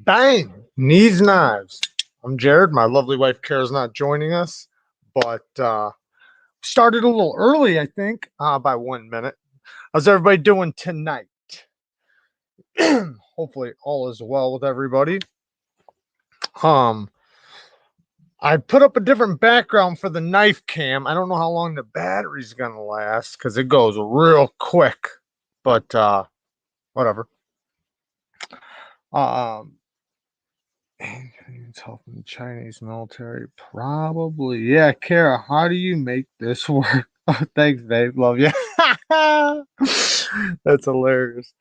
Bang! Neeves Knives. I'm Jared. My lovely wife Kara's not joining us, but started a little early, I think, by 1 minute. How's everybody doing tonight? Hopefully all is well with everybody. I put up a different background for the knife cam. I don't know how long the battery's gonna last because it goes real quick, but whatever. It's helping the Chinese military. Probably. Yeah, Kara, how do you make this work? Oh, thanks, babe. Love you. That's hilarious.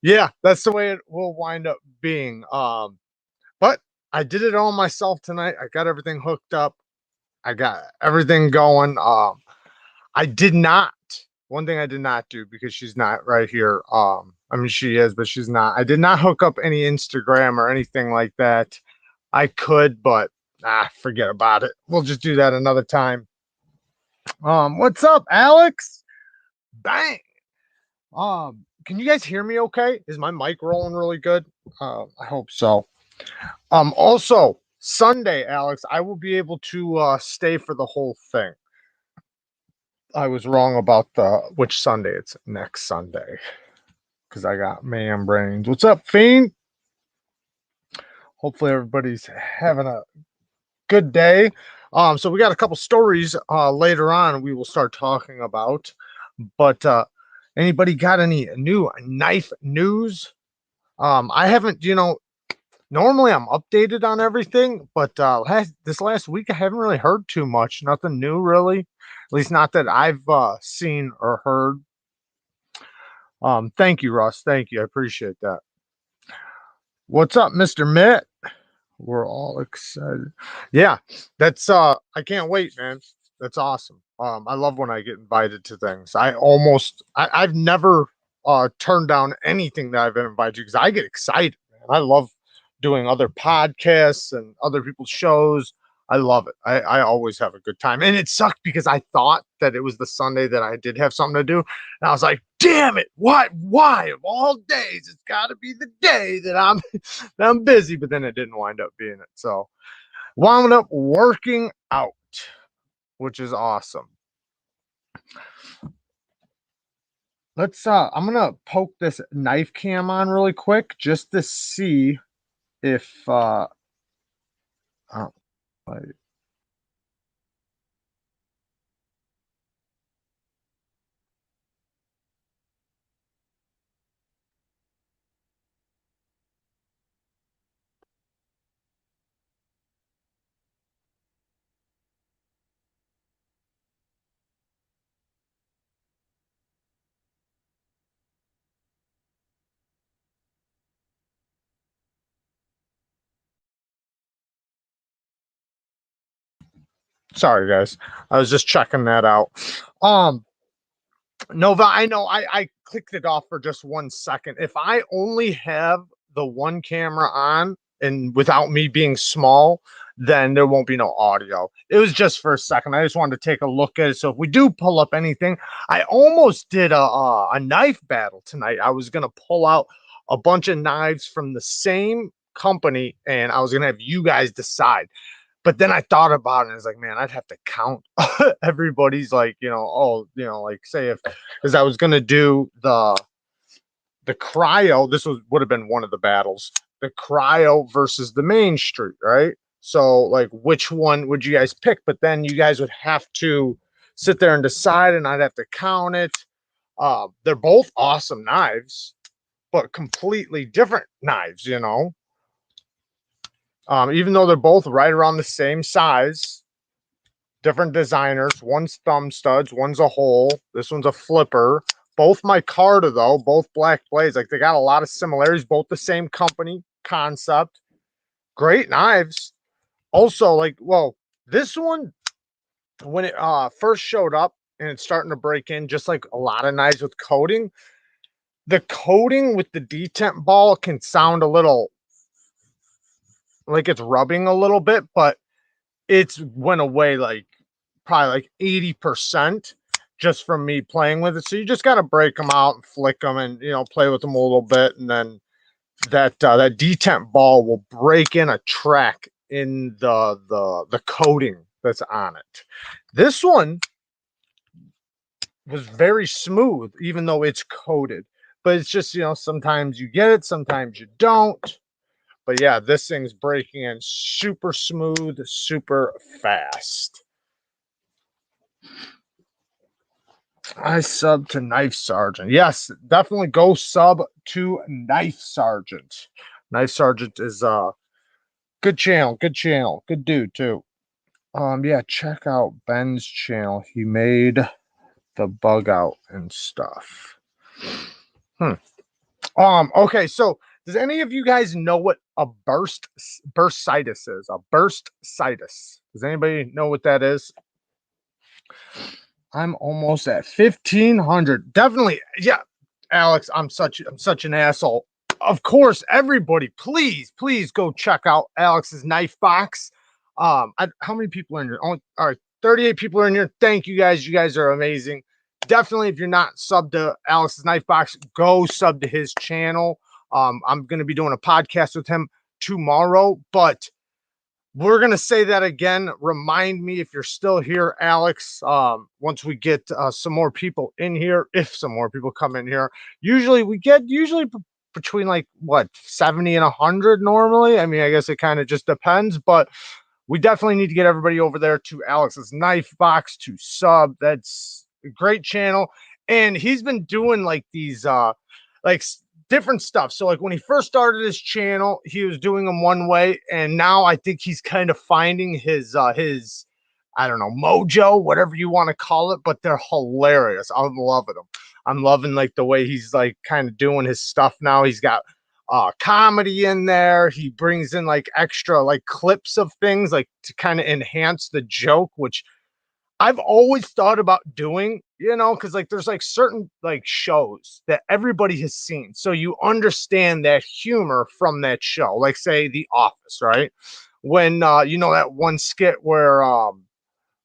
Yeah, that's the way it will wind up being. But I did it all myself tonight. I got everything hooked up. I got everything going. I did not. One thing I did not do because she's not right here. I mean she is, but she's not. I did not hook up any Instagram or anything like that. I could, but forget about it. We'll just do that another time. What's up, Alex? Bang. Can you guys hear me okay? Is my mic rolling really good? I hope so. Also, Sunday, Alex, I will be able to stay for the whole thing. I was wrong about which Sunday. It's next Sunday because I got man brains. What's up, Fiend? Hopefully everybody's having a good day. So we got a couple stories later on we will start talking about. But anybody got any new knife news? I haven't, normally I'm updated on everything, but this last week I haven't really heard too much. Nothing new really. At least not that I've seen or heard. Thank you, Russ. Thank you. I appreciate that. What's up, Mr. Mitt? We're all excited. Yeah, that's I can't wait, man. That's awesome. I love when I get invited to things. I've never turned down anything that I've been invited to because I get excited, man. I love doing other podcasts and other people's shows. I love it. I always have a good time. And it sucked because I thought that it was the Sunday that I did have something to do. And I was like, damn it, why of all days, it's gotta be the day that I'm busy, but then it didn't wind up being it. So wound up working out, which is awesome. I'm gonna poke this knife cam on really quick just to see if oh, sorry guys. I was just checking that out. Nova, I know I clicked it off for just 1 second. If I only have the one camera on and without me being small, then there won't be no audio. It was just for a second. I just wanted to take a look at it. So if we do pull up anything, I almost did a knife battle tonight. I was gonna pull out a bunch of knives from the same company, and I was gonna have you guys decide. But then I thought about it and it's like, man, I'd have to count everybody's like, like say if because I was gonna do the cryo, would have been one of the battles, the cryo versus the main street, right? So like which one would you guys pick? But then you guys would have to sit there and decide, and I'd have to count it. They're both awesome knives, but completely different knives, even though they're both right around the same size, different designers. One's thumb studs, one's a hole. This one's a flipper. Both micarta though, both black blades. Like they got a lot of similarities. Both the same company concept. Great knives. Also, like, well, this one when it first showed up and it's starting to break in, just like a lot of knives with coating. The coating with the detent ball can sound a little like it's rubbing a little bit, but it's went away like probably like 80% just from me playing with it. So you just got to break them out and flick them and, play with them a little bit. And then that detent ball will break in a track in the coating that's on it. This one was very smooth, even though it's coated. But it's just, sometimes you get it, sometimes you don't. But yeah, this thing's breaking in super smooth, super fast. I sub to Knife Sergeant. Yes, definitely go sub to Knife Sergeant. Knife Sergeant is good channel, good dude too. Yeah, check out Ben's channel. He made the bug out and stuff. Okay, so does any of you guys know what a bursitis is? A bursitis. Does anybody know what that is? I'm almost at 1,500. Definitely, yeah. Alex, I'm such an asshole. Of course, everybody, please go check out Alex's knife box. How many people are in here? Only, all right, 38 people are in here. Thank you guys. You guys are amazing. Definitely, if you're not subbed to Alex's knife box, go sub to his channel. I'm going to be doing a podcast with him tomorrow, but we're going to say that again. Remind me if you're still here, Alex. Once we get some more people in here, if some more people come in here, usually we get between like what 70 and 100 normally. I mean, I guess it kind of just depends, but we definitely need to get everybody over there to Alex's knife box to sub. That's a great channel. And he's been doing like these like different stuff. So like when he first started his channel, he was doing them one way, and now I think he's kind of finding his I don't know, mojo, whatever you want to call it, but they're hilarious. I'm loving them. I'm loving like the way he's like kind of doing his stuff now. He's got comedy in there. He brings in like extra like clips of things like to kind of enhance the joke, which I've always thought about doing, because like there's like certain like shows that everybody has seen. So you understand that humor from that show, like say The Office, right? When that one skit where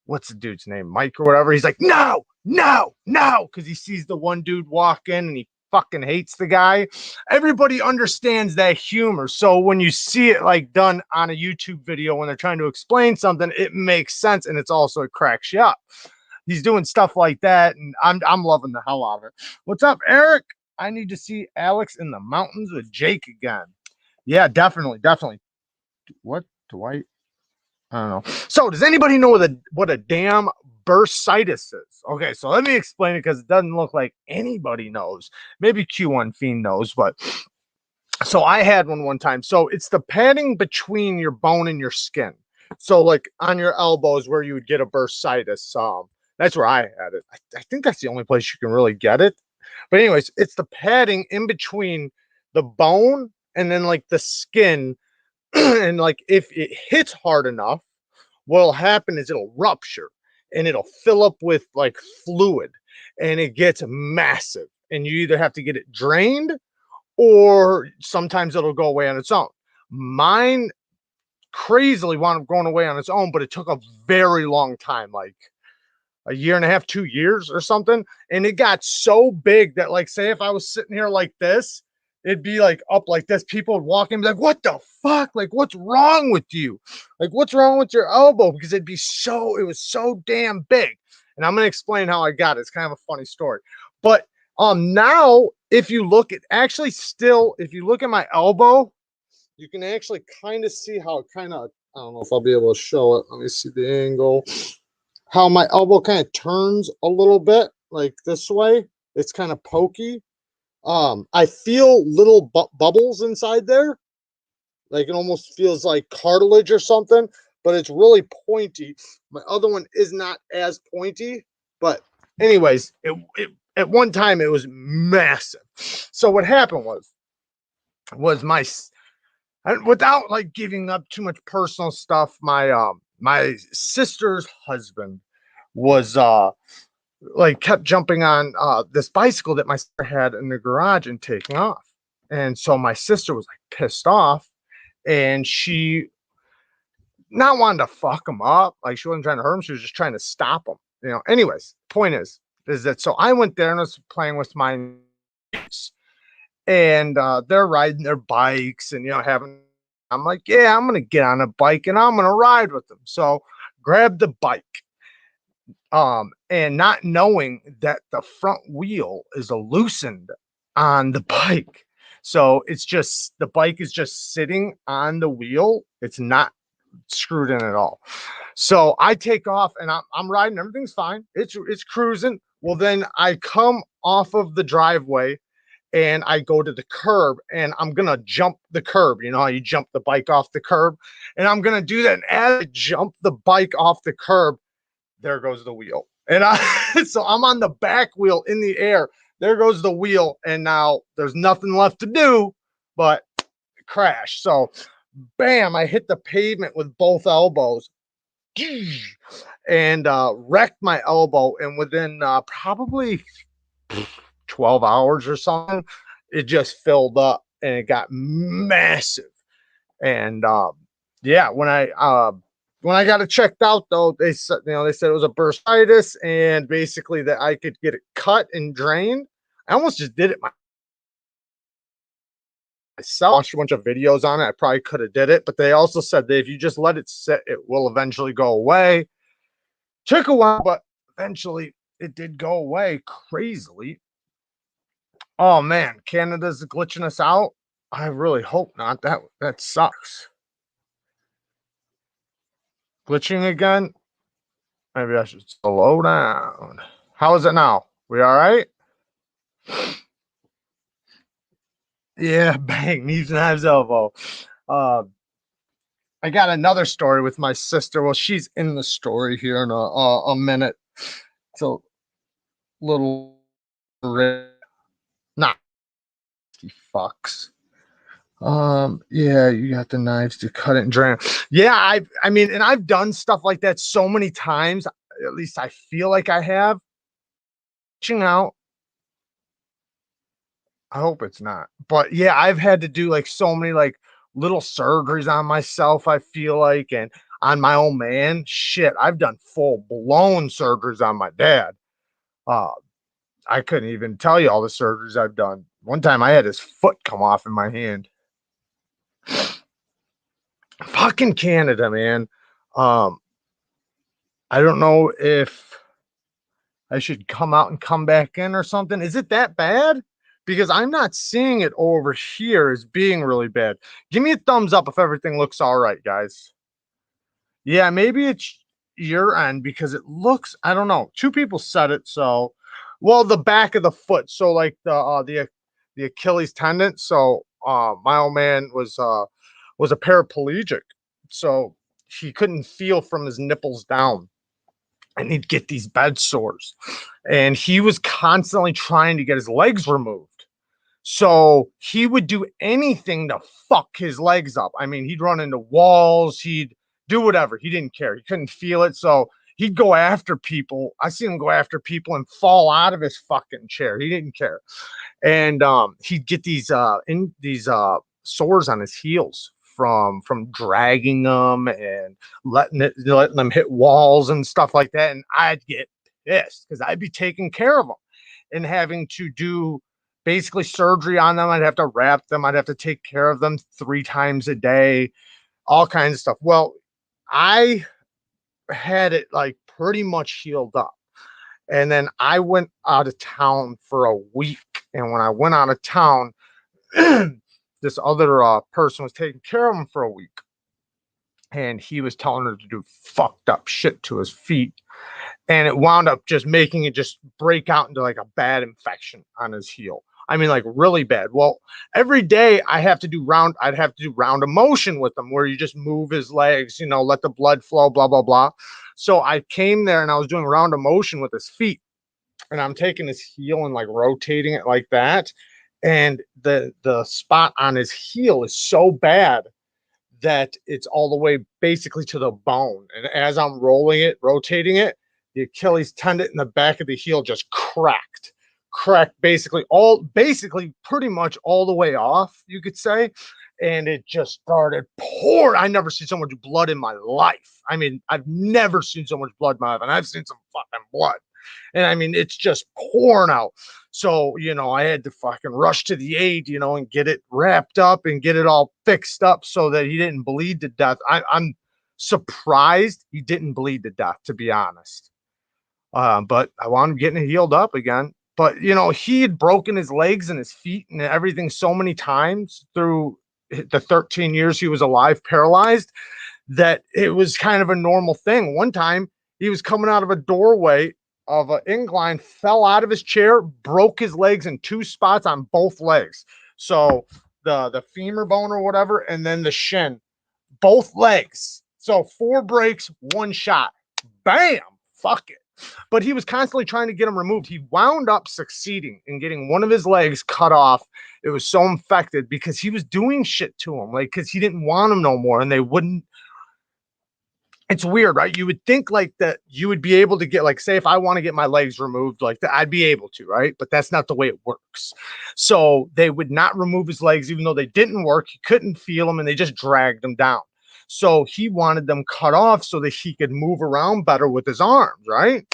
what's the dude's name? Mike or whatever. He's like, no, no, no, because he sees the one dude walk in and he fucking hates the guy. Everybody understands that humor. So when you see it like done on a YouTube video when they're trying to explain something, it makes sense, and it's also it cracks you up. He's doing stuff like that, and I'm loving the hell out of it. What's up, Eric? I need to see Alex in the mountains with Jake again. Yeah, definitely. What do I don't know. So, does anybody know what a damn bursitis is? Okay, so let me explain it because it doesn't look like anybody knows. Maybe Q1 Fiend knows, but so I had one time. So it's the padding between your bone and your skin. So like on your elbows where you would get a bursitis. That's where I had it. I think that's the only place you can really get it. But anyways, it's the padding in between the bone and then like the skin. And like if it hits hard enough, what'll happen is it'll rupture and it'll fill up with like fluid and it gets massive. And you either have to get it drained or sometimes it'll go away on its own. Mine crazily wound up going away on its own, but it took a very long time, like a year and a half, 2 years or something. And it got so big that, like, say if I was sitting here like this, it'd be like up like this. People would walk in and be like, what the fuck? Like, what's wrong with you? Like, what's wrong with your elbow? Because it was so damn big. And I'm going to explain how I got it. It's kind of a funny story. But now if you look at if you look at my elbow, you can actually kind of see how it kind of, I don't know if I'll be able to show it. Let me see the angle. How my elbow kind of turns a little bit like this way. It's kind of pokey. I feel little bubbles inside there. Like it almost feels like cartilage or something, but it's really pointy. My other one is not as pointy, but anyways, it at one time it was massive. So what happened was without like giving up too much personal stuff, my sister's husband was like kept jumping on this bicycle that my sister had in the garage and taking off. And so my sister was like pissed off, and she not wanting to fuck him up. Like she wasn't trying to hurt him. She was just trying to stop him. Anyways, point is that so I went there and was playing with my niece, and they're riding their bikes and having. I'm like, yeah, I'm gonna get on a bike and I'm gonna ride with them. So grab the bike, and not knowing that the front wheel is loosened on the bike. So it's just the bike is just sitting on the wheel. It's not screwed in at all. So I take off and I'm riding. Everything's fine. It's cruising. Well, then I come off of the driveway and I go to the curb and I'm gonna jump the curb. You know how you jump the bike off the curb, and I'm gonna do that. And as I jump the bike off the curb, there goes the wheel. And so I'm on the back wheel in the air. There goes the wheel, and now there's nothing left to do but crash. So, bam! I hit the pavement with both elbows, and wrecked my elbow. And within probably 12 hours or something, it just filled up and it got massive. And yeah, when I got it checked out, though, they said they said it was a bursitis, and basically that I could get it cut and drained. I almost just did it myself. Watched a bunch of videos on it. I probably could have did it, but they also said that if you just let it sit, it will eventually go away. Took a while, but eventually it did go away crazily. Oh man, Canada's glitching us out. I really hope not. That sucks. Glitching again. Maybe I should slow down. How is it now? We all right? Yeah, bang, knees, knives, elbow. Uh, I got another story with my sister. Well, she's in the story here in a minute. It's a little not fucks. Yeah, you got the knives to cut it and drain. Yeah, I mean, and I've done stuff like that so many times. At least I feel like I have. Reaching out. I hope it's not. But yeah, I've had to do like so many like little surgeries on myself, I feel like, and on my own man. Shit, I've done full blown surgeries on my dad. Uh, I couldn't even tell you all the surgeries I've done. One time I had his foot come off in my hand. Fucking Canada, man. Um, I don't know if I should come out and come back in or something. Is it that bad? Because I'm not seeing it over here as being really bad. Give me a thumbs up if everything looks all right, guys. Yeah, maybe it's your end because it looks, I don't know. Two people said it, so well, the back of the foot. So like the Achilles tendon. So my old man was a paraplegic. So he couldn't feel from his nipples down, and he'd get these bed sores. And he was constantly trying to get his legs removed. So he would do anything to fuck his legs up. I mean, he'd run into walls, he'd do whatever. He didn't care. He couldn't feel it. So he'd go after people. I seen him go after people and fall out of his fucking chair. He didn't care. And he'd get these sores on his heels from dragging them and letting them hit walls and stuff like that. And I'd get pissed because I'd be taking care of them and having to do basically surgery on them. I'd have to wrap them. I'd have to take care of them 3 times a day, all kinds of stuff. Well, I had it like pretty much healed up. And then I went out of town for a week. And when I went out of town, this other person was taking care of him for a week. And he was telling her to do fucked up shit to his feet. And it wound up just making it just break out into like a bad infection on his heel. I mean, like really bad. Well, every day I'd have to do round of motion with him where you just move his legs, let the blood flow, blah, blah, blah. So I came there and I was doing round of motion with his feet, and I'm taking his heel and like rotating it like that. And the spot on his heel is so bad that it's all the way basically to the bone. And as I'm rolling it, rotating it, the Achilles tendon in the back of the heel just cracked basically pretty much all the way off, you could say. And it just started pouring. I never seen so much blood in my life. I mean, I've never seen so much blood in my life, and I've seen some fucking blood. And I mean, it's just pouring out. So, I had to fucking rush to the aid, and get it wrapped up and get it all fixed up so that he didn't bleed to death. I'm surprised he didn't bleed to death, to be honest. But I wanted him getting it healed up again. But, he had broken his legs and his feet and everything so many times through the 13 years he was alive, paralyzed, that it was kind of a normal thing. One time he was coming out of a doorway of an incline, fell out of his chair, broke his legs in two spots on both legs. So the femur bone or whatever, and then the shin, both legs. So 4 breaks, 1 shot. Bam! Fuck it. But he was constantly trying to get him removed. He wound up succeeding in getting one of his legs cut off. It was so infected because he was doing shit to him, like, because he didn't want him no more, and they wouldn't. It's weird, right? You would think like that you would be able to get, like, say if I want to get my legs removed like that, I'd be able to, right? But that's not the way it works. So they would not remove his legs, even though they didn't work. He couldn't feel them, and they just dragged him down. So he wanted them cut off so that he could move around better with his arms, right?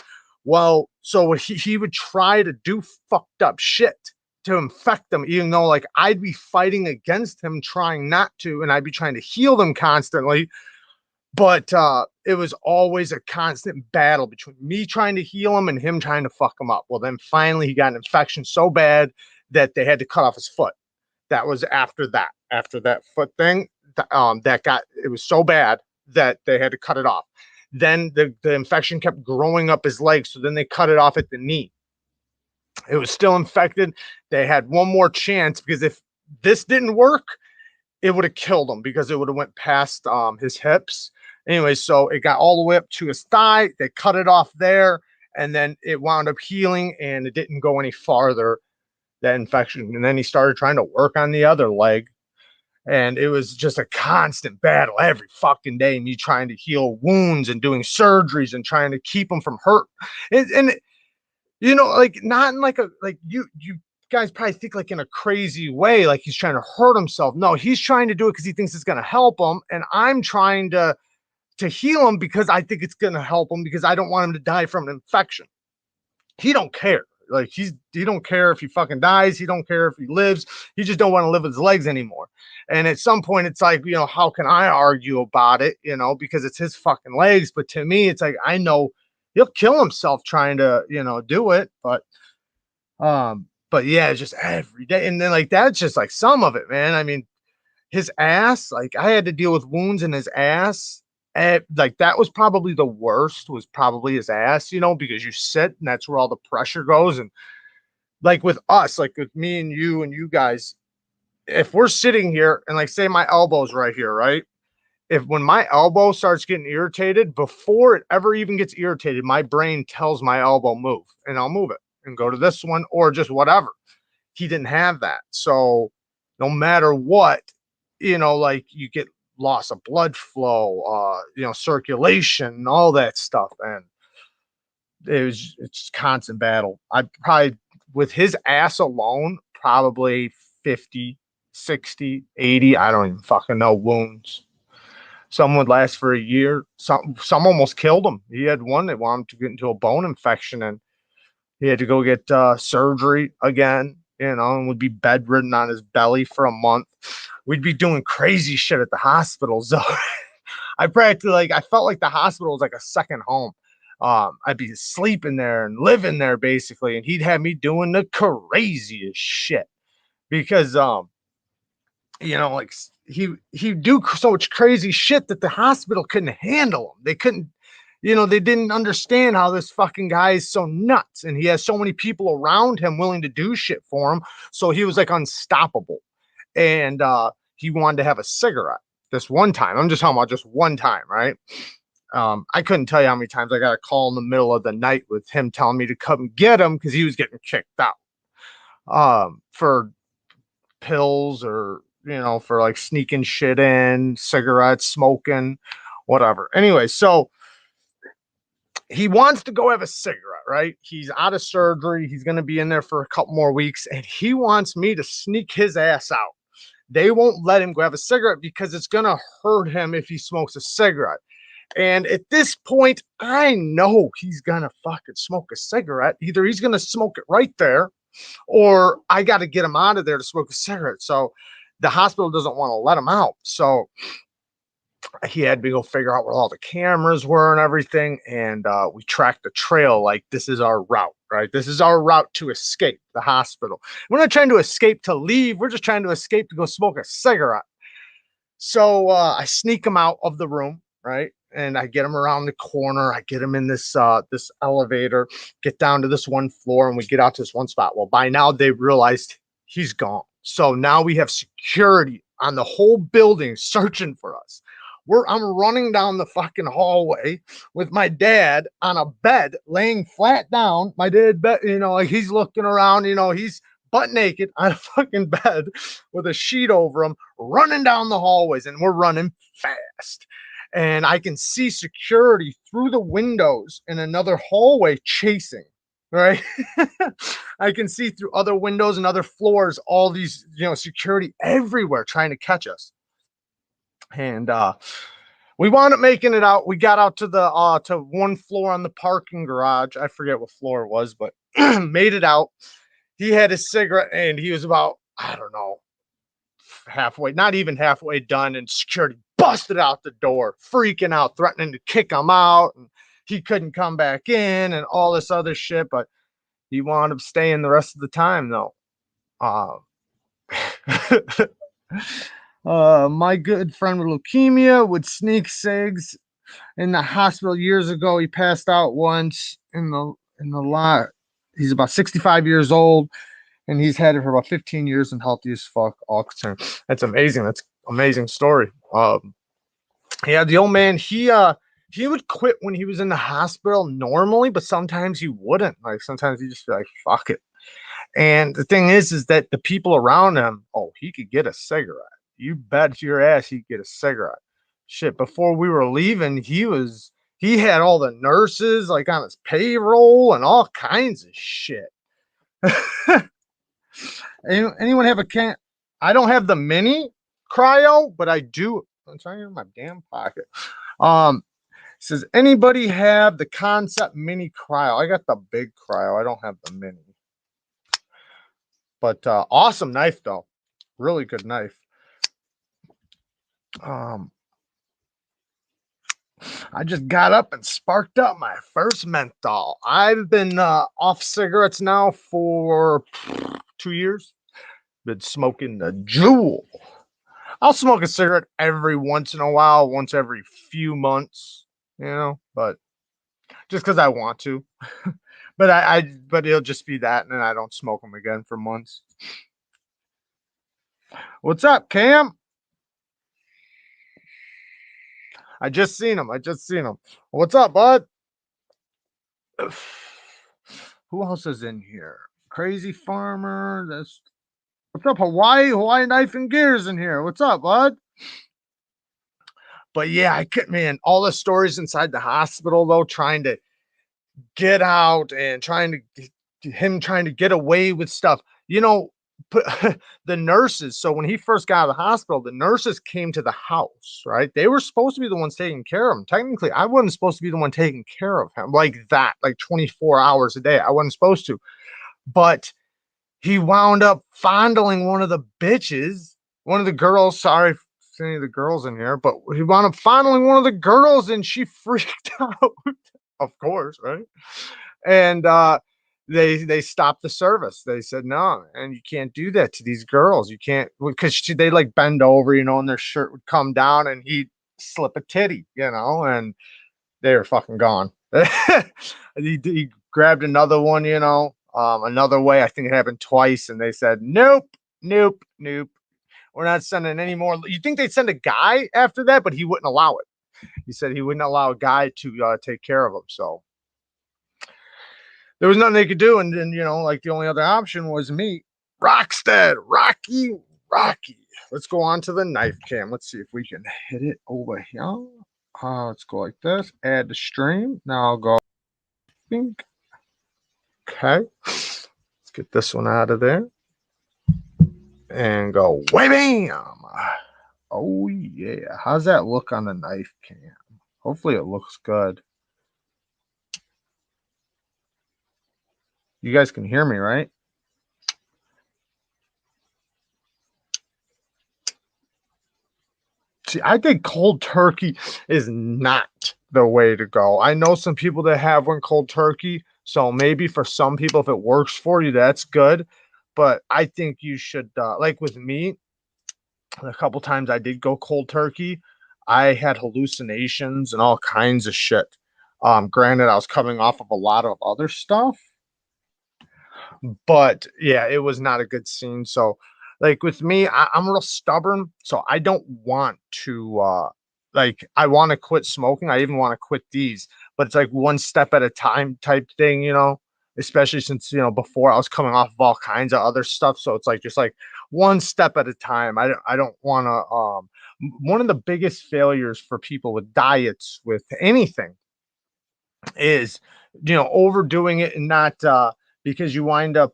Well, so he would try to do fucked up shit to infect them, even though, like, I'd be fighting against him, trying not to, and I'd be trying to heal them constantly. But it was always a constant battle between me trying to heal him and him trying to fuck him up. Well, then finally he got an infection so bad that they had to cut off his foot. That was after that foot thing. It was so bad that they had to cut it off. Then the infection kept growing up his leg, so then they cut it off at the knee. It was still infected. They had one more chance, because if this didn't work, it would have killed him, because it would have went past his hips. Anyway, so it got all the way up to his thigh. They cut it off there, and then it wound up healing, and it didn't go any farther, that infection. And then he started trying to work on the other leg. And it was just a constant battle every fucking day, me trying to heal wounds and doing surgeries and trying to keep them from hurt. And like, not in like you guys probably think like in a crazy way, like he's trying to hurt himself. No, he's trying to do it because he thinks it's going to help him. And I'm trying to heal him because I think it's going to help him, because I don't want him to die from an infection. He don't care. Like, he don't care if he fucking dies. He don't care if he lives. He just don't want to live with his legs anymore. And at some point, it's like, how can I argue about it? Because it's his fucking legs. But to me, it's like, I know he'll kill himself trying to, do it. But yeah, it's just every day. And then, like, that's just like some of it, man. I mean, his ass, like, I had to deal with wounds in his ass. And like, that was probably the worst, was probably his ass, because you sit and that's where all the pressure goes. And like with us, like with me and you guys, if we're sitting here and, like, say my elbow's right here, right? When my elbow starts getting irritated, before it ever even gets irritated, my brain tells my elbow move, and I'll move it and go to this one or just whatever. He didn't have that. So no matter what, like, you get loss of blood flow, circulation, all that stuff. And it's constant battle. I probably, with his ass alone, probably 50, 60, 80, I don't even fucking know, wounds. Some would last for a year. Some almost killed him. He had one that wanted to get into a bone infection, and he had to go get surgery again, and would be bedridden on his belly for a month. We'd be doing crazy shit at the hospitals. So I felt like the hospital was like a second home. I'd be sleeping there and living there basically, and he'd have me doing the craziest shit because like, he'd do so much crazy shit that the hospital couldn't handle him. They couldn't, they didn't understand how this fucking guy is so nuts, and he has so many people around him willing to do shit for him. So he was like unstoppable. And he wanted to have a cigarette this one time. I'm just talking about just one time, right? I couldn't tell you how many times I got a call in the middle of the night with him telling me to come get him because he was getting kicked out for pills, or for like sneaking shit in, cigarettes, smoking, whatever. Anyway, so he wants to go have a cigarette, right? He's out of surgery. He's going to be in there for a couple more weeks, and he wants me to sneak his ass out. They won't let him go have a cigarette because it's going to hurt him if he smokes a cigarette. And at this point, I know he's gonna fucking smoke a cigarette. Either he's gonna smoke it right there, or I got to get him out of there to smoke a cigarette. So the hospital doesn't want to let him out. So he had to go figure out where all the cameras were and everything. And we tracked the trail like this is our route, right? This is our route to escape the hospital. We're not trying to escape to leave. We're just trying to escape to go smoke a cigarette. So I sneak him out of the room, right? And I get him around the corner. I get him in this elevator, get down to this one floor, and we get out to this one spot. Well, by now they realized he's gone. So now we have security on the whole building searching for us. I'm running down the fucking hallway with my dad on a bed, laying flat down. My dad, like he's looking around, he's butt naked on a fucking bed with a sheet over him, running down the hallways, and we're running fast. And I can see security through the windows in another hallway chasing, right? I can see through other windows and other floors, all these, security everywhere trying to catch us. And we wound up making it out. We got out to the to one floor on the parking garage. I forget what floor it was, but made it out. He had his cigarette and he was about, I don't know, halfway, not even halfway done, and security busted out the door, freaking out, threatening to kick him out, and he couldn't come back in and all this other shit. But he wound up staying the rest of the time though. My good friend with leukemia would sneak cigs in the hospital years ago. He passed out once in the lot. He's about 65 years old, and he's had it for about 15 years and healthy as fuck, all concerned. That's amazing. That's amazing story. Yeah, the old man, he would quit when he was in the hospital normally, but sometimes he wouldn't. Like sometimes he just be like, fuck it. And the thing is that the people around him, oh, he could get a cigarette. You bet your ass he'd get a cigarette. Shit, before we were leaving, he had all the nurses like on his payroll and all kinds of shit. Anyone have a can? I don't have the mini cryo, but I do. It's right in my damn pocket. Says anybody have the concept mini cryo? I got the big cryo. I don't have the mini. But awesome knife though, really good knife. I just got up and sparked up my first menthol. I've been off cigarettes now for 2 years. Been smoking the Jewel. I'll smoke a cigarette every once in a while, once every few months, but just because I want to. But it'll just be that, and then I don't smoke them again for months. What's up, Cam? I just seen him. What's up, bud? Who else is in here? Crazy Farmer. What's up, Hawaii Knife and Gears in here. What's up, bud? But yeah, I couldn't, man. All the stories inside the hospital, though, trying to get out and trying to get away with stuff. The nurses. So when he first got out of the hospital, the nurses came to the house, right? They were supposed to be the ones taking care of him. Technically, I wasn't supposed to be the one taking care of him like that, like 24 hours a day. I wasn't supposed to. But he wound up fondling one of the bitches, one of the girls. Sorry for any of the girls in here, but he wound up fondling one of the girls and she freaked out, of course, right? And they stopped the service. They said, no, and you can't do that to these girls. You can't, because they like bend over, and their shirt would come down and he'd slip a titty, and they were fucking gone. He grabbed another one, another way. I think it happened twice, and they said, nope. We're not sending any more. You think they'd send a guy after that, but he wouldn't allow it. He said he wouldn't allow a guy to take care of him. So there was nothing they could do. And then, like the only other option was me. Rockstead, Rocky. Let's go on to the knife cam. Let's see if we can hit it over here. Let's go like this. Add the stream. Now I'll go. Think. Okay. Let's get this one out of there. And go wham. Oh yeah. How's that look on the knife cam? Hopefully it looks good. You guys can hear me, right? See, I think cold turkey is not the way to go. I know some people that have one cold turkey, so maybe for some people, if it works for you, that's good. But I think you should, like with me, a couple times I did go cold turkey. I had hallucinations and all kinds of shit. Granted, I was coming off of a lot of other stuff, but yeah, it was not a good scene. So, like with me, I'm real stubborn, so I don't want to like I want to quit smoking. I even want to quit these, but it's like one step at a time type thing, you know. Especially since before I was coming off of all kinds of other stuff, so it's like just like one step at a time. I don't want to. One of the biggest failures for people with diets with anything is overdoing it and not because you wind up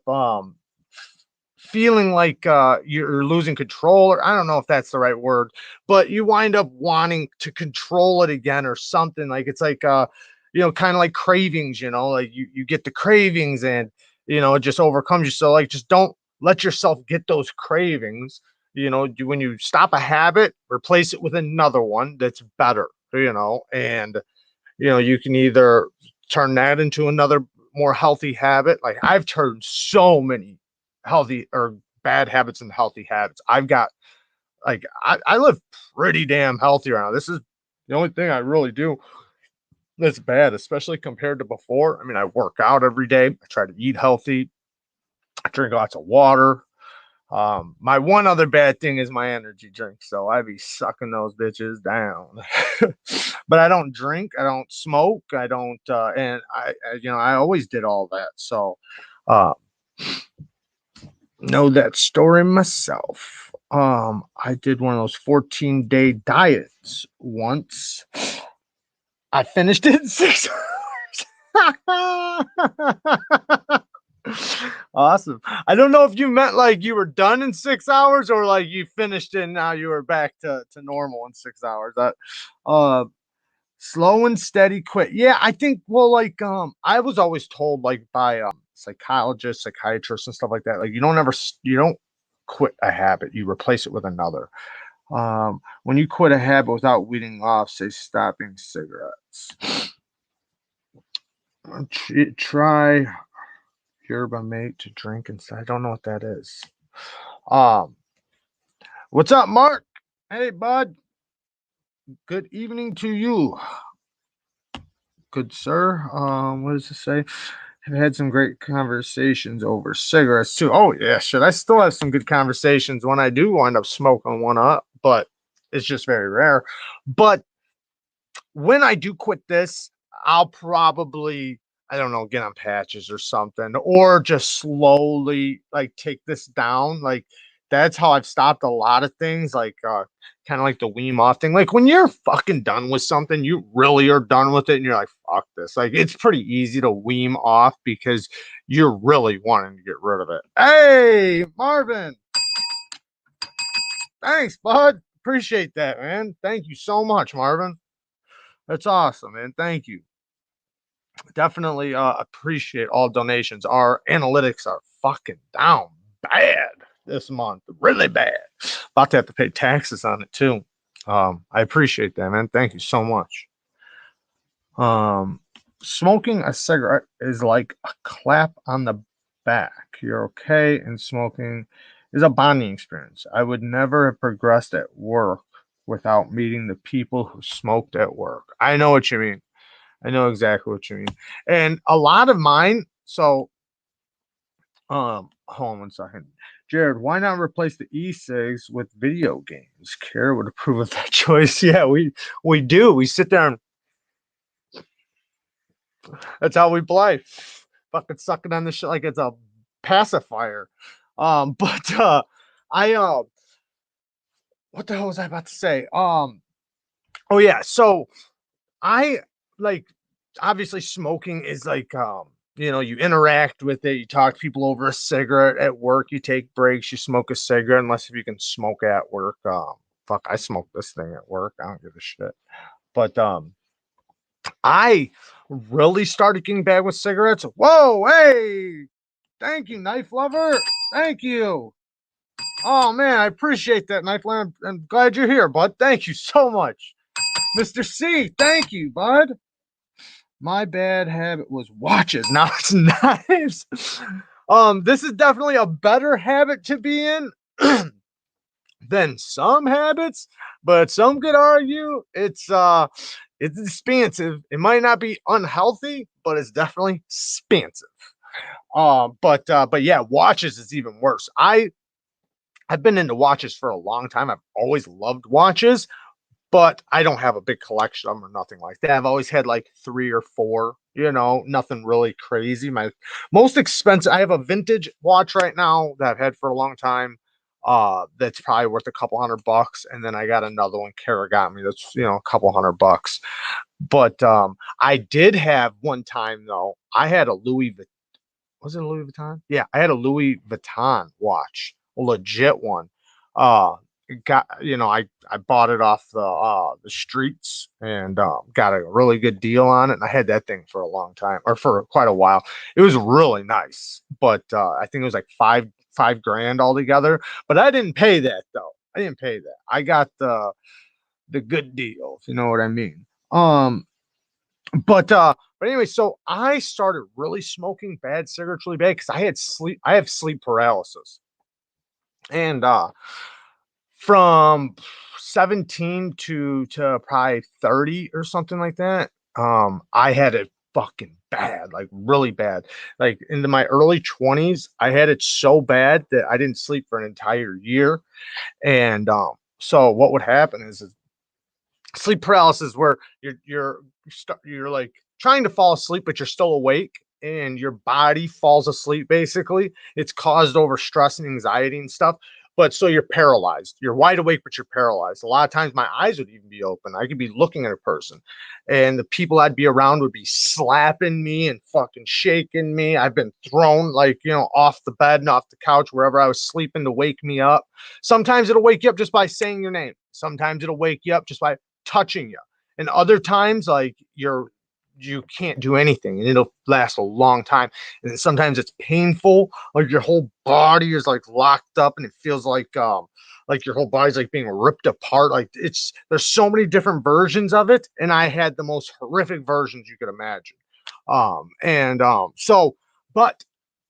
feeling like you're losing control, or I don't know if that's the right word, but you wind up wanting to control it again or something. Like it's like kind of like cravings, like you get the cravings and it just overcomes you. So like just don't let yourself get those cravings. When you stop a habit, replace it with another one that's better, and you can either turn that into another more healthy habit. Like I've turned so many healthy or bad habits into healthy habits. I've got like I live pretty damn healthy right now. This is the only thing I really do that's bad, especially compared to before. I mean, I work out every day. I try to eat healthy. I drink lots of water. My one other bad thing is my energy drink, so I be sucking those bitches down. But I don't drink, I don't smoke, I don't, and I always did all that. So, uh, know that story myself. I did one of those 14-day diets once. I finished it in 6 hours. Awesome. I don't know if you meant like you were done in 6 hours or like you finished it and now you were back to normal in 6 hours. That uh slow and steady quit. Yeah, I think well like I was always told like by psychologists, psychiatrists and stuff like that. Like you don't quit a habit, you replace it with another. When you quit a habit without weaning off, say stopping cigarettes. Try yerba mate to drink inside. I don't know what that is. Um, what's up, Mark? Hey, bud. Good evening to you, good sir. What does it say? I've had some great conversations over cigarettes too. Oh yeah, shit. I still have some good conversations when I do wind up smoking one up, but it's just very rare. But when I do quit this, I'll probably, I don't know, get on patches or something, or just slowly like take this down. Like that's how I've stopped a lot of things, like kind of like the wean off thing. Like when you're fucking done with something, you really are done with it, and you're like, fuck this. Like it's pretty easy to wean off because you're really wanting to get rid of it. Hey, Marvin, thanks, bud. Appreciate that, man. Thank you so much, Marvin. That's awesome, man. Thank you. Definitely appreciate all donations. Our analytics are fucking down bad this month, really bad. About to have to pay taxes on it too. I appreciate that, man. Thank you so much. Um, Smoking a cigarette is like a clap on the back. You're okay, and smoking is a bonding experience. I would never have progressed at work without meeting the people who smoked at work. I know what you mean. I know exactly what you mean. And a lot of mine, so hold on one second. Jared, why not replace the e-cigs with video games? Kara would approve of that choice. Yeah, we do. We sit there and that's how we play. Fucking sucking on the shit like it's a pacifier. But I what the hell was I about to say? Oh yeah, so I like obviously smoking is like you interact with it, you talk to people over a cigarette at work, you take breaks, you smoke a cigarette, unless if you can smoke at work. Fuck, I smoke this thing at work. I don't give a shit. But I really started getting bad with cigarettes. Whoa, hey, thank you, knife lover. Thank you. Oh man, I appreciate that, knife lover. I'm glad you're here, bud. Thank you so much. Mr. C, thank you, bud. My bad habit was watches. Now it's knives. This is definitely a better habit to be in than some habits, but some could argue it's expensive. It might not be unhealthy, but it's definitely expensive. But yeah, watches is even worse. I've been into watches for a long time. I've always loved watches, but I don't have a big collection of them or nothing like that. I've always had like three or four, nothing really crazy. My most expensive, I have a vintage watch right now that I've had for a long time. That's probably worth a couple $100. And then I got another one Kara got me that's, a couple $100. But I did have one time though, I had a was it a Louis Vuitton? Yeah, I had a Louis Vuitton watch, a legit one. Uh got I bought it off the streets and got a really good deal on it. And I had that thing for a long time or for quite a while. It was really nice, but I think it was like five grand altogether. But I didn't pay that though. I didn't pay that. I got the good deal, if you know what I mean. But anyway, so I started really smoking bad cigarettes really bad because I have sleep paralysis. And from 17 to probably 30 or something like that, I had it fucking bad, like really bad. Like into my early 20s, I had it so bad that I didn't sleep for an entire year. And so what would happen is sleep paralysis where you're like trying to fall asleep but you're still awake and your body falls asleep. Basically it's caused over stress and anxiety and stuff, but so you're paralyzed, you're wide awake but you're paralyzed. A lot of times my eyes would even be open, I could be looking at a person and the people I'd be around would be slapping me and fucking shaking me. I've been thrown like off the bed and off the couch wherever I was sleeping to wake me up. Sometimes it'll wake you up just by saying your name, sometimes it'll wake you up just by touching you. And other times, like you can't do anything and it'll last a long time. And then sometimes it's painful, like your whole body is like locked up and it feels like your whole body's like being ripped apart. Like there's so many different versions of it. And I had the most horrific versions you could imagine. So, but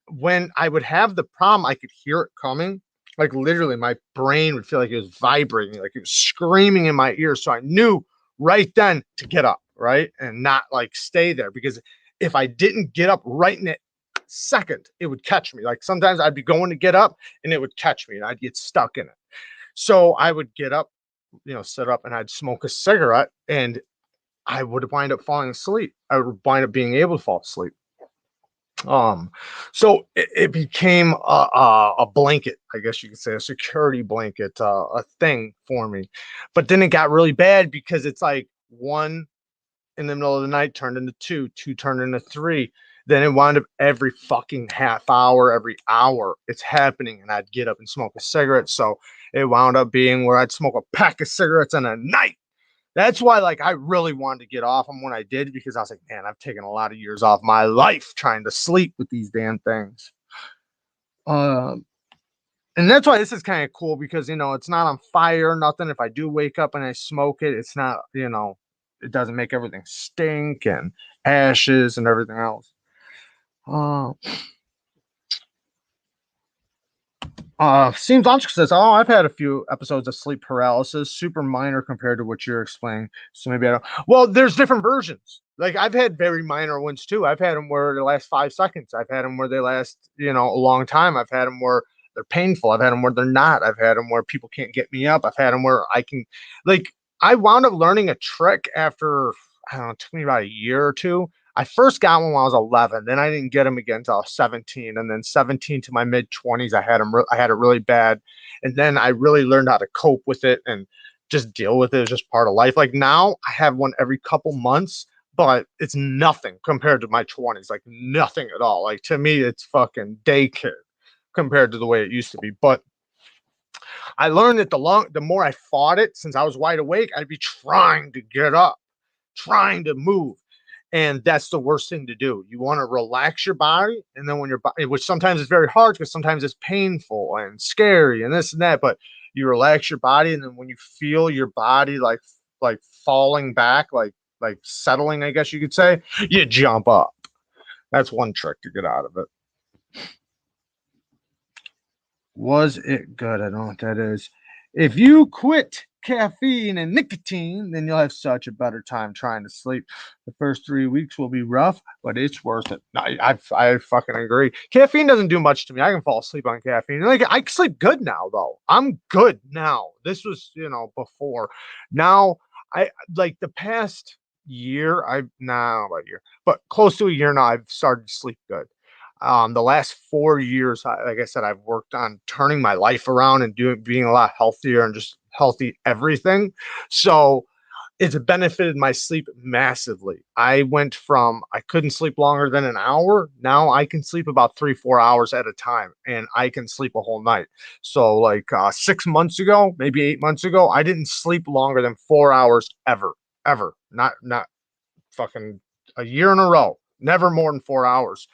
when I would have the problem, I could hear it coming. Like literally, my brain would feel like it was vibrating, like it was screaming in my ears. So I knew right then to get up, right, and not like stay there because if I didn't get up right in that second, it would catch me. Like sometimes I'd be going to get up and it would catch me and I'd get stuck in it. So I would get up, sit up, and I'd smoke a cigarette, and I would wind up falling asleep. I would wind up being able to fall asleep. Um, so it became a blanket, I guess you could say, a security blanket, a thing for me. But then it got really bad because it's like one in the middle of the night turned into two, two turned into three. Then it wound up every fucking half hour, every hour it's happening, and I'd get up and smoke a cigarette. So it wound up being where I'd smoke a pack of cigarettes in a night. That's why, like, I really wanted to get off them when I did because I was like, man, I've taken a lot of years off my life trying to sleep with these damn things. Um, and that's why this is kind of cool because it's not on fire or nothing. If I do wake up and I smoke it, it's not, it doesn't make everything stink and ashes and everything else. Uh, Seems Logical says, "Oh, I've had a few episodes of sleep paralysis, super minor compared to what you're explaining. So maybe I don't." Well, there's different versions. Like I've had very minor ones too. I've had them where they last 5 seconds. I've had them where they last, a long time. I've had them where they're painful. I've had them where they're not. I've had them where people can't get me up. I've had them where I can, like, I wound up learning a trick after I don't know, it took me about a year or two. I first got one when I was 11. Then I didn't get them again until I was 17. And then 17 to my mid 20s, I had it really bad. And then I really learned how to cope with it and just deal with it. It's just part of life. Like now, I have one every couple months, but it's nothing compared to my 20s. Like nothing at all. Like to me, it's fucking daycare compared to the way it used to be. But I learned that the more I fought it, since I was wide awake, I'd be trying to get up, trying to move. And that's the worst thing to do. You want to relax your body, and then when your body, which sometimes is very hard because sometimes it's painful and scary and this and that, but you relax your body, and then when you feel your body like falling back, like settling, I guess you could say, you jump up. That's one trick to get out of it. Was it good? I don't know what that is. If you quit caffeine and nicotine, then you'll have such a better time trying to sleep. The first 3 weeks will be rough, but it's worth it. I fucking agree. Caffeine doesn't do much to me. I can fall asleep on caffeine. Like I sleep good now, though. I'm good now. This was, before. Now, I like the past year. I nah, about a year, but close to a year now. I've started to sleep good. The last 4 years, like I said, I've worked on turning my life around and being a lot healthier and just healthy everything. So it's benefited my sleep massively. I went from I couldn't sleep longer than an hour. Now I can sleep about 3, 4 hours at a time, and I can sleep a whole night. So like 6 months ago, maybe 8 months ago, I didn't sleep longer than 4 hours ever, ever. Not fucking a year in a row. Never more than 4 hours.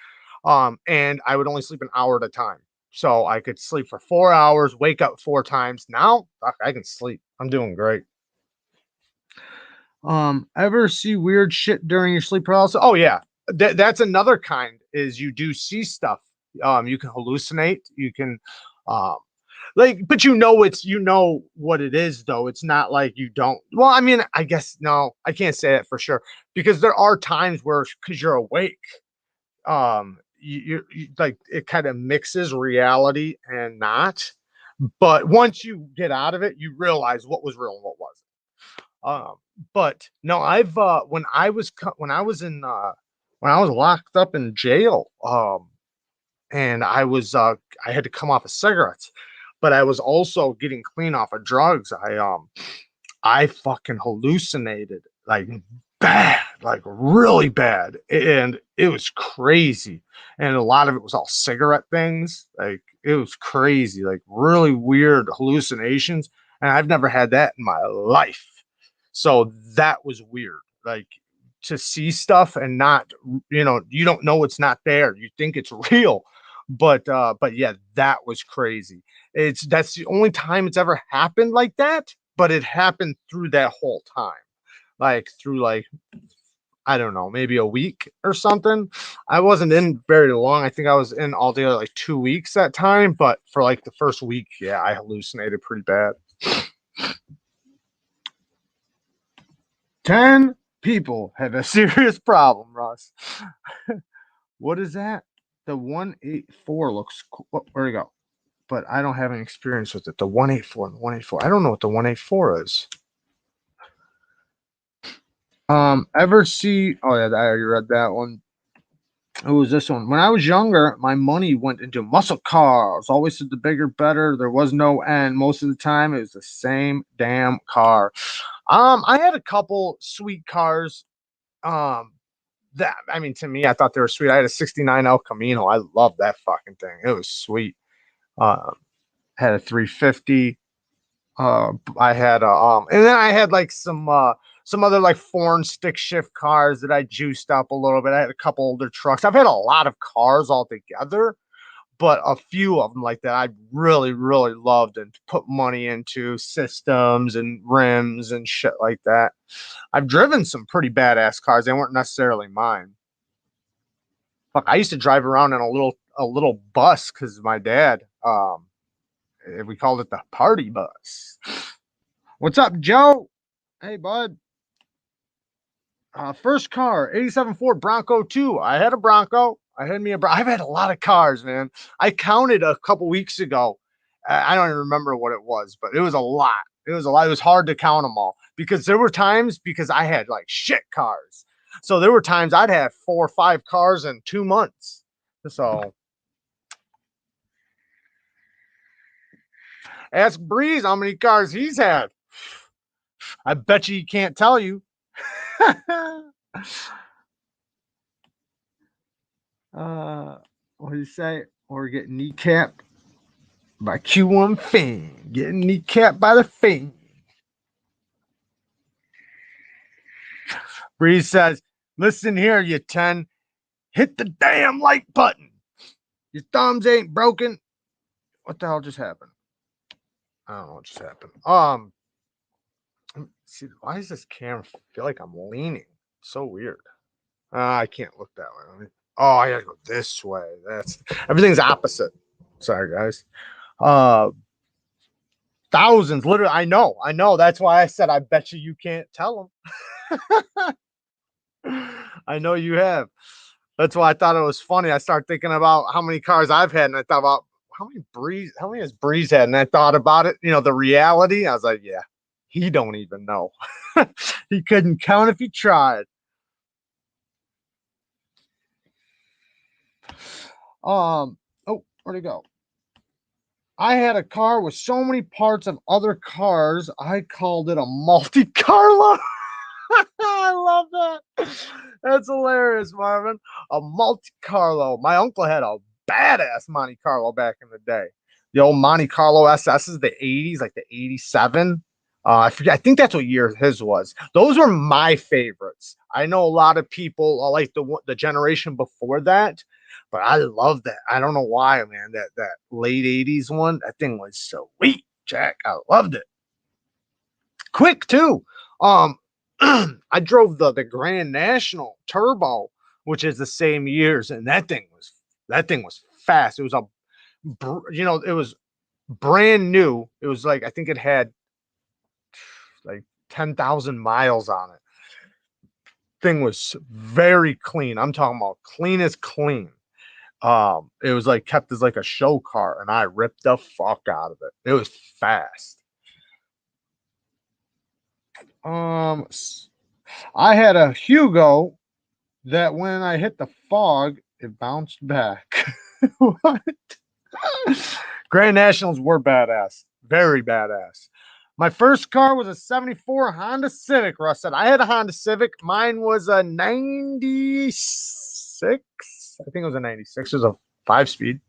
And I would only sleep an hour at a time. So I could sleep for 4 hours, wake up 4 times. Now fuck, I can sleep. I'm doing great. Ever see weird shit during your sleep paralysis? Oh yeah. That's another kind is you do see stuff. You can hallucinate. You can um but what it is though. It's not like you don't. Well, I mean, I guess no, I can't say that for sure because there are times where because you're awake, you like it kind of mixes reality and not. But once you get out of it, you realize what was real and what wasn't. Um, but no, I've when I was in when I was locked up in jail, and I had to come off of cigarettes, but I was also getting clean off of drugs. I fucking hallucinated like bad, like really bad. And it was crazy. And a lot of it was all cigarette things. Like it was crazy, like really weird hallucinations. And I've never had that in my life. So that was weird. Like to see stuff and not, you don't know it's not there. You think it's real. But yeah, that was crazy. That's the only time it's ever happened like that, but it happened through that whole time. Like through like I don't know, maybe a week or something. I wasn't in very long. I think I was in all together like 2 weeks that time, but for like the first week, yeah, I hallucinated pretty bad. 10 people have a serious problem, Russ. What is that? The 184 looks cool. Oh, where we go? But I don't have any experience with it. The 184 and the 184. I don't know what the 184 is. Ever see? Oh yeah, I already read that one. Who was this one? When I was younger, my money went into muscle cars. Always said the bigger, better. There was no end. Most of the time, it was the same damn car. I had a couple sweet cars. Um, that I mean, to me, I thought they were sweet. I had a '69 El Camino. I love that fucking thing. It was sweet. Um, had a 350. I had and then I had like some other like foreign stick shift cars that I juiced up a little bit. I had a couple older trucks. I've had a lot of cars altogether, but a few of them like that I really really loved and put money into systems and rims and shit like that. I've driven some pretty badass cars. They weren't necessarily mine. Fuck, I used to drive around in a little bus because my dad we called it the party bus. What's up, Joe? Hey, bud. First car, 87 Ford Bronco 2. I had a Bronco. I've had a lot of cars, man. I counted a couple weeks ago. I don't even remember what it was, but it was a lot. It was a lot. It was hard to count them all because there were times because I had like shit cars. So there were times I'd have 4 or 5 cars in 2 months. So ask Breeze how many cars he's had. I bet you he can't tell you. What do you say? Or get kneecapped by Q1 Fiend. Getting kneecapped by the Fiend. Breeze says, Listen here, you 10. Hit the damn like button. Your thumbs ain't broken. What the hell just happened? I don't know what just happened. See, why does this camera feel like I'm leaning? So weird. I can't look that way. Oh, I gotta go this way. That's everything's opposite. Sorry, guys. Uh, thousands, literally. I know. That's why I said I bet you can't tell them. I know you have. That's why I thought it was funny. I started thinking about how many cars I've had, and I thought about how many has Breeze had, and I thought about it. The reality. I was like, yeah, he don't even know. He couldn't count if he tried. Oh, where'd he go? I had a car with so many parts of other cars, I called it a multi Carlo. I love that. That's hilarious, Marvin. A Monte Carlo. My uncle had a badass Monte Carlo back in the day. The old Monte Carlo SS's, the 80s, like the 87. I forget. I think that's what year his was. Those were my favorites. I know a lot of people like the generation before that, but I love that. I don't know why, man. That late 80s one, that thing was sweet, Jack. I loved it. Quick too. Um, I drove the Grand National Turbo, which is the same years, and that thing was fast. It was it was brand new. It was like I think it had like 10,000 miles on it. Thing was very clean. I'm talking about clean as clean. It was like kept as like a show car, and I ripped the fuck out of it. It was fast. Um, I had a Hugo that when I hit the fog, it bounced back. What? Grand Nationals were badass. Very badass. My first car was a 74 Honda Civic, Russ said. I had a Honda Civic. Mine was a 96. I think it was a 96. It was a 5-speed.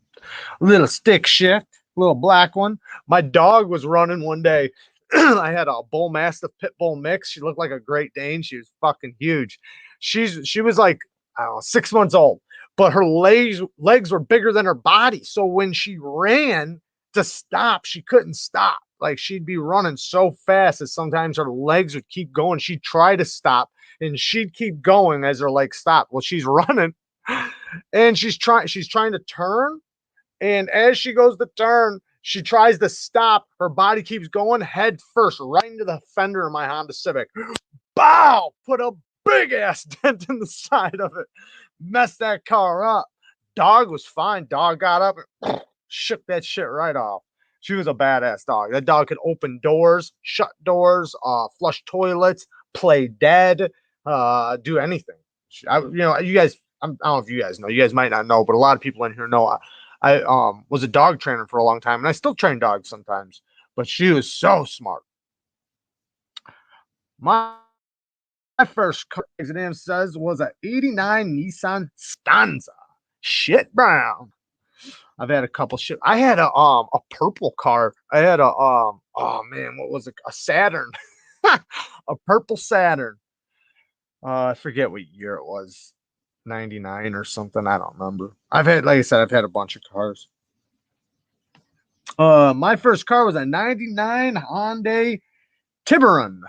Little stick shift, little black one. My dog was running one day. I had a bull mastiff pit bull mix. She looked like a Great Dane. She was fucking huge. She was like, I don't know, 6 months old, but her legs were bigger than her body. So when she ran to stop, she couldn't stop. Like she'd be running so fast that sometimes her legs would keep going. She'd try to stop and she'd keep going as her legs stopped. Well, she's running and she's trying to turn. And as she goes to turn, she tries to stop. Her body keeps going head first right into the fender of my Honda Civic. Bow! Put a big ass dent in the side of it. Messed that car up. Dog was fine. Dog got up and shook that shit right off. She was a badass dog. That dog could open doors, shut doors, flush toilets, play dead, do anything. You guys, I don't know if you guys know. You guys might not know, but a lot of people in here know. I was a dog trainer for a long time, and I still train dogs sometimes. But she was so smart. My first car, as the name says, was a '89 Nissan Stanza, shit brown. I've had a couple shit. I had a purple car. I had a oh man, what was it? A Saturn, a purple Saturn. I forget what year it was, 99 or something. I don't remember. Like I said, I've had a bunch of cars. My first car was a '99 Hyundai Tiburon.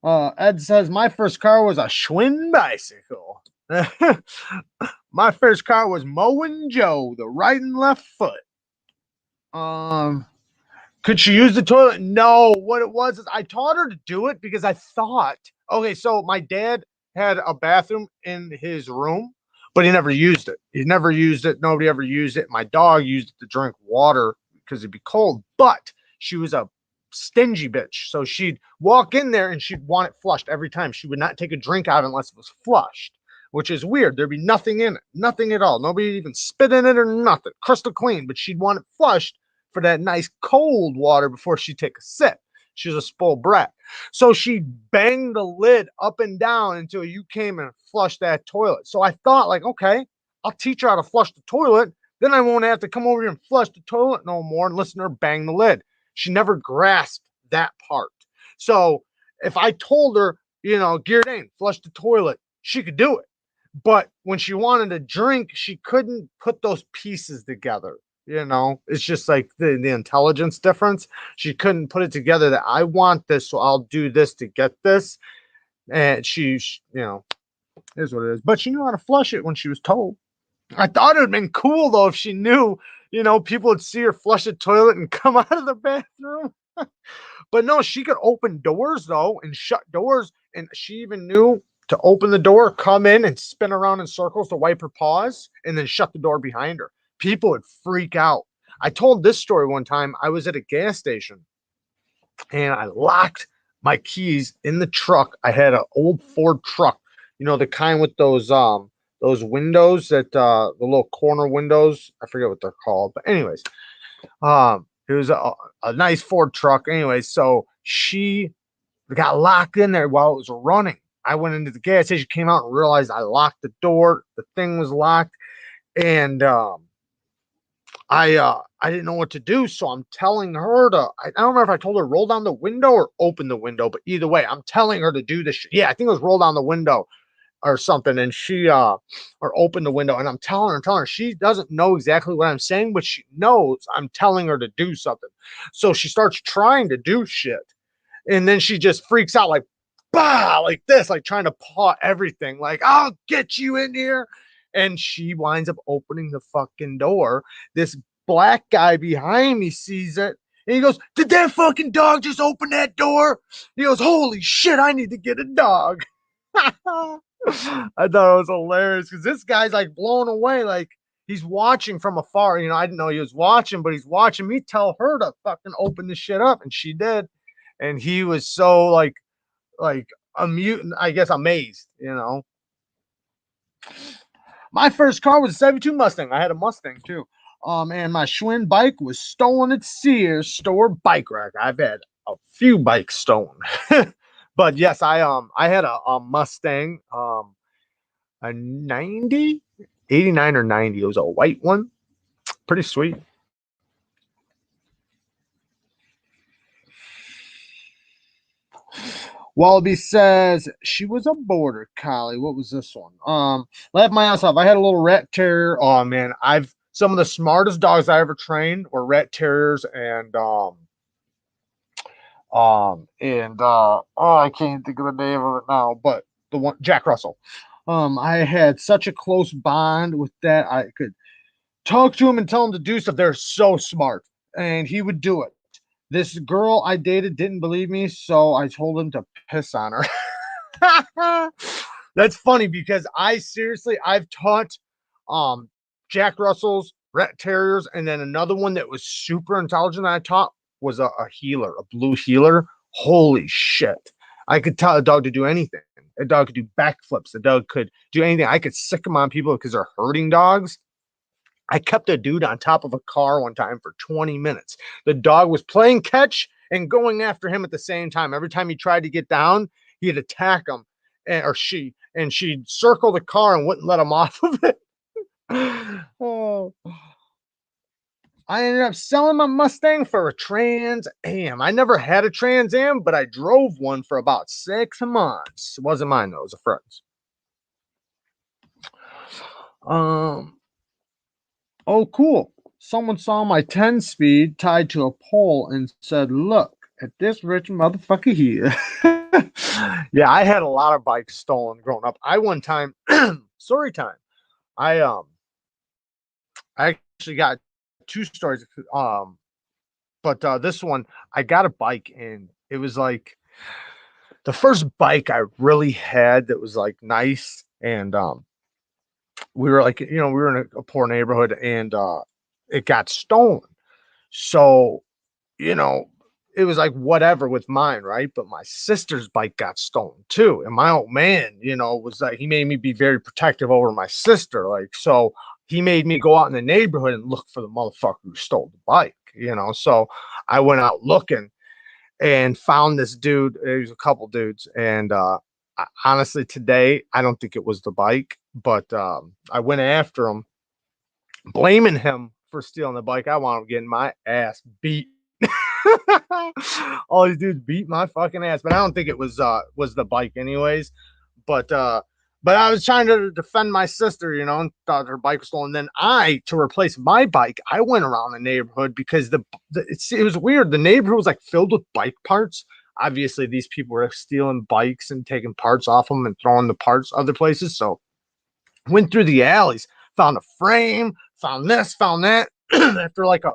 Ed says my first car was a Schwinn bicycle. My first car was Mowing Joe, the right and left foot. Could she use the toilet? No. What it was is I taught her to do it because I thought, okay, so my dad had a bathroom in his room, but he never used it. He never used it. Nobody ever used it. My dog used it to drink water because it'd be cold, but she was a stingy bitch. So she'd walk in there and she'd want it flushed every time. She would not take a drink out unless it was flushed, which is weird. There'd be nothing in it, nothing at all. Nobody even spit in it or nothing. Crystal clean, but she'd want it flushed for that nice cold water before she'd take a sip. She was a spoiled brat. So she banged the lid up and down until you came and flushed that toilet. So I thought, like, okay, I'll teach her how to flush the toilet. Then I won't have to come over here and flush the toilet no more and listen to her bang the lid. She never grasped that part. So if I told her, Gyrdane, flush the toilet. She could do it. But when she wanted a drink, she couldn't put those pieces together. It's just like the intelligence difference. She couldn't put it together that I want this, so I'll do this to get this. And is what it is. But she knew how to flush it when she was told. I thought it would have been cool though if she knew, people would see her flush the toilet and come out of the bathroom. But no, she could open doors though and shut doors. And she even knew to open the door, come in and spin around in circles to wipe her paws and then shut the door behind her. People would freak out. I told this story one time. I was at a gas station and I locked my keys in the truck. I had an old Ford truck, the kind with those windows that the little corner windows. I forget what they're called, but anyways, it was a nice Ford truck. Anyways, so she got locked in there while it was running. I went into the gas station, came out and realized I locked the door. The thing was locked, and I didn't know what to do, so I'm telling her to. I don't remember if I told her roll down the window or open the window, but either way, I'm telling her to do this. Yeah, I think it was roll down the window or something, and she or open the window, and I'm telling her. She doesn't know exactly what I'm saying, but she knows I'm telling her to do something. So she starts trying to do shit, and then she just freaks out like, bah, like this, like trying to paw everything, like I'll get you in here. And she winds up opening the fucking door. This black guy behind me sees it. And he goes, did that fucking dog just open that door? He goes, holy shit, I need to get a dog. I thought it was hilarious because this guy's like blown away. Like he's watching from afar. I didn't know he was watching, but he's watching me tell her to fucking open the shit up. And she did. And he was so like a mutant, I guess, amazed. My first car was a 72 Mustang. I had a Mustang too. And my Schwinn bike was stolen at Sears store bike rack. I've had a few bikes stolen. But yes, I had a Mustang, a 90, 89 or 90. It was a white one. Pretty sweet. Wallaby says she was a border collie. What was this one? Laugh my ass off. I had a little rat terrier. Oh man, I've some of the smartest dogs I ever trained were rat terriers and I can't think of the name of it now, but the one Jack Russell. I had such a close bond with that. I could talk to him and tell him to do stuff. They're so smart, and he would do it. This girl I dated didn't believe me, so I told him to piss on her. That's funny because I've taught Jack Russells, Rat Terriers, and then another one that was super intelligent that I taught was a healer, a blue healer. Holy shit. I could tell a dog to do anything. A dog could do backflips. A dog could do anything. I could sick them on people because they're hurting dogs. I kept a dude on top of a car one time for 20 minutes. The dog was playing catch and going after him at the same time. Every time he tried to get down, he'd attack him or and she'd circle the car and wouldn't let him off of it. Oh. I ended up selling my Mustang for a Trans Am. I never had a Trans Am, but I drove one for about 6 months. It wasn't mine though, it was a friend's. Oh, cool. Someone saw my 10 speed tied to a pole and said, look at this rich motherfucker here. Yeah, I had a lot of bikes stolen growing up. I one time, story time. I actually got 2 stories. But this one, I got a bike and it was like the first bike I really had that was like nice. And we were like, we were in a poor neighborhood and it got stolen. So, it was like whatever with mine, right? But my sister's bike got stolen too. And my old man, was like, he made me be very protective over my sister. Like, so he made me go out in the neighborhood and look for the motherfucker who stole the bike, So I went out looking and found this dude. There was a couple dudes. And honestly, today, I don't think it was the bike, but I went after him, blaming him for stealing the bike. I wound up getting my ass beat. All these dudes beat my fucking ass, but I don't think it was the bike anyways. But but I was trying to defend my sister, you know, and thought her bike was stolen. Then to replace my bike, I went around the neighborhood because it was weird. The neighborhood was like filled with bike parts. Obviously, these people were stealing bikes and taking parts off them and throwing the parts other places. So went through the alleys, found a frame, found this, found that. After like a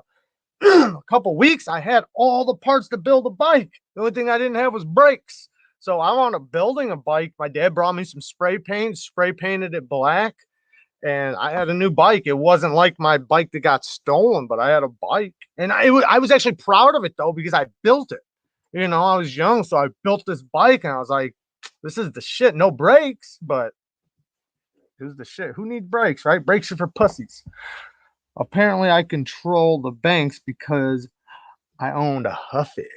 couple weeks, I had all the parts to build a bike. The only thing I didn't have was brakes. So I wound up building a bike. My dad brought me some spray paint, spray painted it black, and I had a new bike. It wasn't like my bike that got stolen, but I had a bike, and I was actually proud of it though because I built it. You know, I was young, so I built this bike, and I was like, "This is the shit." No brakes, but it was the shit. Who needs brakes, right? Brakes are for pussies. Apparently, I control the banks because I owned a Huffy.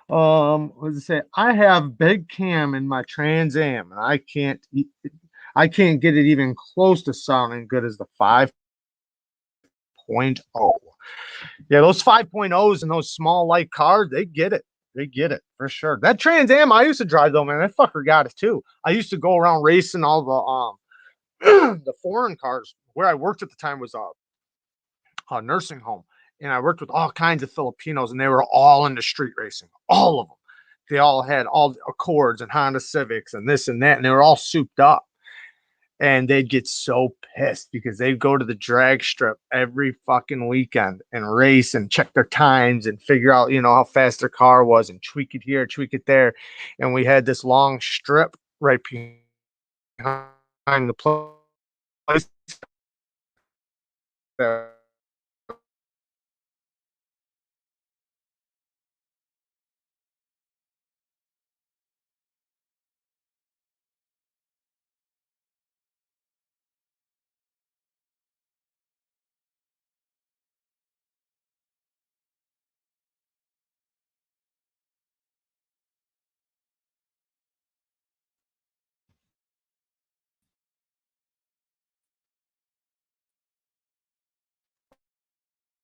What does it say? I have big cam in my Trans Am, and I can't get it even close to sounding good as the 5.0. Yeah, those 5.0s and those small light cars, they get it. They get it for sure. That Trans Am I used to drive though, man, that fucker got it too. I used to go around racing all the the foreign cars. Where I worked at the time was a nursing home, and I worked with all kinds of Filipinos, and they were all into street racing, all of them. They all had all Accords and Honda Civics and this and that, and they were all souped up. And they'd get so pissed because they'd go to the drag strip every fucking weekend and race and check their times and figure out, you know, how fast their car was and tweak it here, tweak it there. And we had this long strip right behind the place there.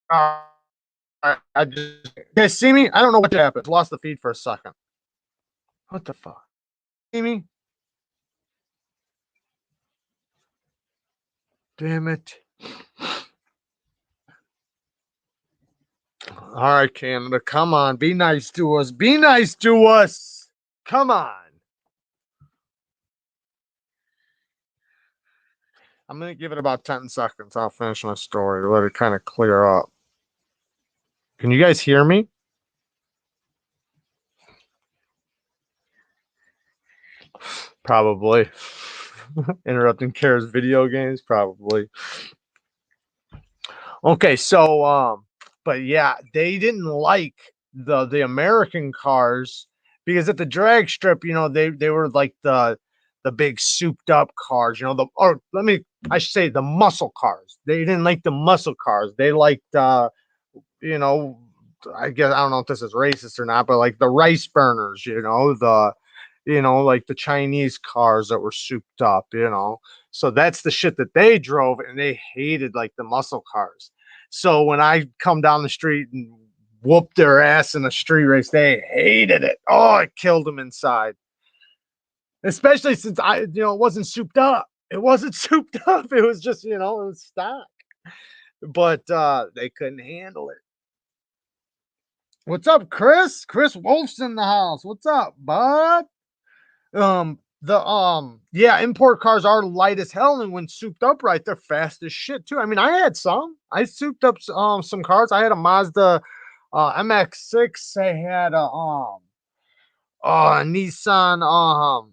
I just, you guys see me? I don't know what happened. Lost the feed for a second. What the fuck? See me? Damn it. All right, Canada, come on. Be nice to us. Be nice to us. Come on. I'm going to give it about 10 seconds. I'll finish my story to let it kind of clear up. Can you guys hear me? Probably. Interrupting Kara's video games, probably. Okay, so but yeah, they didn't like the American cars because at the drag strip, you know, they were like the big souped up cars, you know, I should say the muscle cars. They didn't like the muscle cars. They liked you know, I guess I don't know if this is racist or not, but like the rice burners, you know, like the Chinese cars that were souped up, you know. So that's the shit that they drove, and they hated like the muscle cars. So when I come down the street and whoop their ass in a street race, they hated it. Oh, it killed them inside. Especially since it wasn't souped up. It wasn't souped up. It was just, it was stock. But they couldn't handle it. What's up, Chris? Chris Wolf's in the house. What's up, bud? Yeah, import cars are light as hell, and when souped up right, they're fast as shit too. I mean, I had some. I souped up some cars. I had a Mazda MX-6. I had a Nissan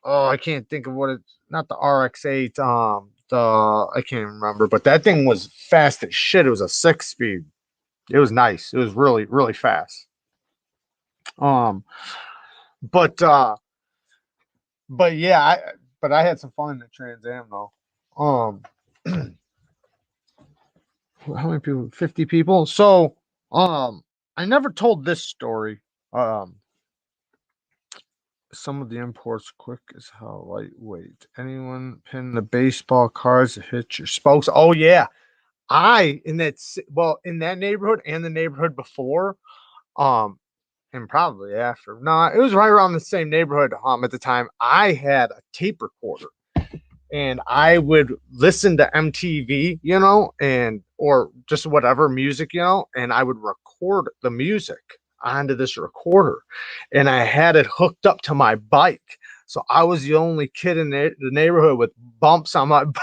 I can't think of what it's not the RX-8 I can't remember, but that thing was fast as shit. It was a 6-speed. It was nice. It was really really fast. Um but yeah, I had some fun in the Trans Am though. Um, how many people? 50 people. So, I never told this story. Um, some of the imports quick is how lightweight. Anyone pin the baseball cards that hit your spokes? Oh yeah, in that neighborhood and the neighborhood before, um, and probably after. No, it was right around the same neighborhood. At the time, I had a tape recorder, and I would listen to MTV, and or just whatever music, and I would record the music onto this recorder, and I had it hooked up to my bike. So I was the only kid in the neighborhood with bumps on my bike.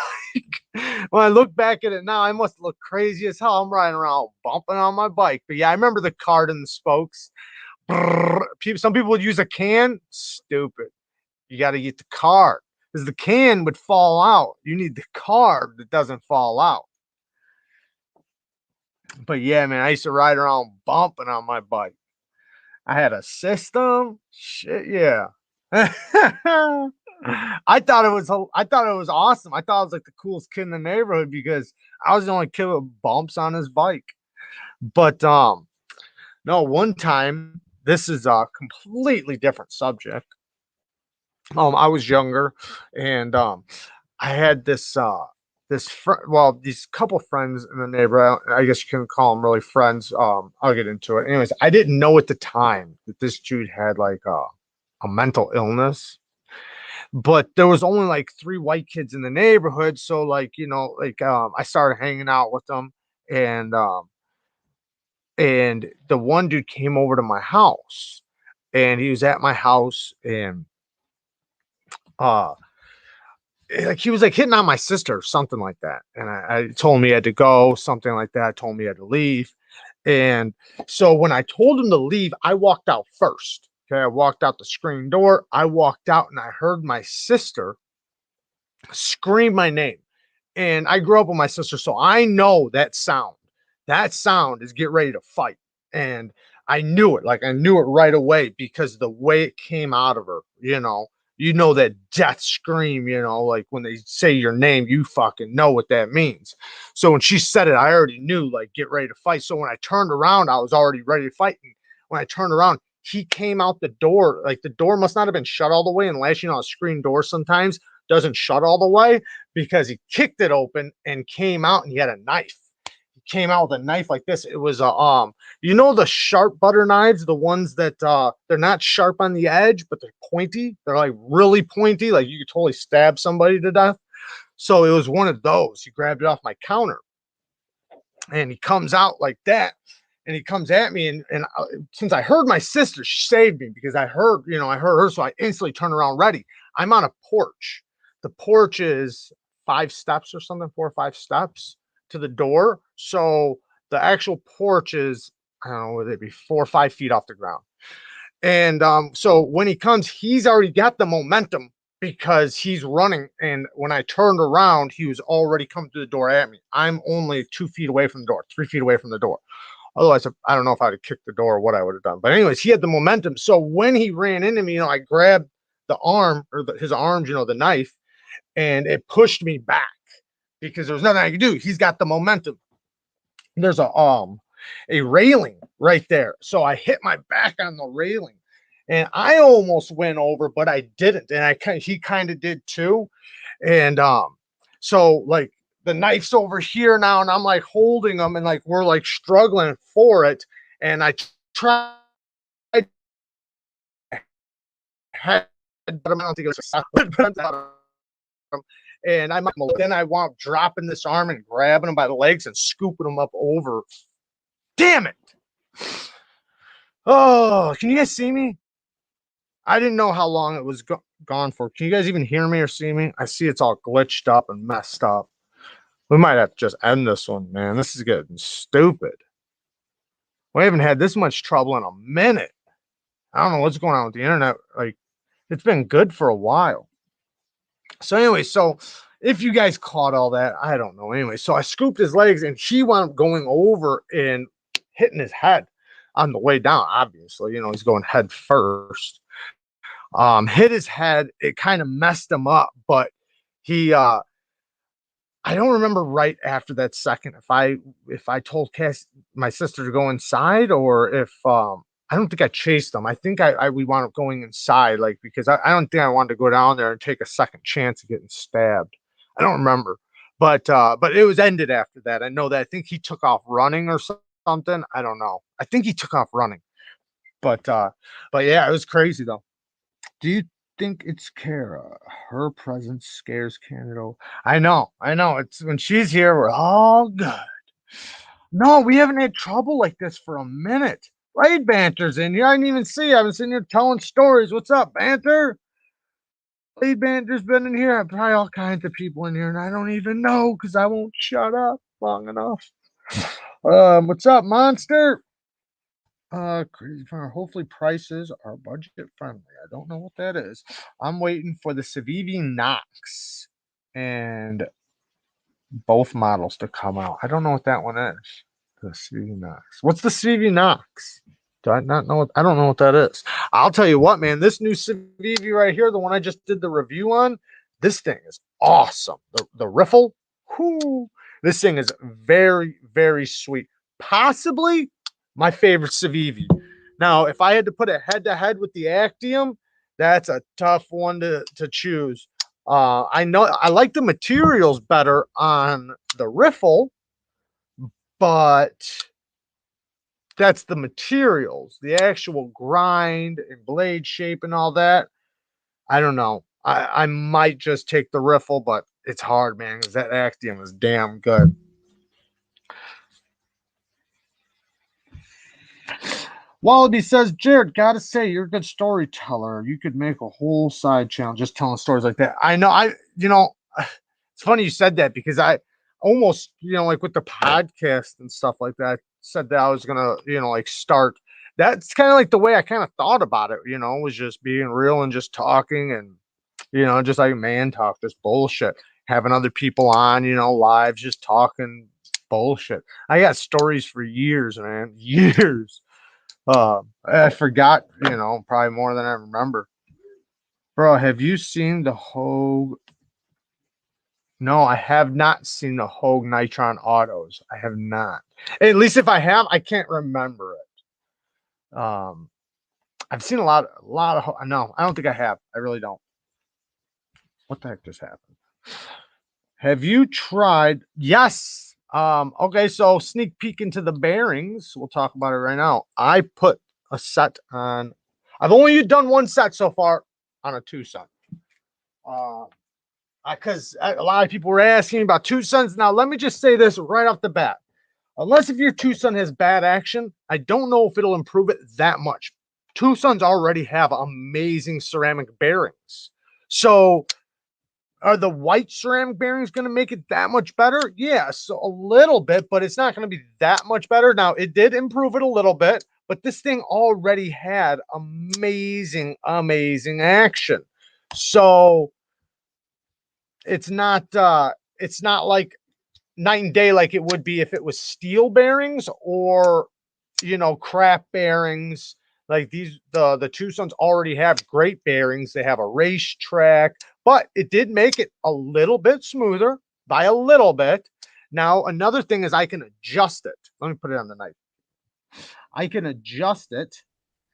When I look back at it now, I must look crazy as hell. I'm riding around bumping on my bike. But yeah, I remember the card and the spokes. Some people would use a can. Stupid. You got to get the card because the can would fall out. You need the card that doesn't fall out. But yeah, man, I used to ride around bumping on my bike. I had a system. Shit, yeah. I thought it was awesome. I thought I was like the coolest kid in the neighborhood because I was the only kid with bumps on his bike. But no, one time, this is a completely different subject. I was younger, and I had these couple friends in the neighborhood. I guess you can call them really friends. I'll get into it. Anyways, I didn't know at the time that this dude had like a mental illness, but there was only like three white kids in the neighborhood. So like, I started hanging out with them, and the one dude came over to my house, and he was at my house, and uh like he was like hitting on my sister or something like that. And I told him he had to go, something like that. I told him he had to leave. And so when I told him to leave, I walked out first. Okay. I walked out the screen door. I walked out and I heard my sister scream my name. And I grew up with my sister, so I know that sound. That sound is get ready to fight. And I knew it, like I knew it right away because the way it came out of her, that death scream, like when they say your name, you fucking know what that means. So when she said it, I already knew, like, get ready to fight. So when I turned around, I was already ready to fight. And when I turned around, he came out the door. Like the door must not have been shut all the way, unless a screen door sometimes doesn't shut all the way, because he kicked it open and came out and he had a knife. He came out with a knife like this. It was the sharp butter knives, the ones that they're not sharp on the edge, but they're pointy. They're like really pointy, like you could totally stab somebody to death. So it was one of those. He grabbed it off my counter, and he comes out like that, and he comes at me, and since I heard my sister, she saved me because I heard her, so I instantly turned around ready. I'm on a porch. The porch is 5 steps or something, 4 or 5 steps to the door. So the actual porch is, I don't know, would it be 4 or 5 feet off the ground? And so when he comes, he's already got the momentum because he's running. And when I turned around, he was already coming through the door at me. I'm only 2 feet away from the door, 3 feet away from the door. Otherwise, I don't know if I'd have kicked the door or what I would have done. But anyways, he had the momentum. So when he ran into me, I grabbed the arm, or his arms, the knife, and it pushed me back because there was nothing I could do. He's got the momentum. There's a railing right there. So I hit my back on the railing, and I almost went over, but I didn't. And he kind of did too. And so like the knife's over here now, and I'm like holding them, and like we're like struggling for it. And I tried but I don't think it was and then I wound up dropping this arm and grabbing him by the legs and scooping him up over. Damn it. Oh, can you guys see me? I didn't know how long it was gone for. Can you guys even hear me or see me? I see it's all glitched up and messed up. We might have to just end this one, man. This is getting stupid. We haven't had this much trouble in a minute. I don't know what's going on with the internet. Like, it's been good for a while. So anyway, so if you guys caught all that, I don't know. Anyway, so I scooped his legs, and he wound up going over and hitting his head on the way down. Obviously, he's going head first. Hit his head. It kind of messed him up, but he I don't remember right after that second if I told my sister to go inside, or if I don't think I chased him. I think we wound up going inside, like, because I don't think I wanted to go down there and take a second chance of getting stabbed. I don't remember, but it was ended after that. I know that. I think he took off running or something. I don't know. I think he took off running. But yeah, it was crazy though. Do you think it's Kara? Her presence scares Canada. I know. It's when she's here, we're all good. No, we haven't had trouble like this for a minute. Raid Banter's in here. I didn't even see. I've been sitting here telling stories. What's up, Banter? Raid Banter's been in here. Probably all kinds of people in here, and I don't even know because I won't shut up long enough. What's up, Monster? Crazy Farmer. Hopefully prices are budget friendly. I don't know what that is. I'm waiting for the Civivi Knox and both models to come out. I don't know what that one is. The Civivi Knox. What's the Civivi Knox? Do I not know? I don't know what that is. I'll tell you what, man. This new Civivi right here, the one I just did the review on, this thing is awesome. The riffle, whoo, this thing is very, very sweet. Possibly my favorite Civivi. Now, if I had to put it head to head with the Actium, that's a tough one to choose. I know I like the materials better on the riffle, but that's the materials, the actual grind and blade shape and all that. I don't know. I might just take the riffle, but it's hard, man, because that Actium is damn good. Wallaby says, Jared, gotta say, you're a good storyteller. You could make a whole side channel just telling stories like that. I know, it's funny you said that because I almost, like with the podcast and stuff like that, said that I was gonna, like start. That's kind of like the way I kind of thought about it, was just being real and just talking and, just like man talk, just bullshit. Having other people on, lives, just talking bullshit. I got stories for years, man, years. I forgot, probably more than I remember. Bro, have you seen the Hogue? No, I have not seen the Hogue Nitron Autos. I have not. At least if I have, I can't remember it. I've seen a lot of. No, I don't think I have. I really don't. What the heck just happened? Have you tried? Yes. Okay, so sneak peek into the bearings. We'll talk about it right now. I put a set on. I've only done one set so far on a Tucson. Because a lot of people were asking about Tucsons. Now, let me just say this right off the bat. Unless if your Tucson has bad action, I don't know if it'll improve it that much. Tucsons already have amazing ceramic bearings. So are the white ceramic bearings going to make it that much better? Yeah, so a little bit, but it's not going to be that much better. Now, it did improve it a little bit, but this thing already had amazing, amazing action. So it's not like night and day like it would be if it was steel bearings or crap bearings. Like the Tucsons already have great bearings. They have a racetrack, but it did make it a little bit smoother by a little bit. Now, another thing is I can adjust it. Let me put it on the knife. I can adjust it.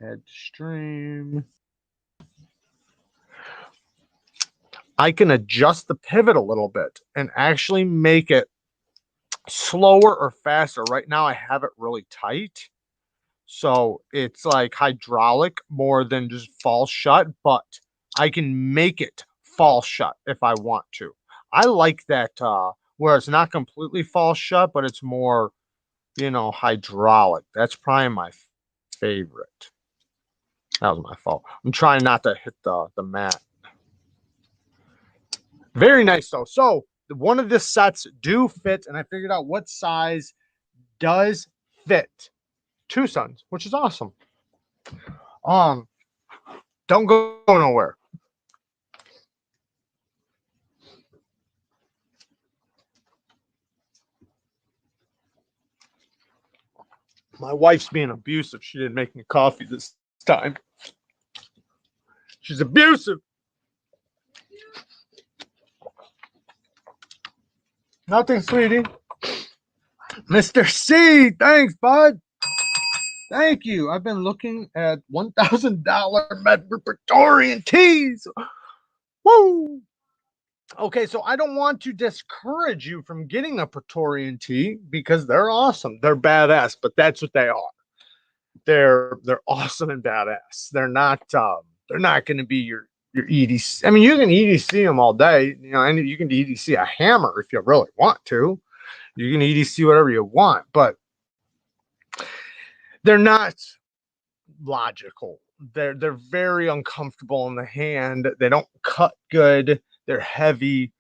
Head stream. I can adjust the pivot a little bit and actually make it slower or faster. Right now, I have it really tight. So it's like hydraulic more than just fall shut, but I can make it fall shut if I want to. I like that where it's not completely fall shut, but it's more, hydraulic. That's probably my favorite. That was my fault. I'm trying not to hit the mat. Very nice though. So one of the sets do fit, and I figured out what size does fit Tucsons, which is awesome. Don't go nowhere. My wife's being abusive. She didn't make me coffee this time. She's abusive. Nothing, sweetie. Mr. C, thanks, bud. Thank you. I've been looking at $1,000 Med Repertorian tees. Woo! Okay, so I don't want to discourage you from getting a Praetorian tee because they're awesome. They're badass, but that's what they are. They're awesome and badass. They're not going to be your EDC. I mean, you can EDC them all day, you know, and you can EDC a hammer if you really want to. You can EDC whatever you want, but they're not logical. They're very uncomfortable in the hand. They don't cut good. They're heavy.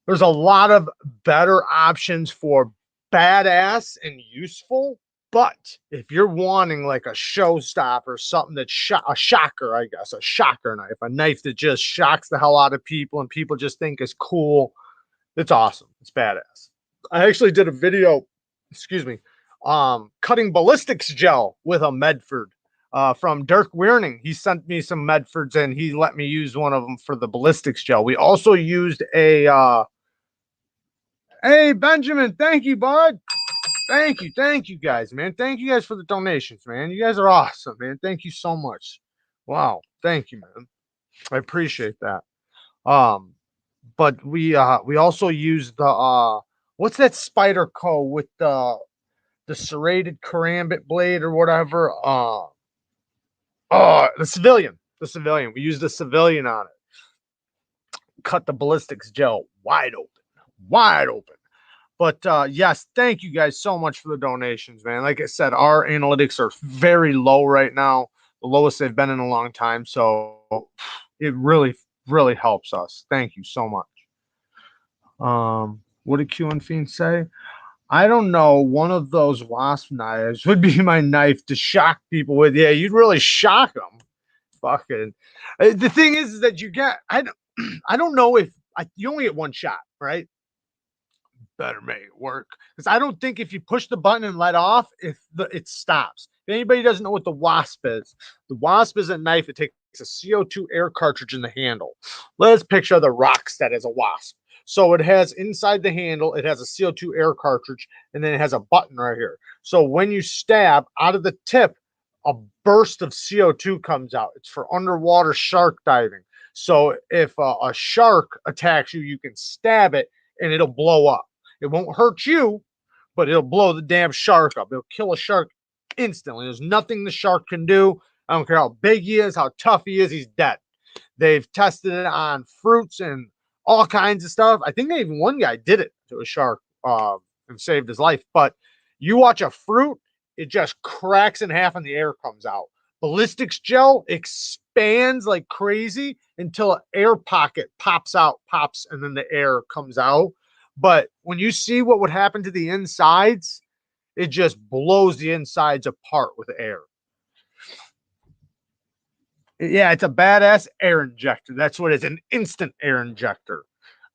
There's a lot of better options for badass and useful. But if you're wanting like a showstopper, something that's a shocker, I guess, a shocker knife, a knife that just shocks the hell out of people and people just think is cool, it's awesome. It's badass. I actually did a video, excuse me, cutting ballistics gel with a Medford from Dirk Wierning. He sent me some Medfords and he let me use one of them for the ballistics gel. We also used a hey, Benjamin, thank you, bud. Thank you guys, man. Thank you guys for the donations, man. You guys are awesome, man. Thank you so much. Wow, thank you, man. I appreciate that. But we also used the what's that Spider Co with the serrated karambit blade or whatever. The civilian. The civilian. We used the civilian on it. Cut the ballistics gel wide open. Wide open. But yes, thank you guys so much for the donations, man. Like I said, our analytics are very low right now, the lowest they've been in a long time. So it really, really helps us. Thank you so much. What did Q and Fiend say? I don't know. One of those Wasp knives would be my knife to shock people with. Yeah, you'd really shock them. Fucking. The thing is that you get. I don't know if you only get one shot, right? Better make it work because I don't think if you push the button and let off, it stops. If anybody doesn't know what the Wasp is, the Wasp is a knife. It takes a CO2 air cartridge in the handle. Let's picture the Rockstead as a Wasp. So it has inside the handle, it has a CO2 air cartridge, and then it has a button right here. So when you stab out of the tip, a burst of CO2 comes out. It's for underwater shark diving. So if a shark attacks you, you can stab it and it'll blow up. It won't hurt you, but it'll blow the damn shark up. It'll kill a shark instantly. There's nothing the shark can do. I don't care how big he is, how tough he is, he's dead. They've tested it on fruits and all kinds of stuff. I think even one guy did it to a shark and saved his life. But you watch a fruit, it just cracks in half and the air comes out. Ballistics gel expands like crazy until an air pocket pops, and then the air comes out. But when you see what would happen to the insides, it just blows the insides apart with air. Yeah, it's a badass air injector. That's what it is, an instant air injector.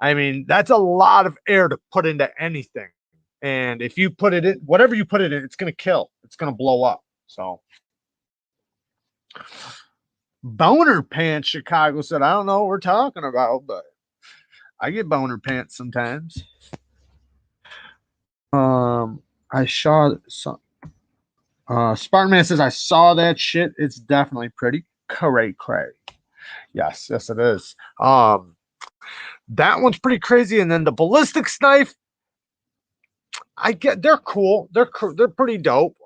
I mean, that's a lot of air to put into anything. And if you put it in, whatever you put it in, it's going to kill. It's going to blow up. So, boner pants, Chicago said, I don't know what we're talking about, but I get boner pants sometimes. I saw some. Spartan Man says, I saw that shit. It's definitely pretty cray. Yes, it is. That one's pretty crazy. And then the ballistics knife, they're cool. They're pretty dope.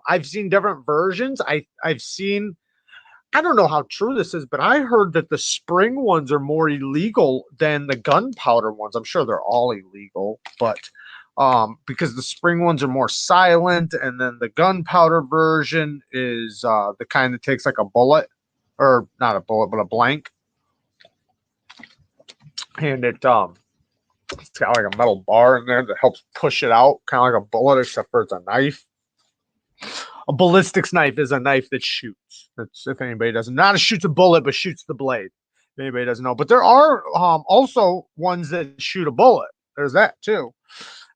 I've seen different versions. I've seen, I don't know how true this is, but I heard that the spring ones are more illegal than the gunpowder ones. I'm sure they're all illegal, but because the spring ones are more silent, and then the gunpowder version is the kind that takes like a bullet, or not a bullet, but a blank, and it's got like a metal bar in there that helps push it out, kind of like a bullet, except for it's a knife. A ballistics knife is a knife that shoots. That's, if anybody doesn't, not shoots a bullet, but shoots the blade. If anybody doesn't know, but there are also ones that shoot a bullet. There's that too.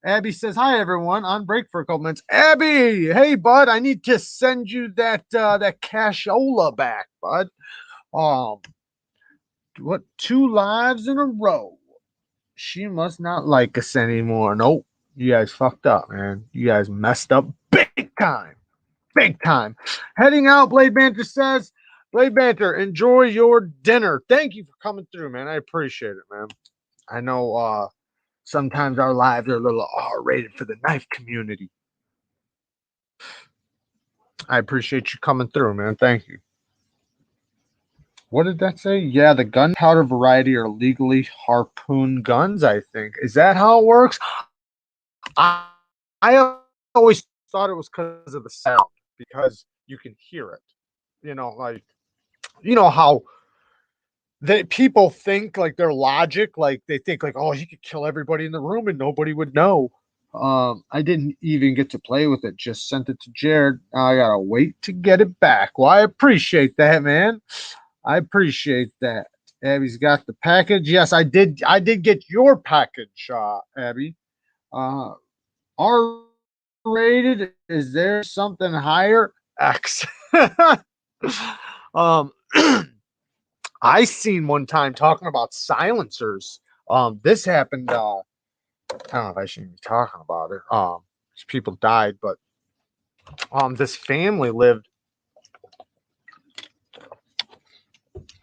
Abby says, hi, everyone. On break for a couple minutes. Abby, hey, bud. I need to send you that cashola back, bud. What, 2 lives in a row? She must not like us anymore. Nope. You guys fucked up, man. You guys messed up big time. Big time. Heading out, Blade Banter says. Blade Banter, enjoy your dinner. Thank you for coming through, man. I appreciate it, man. I know sometimes our lives are a little R-rated for the knife community. I appreciate you coming through, man. Thank you. What did that say? Yeah, the gunpowder variety are legally harpoon guns, I think. Is that how it works? I, I always thought it was because of the sound, because you can hear it. Like, how people think, like, their logic, like they think like, oh, he could kill everybody in the room and nobody would know. I didn't even get to play with it, just sent it to Jared. Now I gotta wait to get it back. Well, I appreciate that, man. I appreciate that. Abby's got the package. Yes, I did get your package, Abby. uh R rated, is there something higher? X. um I seen one time talking about silencers. This happened. I don't know if I should be talking about it. People died, but this family lived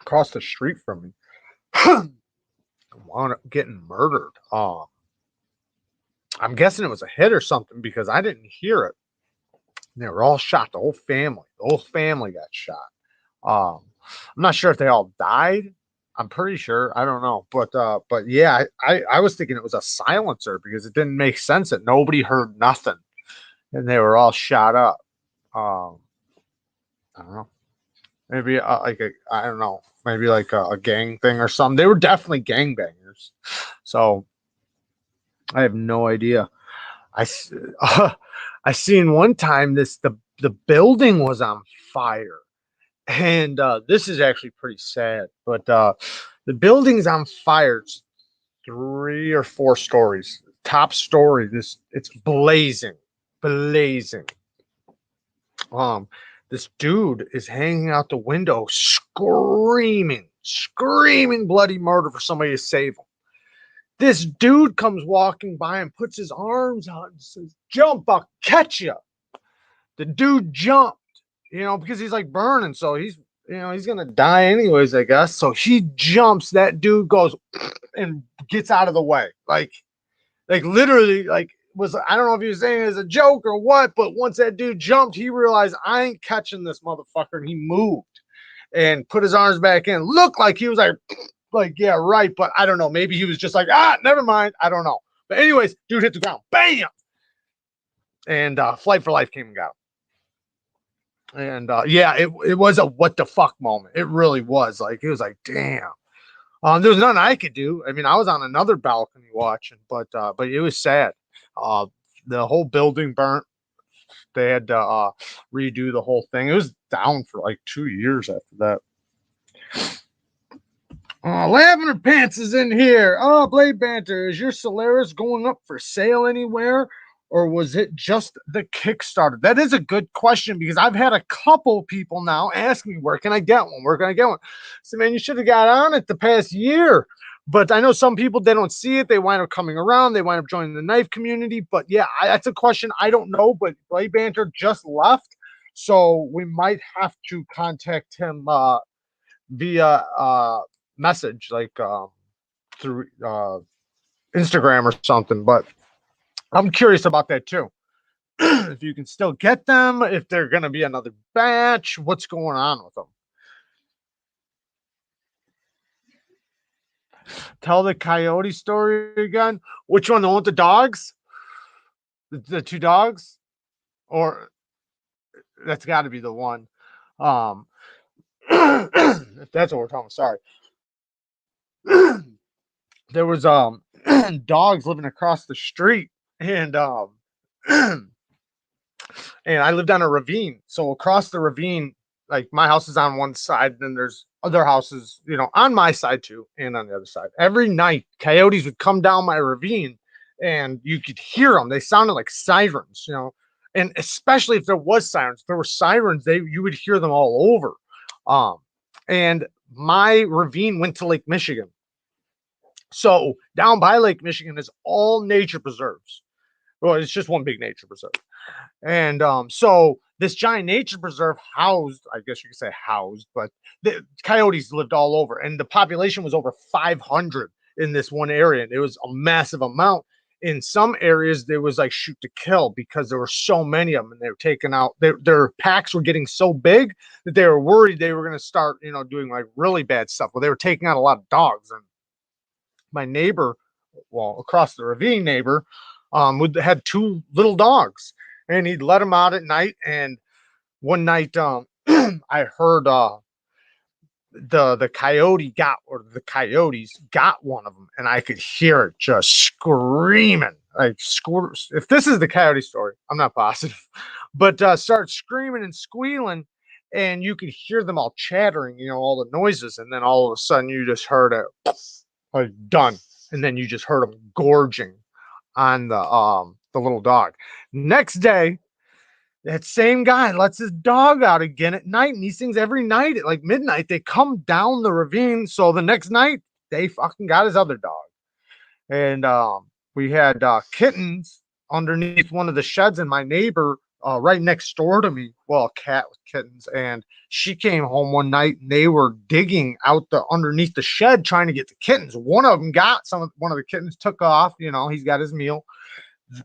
across the street from me. Wound up getting murdered. I'm guessing it was a hit or something because I didn't hear it. They were all shot. The whole family. The whole family got shot. I'm not sure if they all died. I'm pretty sure. I don't know. But yeah, I was thinking it was a silencer because it didn't make sense that nobody heard nothing and they were all shot up. Um, I don't know. Maybe I don't know. Maybe like a gang thing or something. They were definitely gangbangers. So I have no idea. I I seen one time the building was on fire. And this is actually pretty sad, but the building's on fire. It's 3 or 4 stories. Top story, it's blazing, blazing. Um, this dude is hanging out the window, screaming bloody murder for somebody to save him. This dude comes walking by and puts his arms out and says, "Jump, I'll catch you." The dude jumped, because he's like burning, so he's gonna die anyways, I guess. So he jumps. That dude goes and gets out of the way, like literally, like, was, I don't know if he was saying it as a joke or what, but once that dude jumped, he realized, I ain't catching this motherfucker, and he moved and put his arms back in. Looked like he was like, yeah, right, but I don't know. Maybe he was just like, never mind. I don't know. But anyways, dude hit the ground, bam, and Flight for Life came and got him. And yeah, it was a what the fuck moment. It really was. Like, it was like, damn. There was nothing I could do. I mean, I was on another balcony watching, but it was sad. Uh, the whole building burnt. They had to redo the whole thing. It was down for like 2 years after that. Lavender Pants is in here. Blade Banter, is your Solaris going up for sale anywhere? Or was it just the Kickstarter? That is a good question because I've had a couple people now ask me, where can I get one? Where can I get one? So, man, you should have got on it the past year. But I know some people, they don't see it. They wind up coming around. They wind up joining the knife community. But yeah, that's a question I don't know. But Blade Banter just left. So we might have to contact him via message, like through Instagram or something. But I'm curious about that too. If you can still get them, if they're going to be another batch, what's going on with them. Tell the Coyote story again. Which one? The one with the dogs? The 2 dogs? Or that's got to be the one. If that's what we're talking, sorry. There was dogs living across the street, and and I lived on a ravine. So across the ravine, like, my house is on one side, and then there's other houses, on my side too, and on the other side. Every night, coyotes would come down my ravine, and you could hear them. They sounded like sirens. And especially if there was sirens, if there were sirens, you would hear them all over. And my ravine went to Lake Michigan. So down by Lake Michigan is all nature preserves. Well, it's just one big nature preserve. And so this giant nature preserve housed, I guess you could say housed, but the coyotes lived all over, and the population was over 500. in this one area, and it was a massive amount. In some areas, there was like shoot to kill because there were so many of them, and they were taking out their packs were getting so big that they were worried they were going to start, doing like really bad stuff. Well, they were taking out a lot of dogs, and my neighbor, well, across the ravine neighbor, had two little dogs, and he'd let them out at night. And one night, I heard the coyote got or the coyotes got one of them, and I could hear it just screaming like if this is the coyote story, I'm not positive, but start screaming and squealing, and you could hear them all chattering, all the noises, and then all of a sudden you just heard it like done, and then you just heard them gorging on the little dog. Next day, that same guy lets his dog out again at night, and these things every night at like midnight, they come down the ravine. So the next night, they fucking got his other dog. And we had kittens underneath one of the sheds, and my neighbor right next door to me, well, a cat with kittens, and she came home one night and they were digging out the underneath the shed trying to get the kittens. One of them got one of the kittens took off, he's got his meal,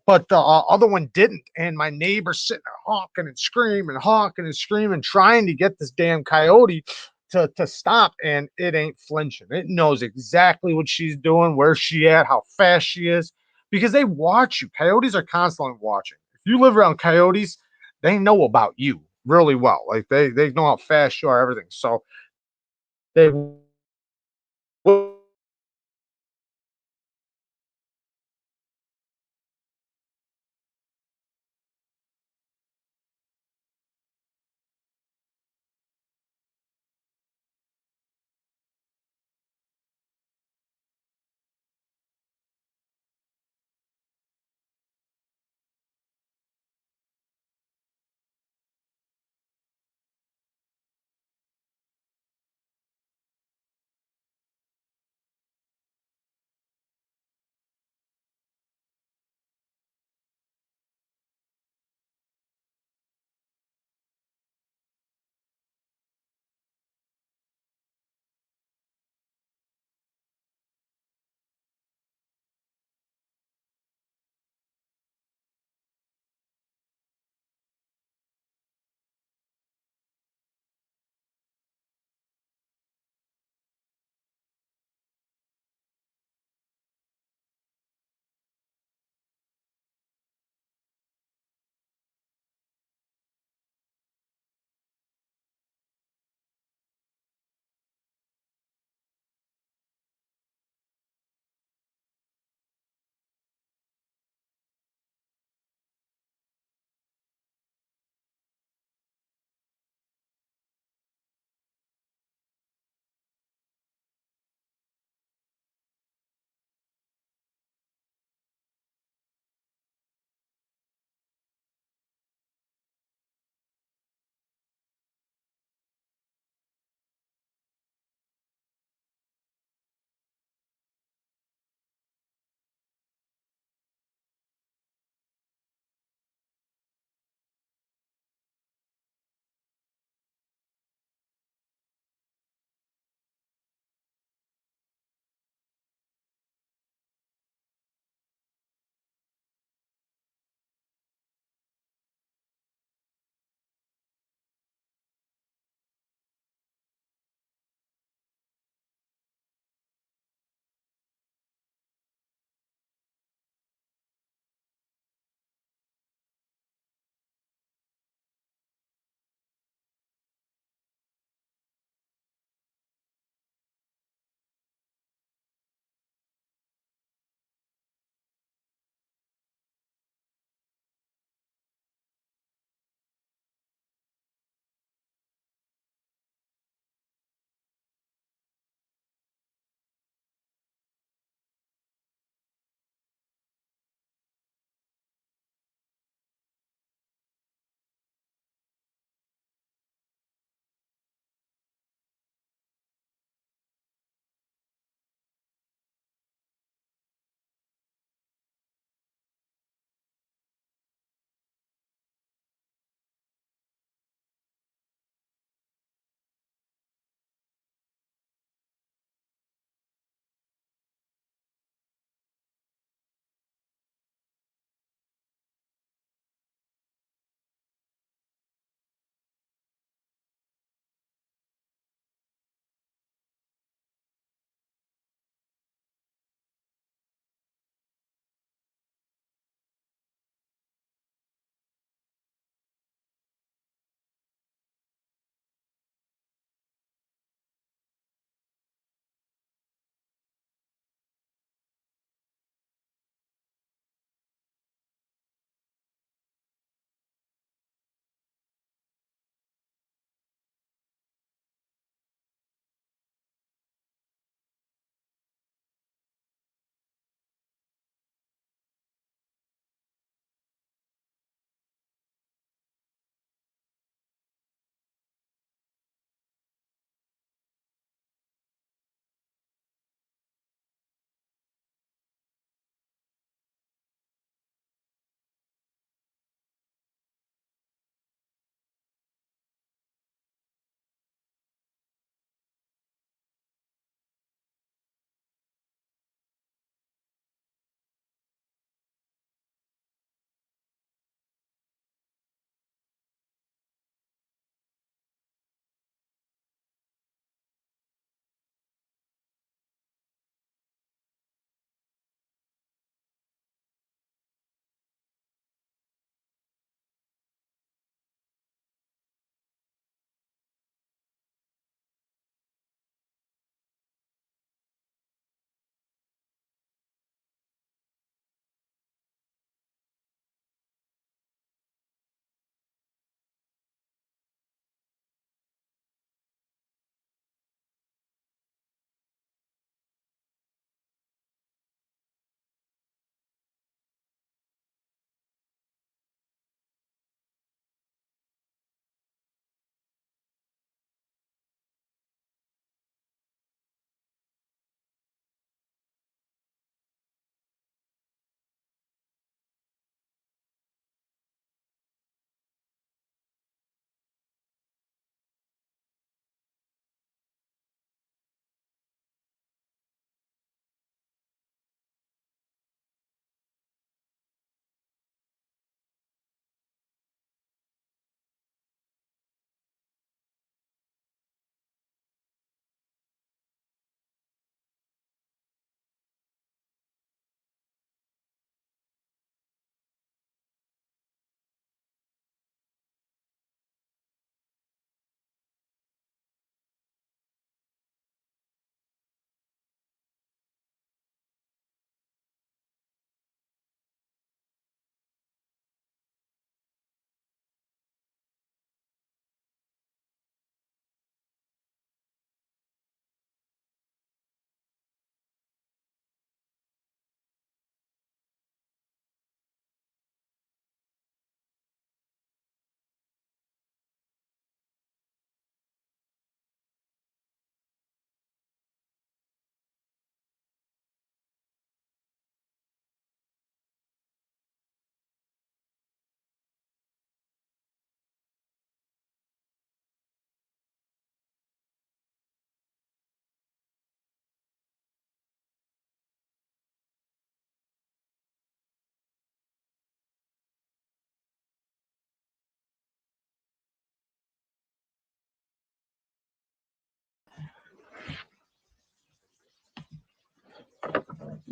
but the other one didn't. And my neighbor's sitting there honking and screaming, trying to get this damn coyote to stop, and it ain't flinching. It knows exactly what she's doing, where she at, how fast she is, because they watch you. Coyotes are constantly watching. If you live around coyotes, they know about you really well. Like they know how fast you are, everything. So they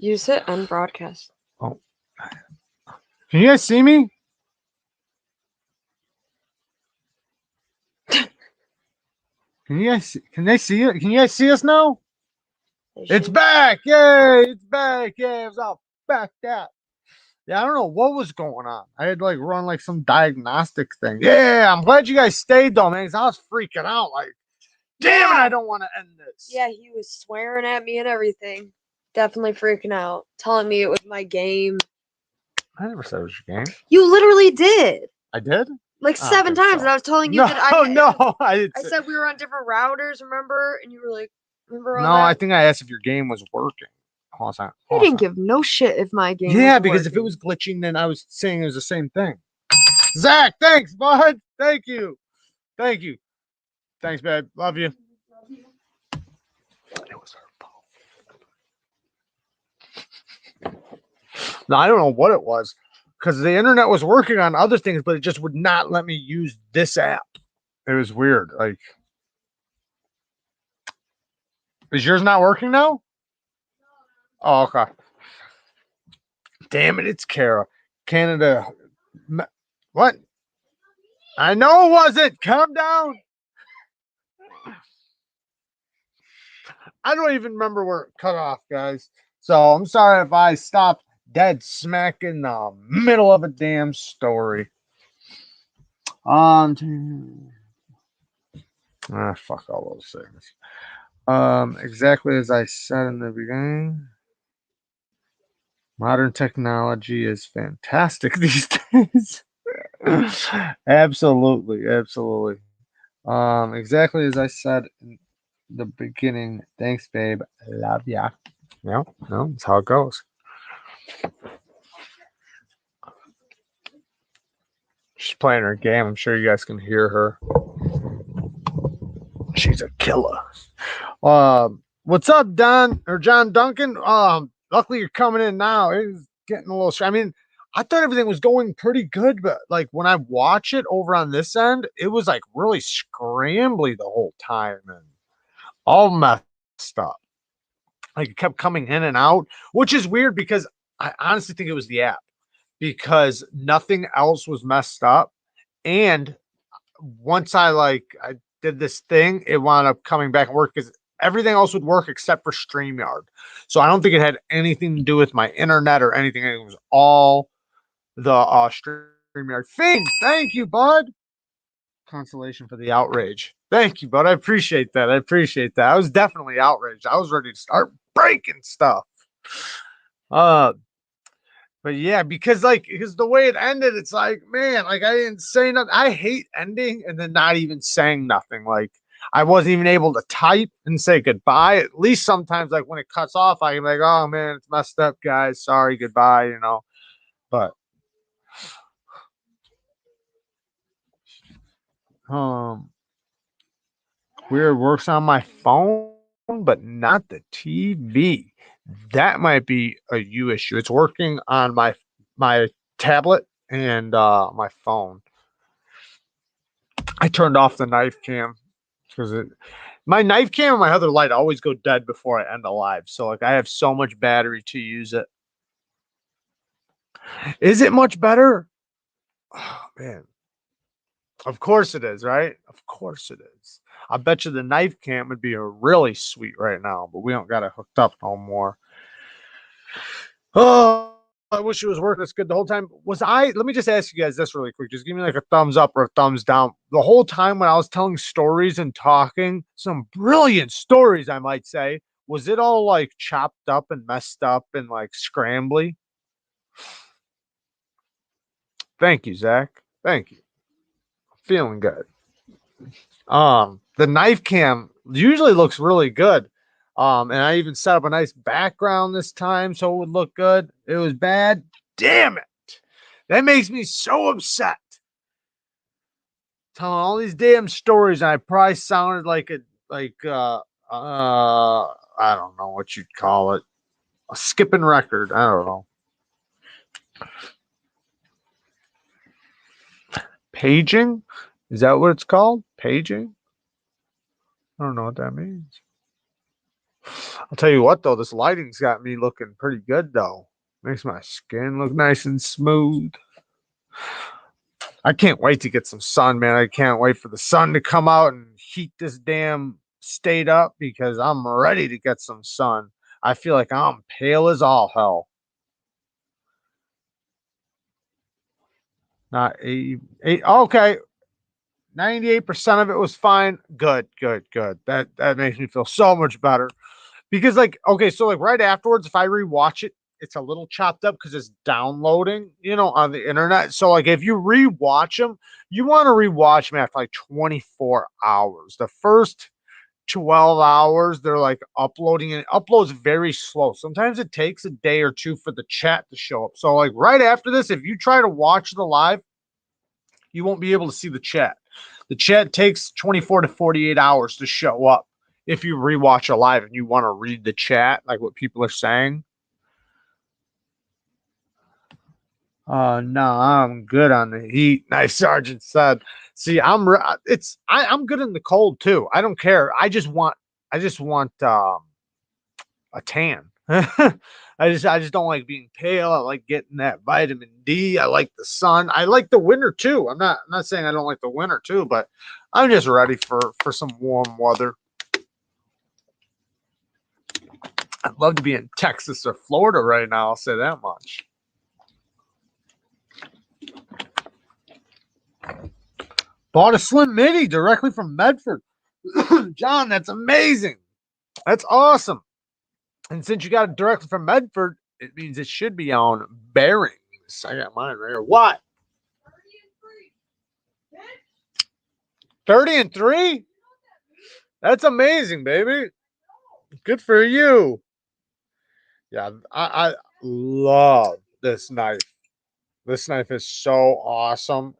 You said end broadcast. Oh. Can you guys see me? Can you guys see it? Can you guys see us now? It's back! Yay! It's back! Yay! It was all backed out. Yeah, I don't know what was going on. I had like run like some diagnostic thing. Yeah, I'm glad you guys stayed though, man. Cause I was freaking out. Like, damn it, I don't want to end this. Yeah, he was swearing at me and everything. Definitely freaking out, telling me it was my game. I never said it was your game. You literally did. I did? Like 7 times, and I was telling you that I said we were on different routers, remember? And you were like, remember all that? No, I think I asked if your game was working. Hold on. I didn't give no shit if my game Yeah, was because working. if it was glitching, then I was saying it was the same thing. Zach, thanks, bud. Thank you. Thank you. Thanks, babe. Love you. It was her fault. No, I don't know what it was. Because the internet was working on other things, but it just would not let me use this app. It was weird. Like, is yours not working now? Oh, okay. Damn it, it's Kara. Canada. What? I know it wasn't. Calm down. I don't even remember where it cut off, guys. So I'm sorry if I stopped dead smack in the middle of a damn story. Fuck all those things. Exactly as I said in the beginning, modern technology is fantastic these days. Absolutely, absolutely. Exactly as I said in the beginning. Thanks, babe. Love ya. No, that's how it goes. She's playing her game. I'm sure you guys can hear her. She's a killer. What's up, Don or John Duncan? Luckily you're coming in now. It's getting a little. I mean, I thought everything was going pretty good, but like when I watch it over on this end, it was like really scrambly the whole time and all messed up. Like it kept coming in and out, which is weird because I honestly think it was the app because nothing else was messed up. And once I did this thing, it wound up coming back and work because everything else would work except for StreamYard. So I don't think it had anything to do with my internet or anything. It was all the StreamYard thing. Thank you, bud. Consolation for the outrage. Thank you, bud. I appreciate that. I was definitely outraged. I was ready to start breaking stuff. But yeah, because the way it ended, it's like, man, like I didn't say nothing. I hate ending and then not even saying nothing. Like I wasn't even able to type and say goodbye. At least sometimes, like when it cuts off, I can be like, oh man, it's messed up, guys. Sorry, goodbye, But weird works on my phone, but not the TV. That might be a you issue. It's working on my tablet and my phone. I turned off the knife cam because my knife cam and my other light always go dead before I end a live. So like I have so much battery to use it. Is it much better? Oh man. Of course it is, right? Of course it is. I bet you the knife cam would be a really sweet right now, but we don't got it hooked up no more. Oh, I wish it was working this good the whole time. Let me just ask you guys this really quick. Just give me like a thumbs up or a thumbs down. The whole time when I was telling stories and talking, some brilliant stories, I might say, was it all like chopped up and messed up and like scrambly? Thank you, Zach. Thank you. Feeling good. The knife cam usually looks really good. And I even set up a nice background this time so it would look good. It was bad. Damn it. That makes me so upset. Telling all these damn stories, and I probably sounded like I don't know what you'd call it. A skipping record. I don't know. Paging? Is that what it's called? Paging? I don't know what that means. I'll tell you what, though, this lighting's got me looking pretty good, though. Makes my skin look nice and smooth. I can't wait to get some sun, man. I can't wait for the sun to come out and heat this damn state up because I'm ready to get some sun. I feel like I'm pale as all hell. Not 88. Okay. 98% of it was fine. Good, good, good. That makes me feel so much better. Because like, okay, so like right afterwards, if I rewatch it, it's a little chopped up because it's downloading, on the internet. So like if you rewatch them, you want to rewatch them after like 24 hours. The first 12 hours, they're like uploading, and it uploads very slow. Sometimes it takes a day or two for the chat to show up. So like right after this, if you try to watch the live, you won't be able to see the chat. The chat takes 24 to 48 hours to show up. If you rewatch a live and you want to read the chat, like what people are saying. No, I'm good on the heat. Nice, Sergeant said. See, I'm good in the cold too. I don't care. I just want a tan. I just don't like being pale. I like getting that vitamin D. I like the sun. I like the winter too. I'm not saying I don't like the winter too, but I'm just ready for some warm weather. I'd love to be in Texas or Florida right now. I'll say that much. Bought a Slim Mini directly from Medford. John, that's amazing. That's awesome. And since you got it directly from Medford, it means it should be on bearings. I got mine right here. What? 30 and 3? That's amazing, baby. Good for you. Yeah, I love this knife. This knife is so awesome.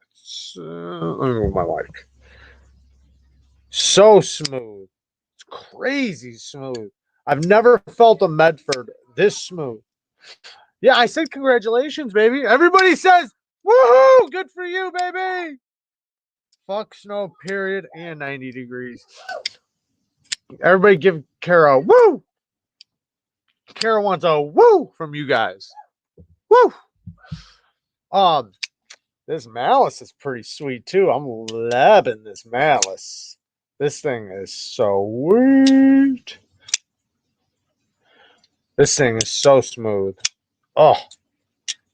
Let me move my mic. So smooth. It's crazy smooth. I've never felt a Medford this smooth. Yeah, I said congratulations, baby. Everybody says, woohoo! Good for you, baby. Fuck snow, period, and 90 degrees. Everybody give Kara a woo. Kara wants a woo from you guys. Woo. This malice is pretty sweet too. I'm loving this malice. This thing is so sweet. This thing is so smooth. Oh,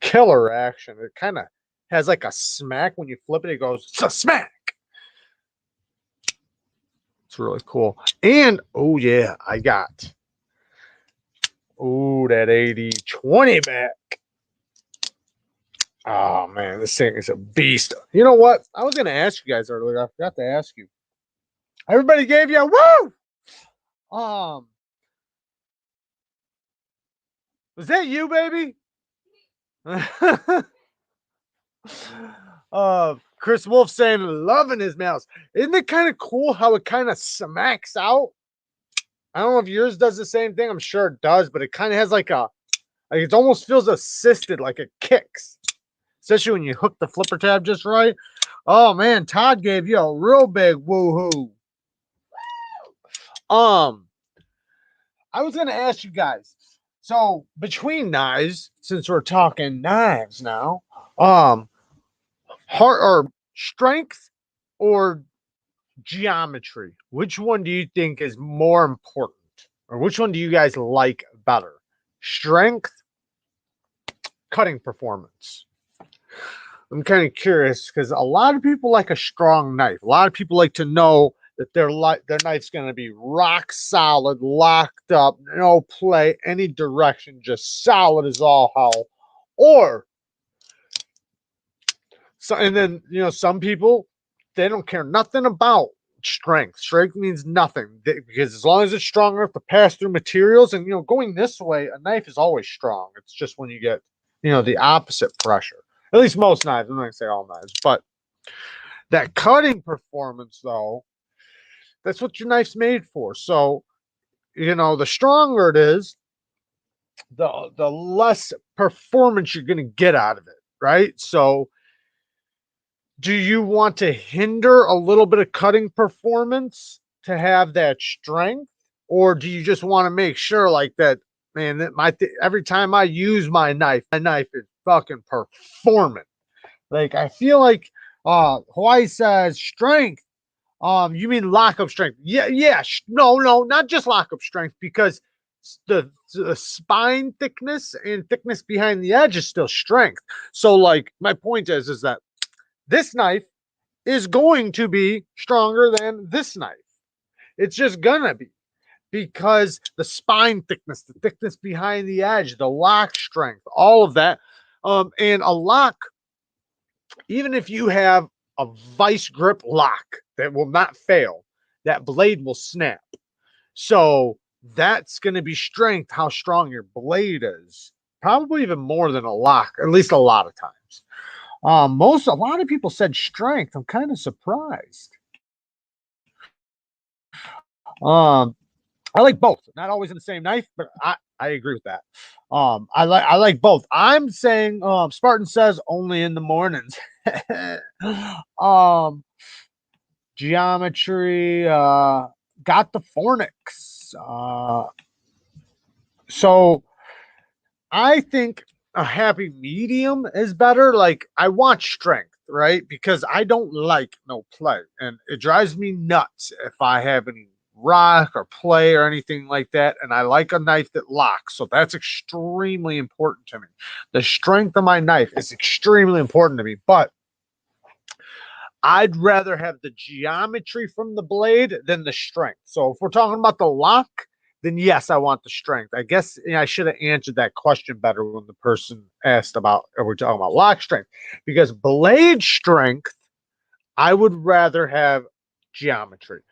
killer action. It kind of has like a smack when you flip it. It goes, it's a smack. It's really cool. And, oh yeah, I got, that 80-20 back. Oh man, this thing is a beast. You know what? I was going to ask you guys earlier. I forgot to ask you. Everybody gave you a woo! Was that you, baby? Chris Wolf saying loving his mouse. Isn't it kind of cool how it kind of smacks out? I don't know if yours does the same thing. I'm sure it does, but it kind of has like it almost feels assisted, like it kicks. Especially when you hook the flipper tab just right. Oh man, Todd gave you a real big woohoo. I was gonna ask you guys. So between knives, since we're talking knives now, heart or strength or geometry, which one do you think is more important, or which one do you guys like better? Strength, cutting performance. I'm kind of curious because a lot of people like a strong knife. A lot of people like to know that their knife's going to be rock solid, locked up, no play, any direction, just solid as all hell. Or so, and then some people, they don't care nothing about strength. Strength means nothing because as long as it's strong enough to pass through materials, and going this way, a knife is always strong. It's just when you get the opposite pressure. At least most knives. I'm not gonna say all knives, but that cutting performance, though, that's what your knife's made for. So, the stronger it is, the less performance you're gonna get out of it, right? So, do you want to hinder a little bit of cutting performance to have that strength, Or do you just want to make sure like that, man, that every time I use my knife is fucking performing. Like I feel like Hawaii says strength. You mean lockup strength? Yeah, yeah. No, not just lockup strength, because the spine thickness and thickness behind the edge is still strength. So, like, my point is that this knife is going to be stronger than this knife. It's just gonna be, because the spine thickness, the thickness behind the edge, the lock strength, all of that. And a lock, even if you have a vice grip lock that will not fail, that blade will snap. So that's going to be strength, how strong your blade is. Probably even more than a lock, at least a lot of times. A lot of people said strength. I'm kind of surprised. I like both. Not always in the same knife, but I agree with that. I like both. I'm saying Spartan says only in the mornings. Geometry got the fornix. So I think a happy medium is better. Like I want strength, right? Because I don't like no play, and it drives me nuts if I have any rock or play or anything like that. And I like a knife that locks, so that's extremely important to me. The strength of my knife is extremely important to me, but I'd rather have the geometry from the blade than the strength. So if we're talking about the lock, then yes, I want the strength. I guess I should have answered that question better when the person asked about, are we talking about lock strength? Because blade strength, I would rather have geometry.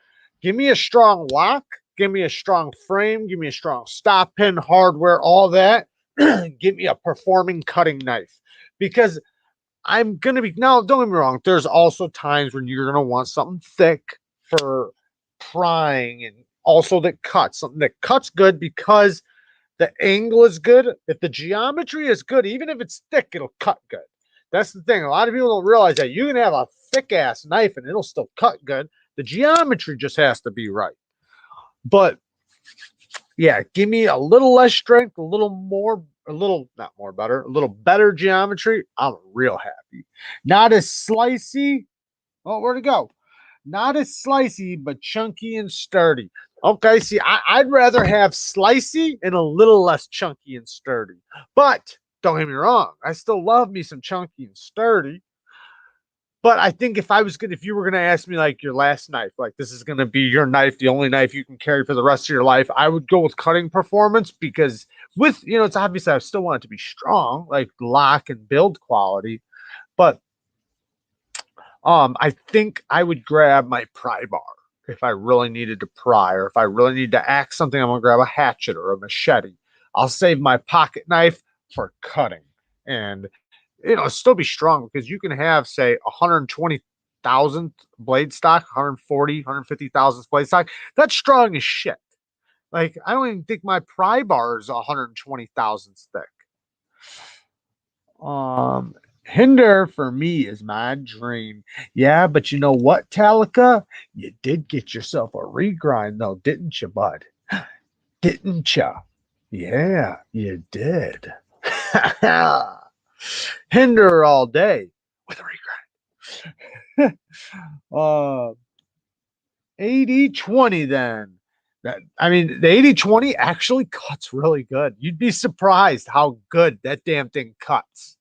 Give me a strong lock, give me a strong frame, give me a strong stop pin, hardware, all that. Give me a performing cutting knife. Because I'm going to be, now, don't get me wrong, there's also times when you're going to want something thick for prying, and also that cuts, something that cuts good because the angle is good. If the geometry is good, even if it's thick, it'll cut good. That's the thing. A lot of people don't realize that you can have a thick ass knife and it'll still cut good. The geometry just has to be right. But yeah, give me a little less strength, a little more, a little, not more better, a little better geometry. I'm real happy. Not as slicey. Oh, where'd it go? Not as slicey, but chunky and sturdy. Okay, see, I'd rather have slicey and a little less chunky and sturdy. But don't get me wrong, I still love me some chunky and sturdy. But I think if you were gonna ask me like your last knife, like this is gonna be your knife, the only knife you can carry for the rest of your life, I would go with cutting performance, because with, it's obvious I still want it to be strong, like lock and build quality. But I think I would grab my pry bar if I really needed to pry, or if I really need to axe something, I'm gonna grab a hatchet or a machete. I'll save my pocket knife for cutting. And still be strong, because you can have, say, 120,000 blade stock, 140, 150,000 blade stock. That's strong as shit. Like, I don't even think my pry bar is 120,000 thick. Hinder for me is my dream. Yeah, but you know what, Talica? You did get yourself a regrind, though, didn't you, bud? Didn't you? Yeah, you did. Hinder all day with a regret. 80-20 then. The 80-20 actually cuts really good. You'd be surprised how good that damn thing cuts.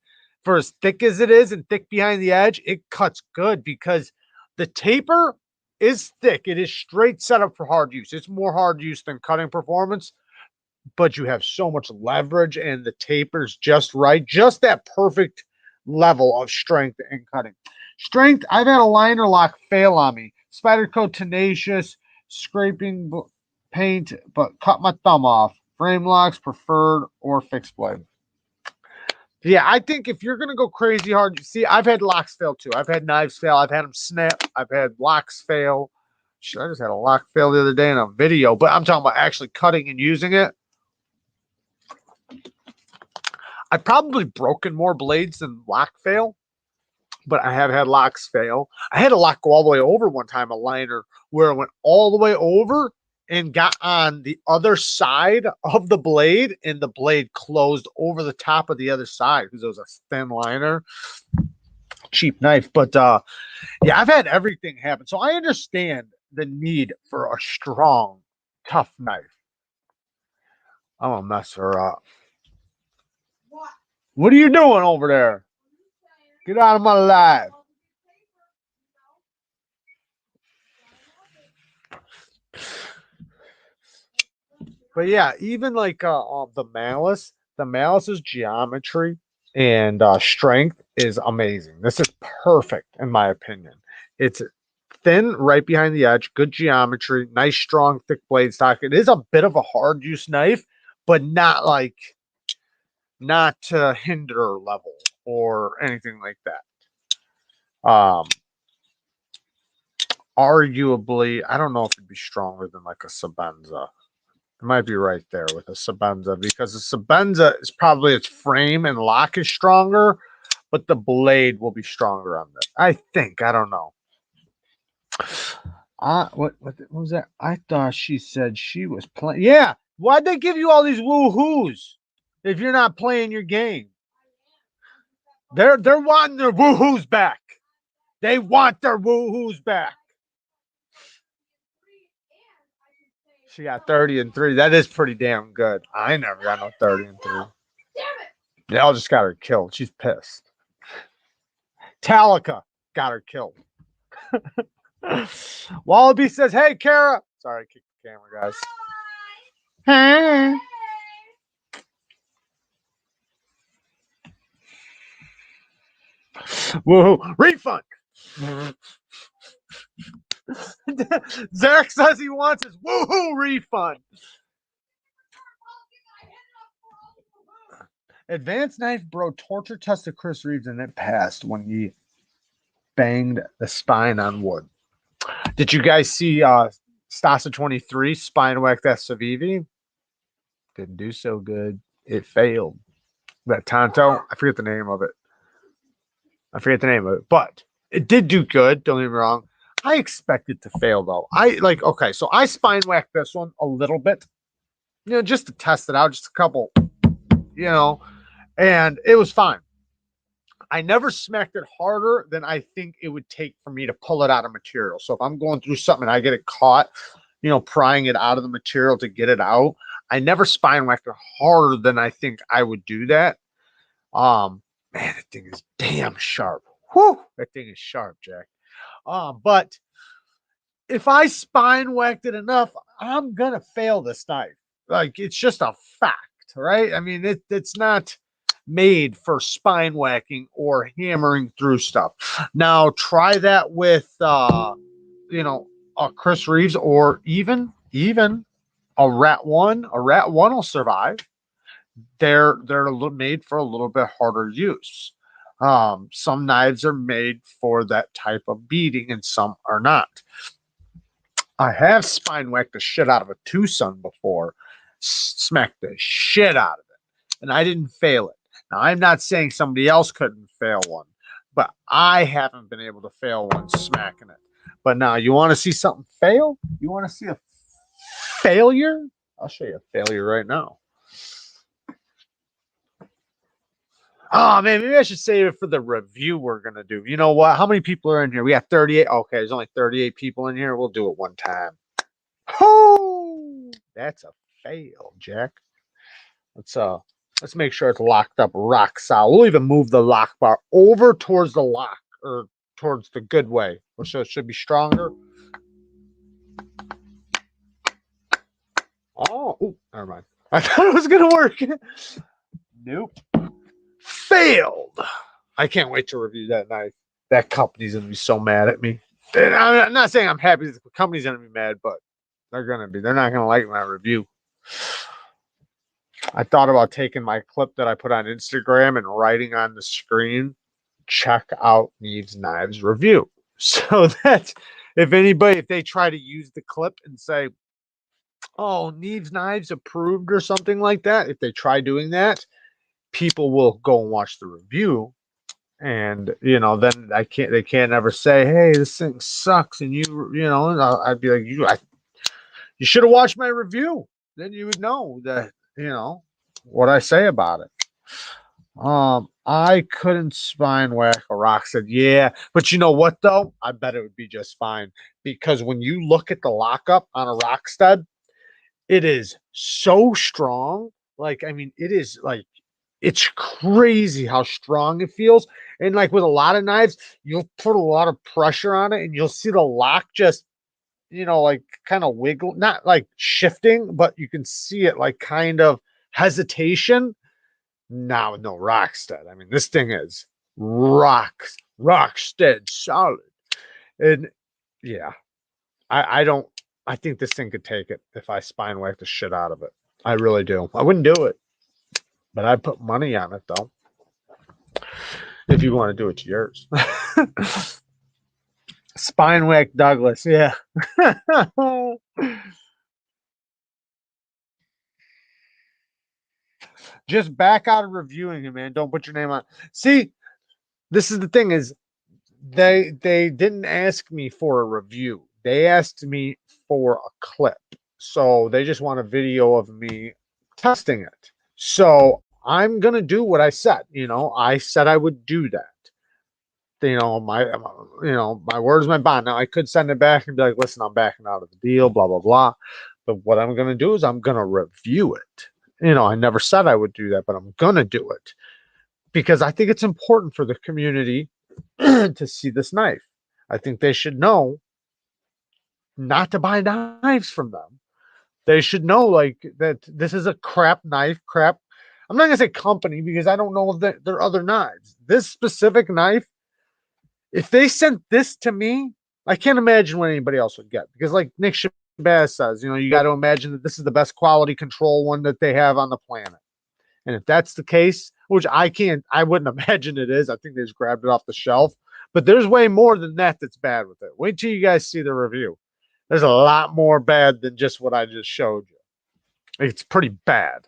For as thick as it is and thick behind the edge, it cuts good, because the taper is thick. It is straight set up for hard use. It's more hard use than cutting performance, but you have so much leverage, and the taper's just right, just that perfect level of strength and cutting. Strength, I've had a liner lock fail on me. Spyderco Tenacious, scraping paint, but cut my thumb off. Frame locks preferred, or fixed blade. Yeah, I think if you're going to go crazy hard, see, I've had locks fail too. I've had knives fail. I've had them snap. I've had locks fail. I just had a lock fail the other day in a video, but I'm talking about actually cutting and using it. I've probably broken more blades than lock fail, but I have had locks fail. I had a lock go all the way over one time, a liner, where it went all the way over and got on the other side of the blade, and the blade closed over the top of the other side because it was a thin liner. Cheap knife. But yeah, I've had everything happen. So I understand the need for a strong, tough knife. I'm gonna mess her up. What are you doing over there? Get out of my life. But yeah, even like the malice's geometry and strength is amazing. This is perfect in my opinion. It's thin right behind the edge, good geometry, nice strong thick blade stock. It is a bit of a hard use knife, but not to hinder level or anything like that. Arguably, I don't know if it'd be stronger than like a Sabenza. It might be right there with a Sabenza because the Sabenza is probably its frame and lock is stronger, but the blade will be stronger on this. I think. I don't know. What was that? I thought she said she was playing. Yeah. Why'd they give you all these woo-hoos if you're not playing your game? They're wanting their woo-hoos back. They want their woo-hoos back. She got 30 and 3. That is pretty damn good. I never got no 30 and 3. They all just got her killed. She's pissed. Talika got her killed. Wallaby says, hey, Kara. Sorry, I kicked the camera, guys. Hey. Woohoo. Refund. Zach says he wants his woohoo refund. Advanced Knife Bro torture tested Chris Reeves and it passed when he banged the spine on wood. Did you guys see Stasa 23 spine whacked that Savivi? Didn't do so good. It failed. That Tonto, I forget the name of it. But it did do good. Don't get me wrong. I expect it to fail though. So I spine whacked this one a little bit, just to test it out, just a couple, and it was fine. I never smacked it harder than I think it would take for me to pull it out of material. So if I'm going through something and I get it caught, prying it out of the material to get it out, I never spine whacked it harder than I think I would do that. Man, that thing is damn sharp. Whew, that thing is sharp, Jack. But if I spine whacked it enough, I'm gonna fail this knife. Like it's just a fact, right? I mean, it's not made for spine whacking or hammering through stuff. Now try that with Chris Reeves or even a Rat 1. A Rat 1 will survive. They're made for a little bit harder use. Some knives are made for that type of beating and some are not. I have spine whacked the shit out of a Tucson before, smacked the shit out of it, and I didn't fail it. Now, I'm not saying somebody else couldn't fail one, but I haven't been able to fail one smacking it. But now, you want to see something fail? You want to see a failure? I'll show you a failure right now. Oh, man, maybe I should save it for the review we're going to do. You know what? How many people are in here? We got 38. Okay, there's only 38 people in here. We'll do it one time. Oh, that's a fail, Jack. Let's make sure it's locked up rock solid. We'll even move the lock bar over towards the lock or towards the good way, so it should be stronger. Oh, never mind. I thought it was going to work. Nope. Failed. I can't wait to review that knife. That company's going to be so mad at me. And I'm not saying I'm happy the company's going to be mad, but they're going to be. They're not going to like my review. I thought about taking my clip that I put on Instagram and writing on the screen, check out Neeves Knives review. So that if they try to use the clip and say, oh, Neeves Knives approved or something like that, if they try doing that, people will go and watch the review. And, then they can't ever say, hey, this thing sucks. And I'd be like, You should have watched my review. Then you would know that, what I say about it. I couldn't spine whack a Rockstead. Yeah, but you know what though? I bet it would be just fine because when you look at the lockup on a Rockstead, it is so strong. Like, I mean, it is like it's crazy how strong it feels. And like with a lot of knives, you'll put a lot of pressure on it and you'll see the lock just, like kind of wiggle, not like shifting, but you can see it like kind of hesitation. Now, no Rockstead. I mean, this thing is Rockstead solid. And yeah, I don't, I think this thing could take it if I spine whack the shit out of it. I really do. I wouldn't do it, but I'd put money on it though. If you want to do it to yours. Spine whack Douglas, yeah. Just back out of reviewing it, man. Don't put your name on. See, this is the thing is they didn't ask me for a review. They asked me for a clip. So they just want a video of me testing it. So I'm gonna do what I said. I said I would do that. My word's my bond. Now I could send it back and be like, listen, I'm backing out of the deal, blah blah blah. But what I'm gonna do is I'm gonna review it. I never said I would do that, but I'm gonna do it because I think it's important for the community to see this knife. I think they should know not to buy knives from them. They should know like that this is a crap knife, crap. I'm not gonna say company because I don't know if there are other knives. This specific knife, if they sent this to me, I can't imagine what anybody else would get because like Nick Shabazz says, you got to imagine that this is the best quality control one that they have on the planet. And if that's the case, which I wouldn't imagine it is. I think they just grabbed it off the shelf. But there's way more than that that's bad with it. Wait till you guys see the review. There's a lot more bad than just what I just showed you. It's pretty bad.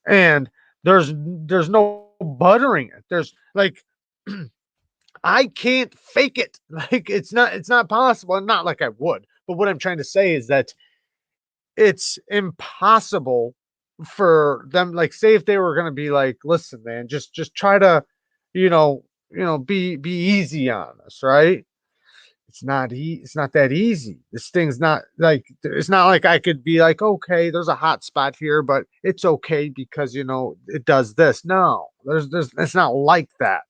And there's no buttering it. There's like I can't fake it. Like it's not possible. And not like I would. But what I'm trying to say is that it's impossible for them. Like, say if they were going to be like, listen, man, just try to, be easy on us, right? It's not that easy. This thing's not like, it's not like I could be like, okay, there's a hot spot here, but it's okay because it does this. No, there's it's not like that.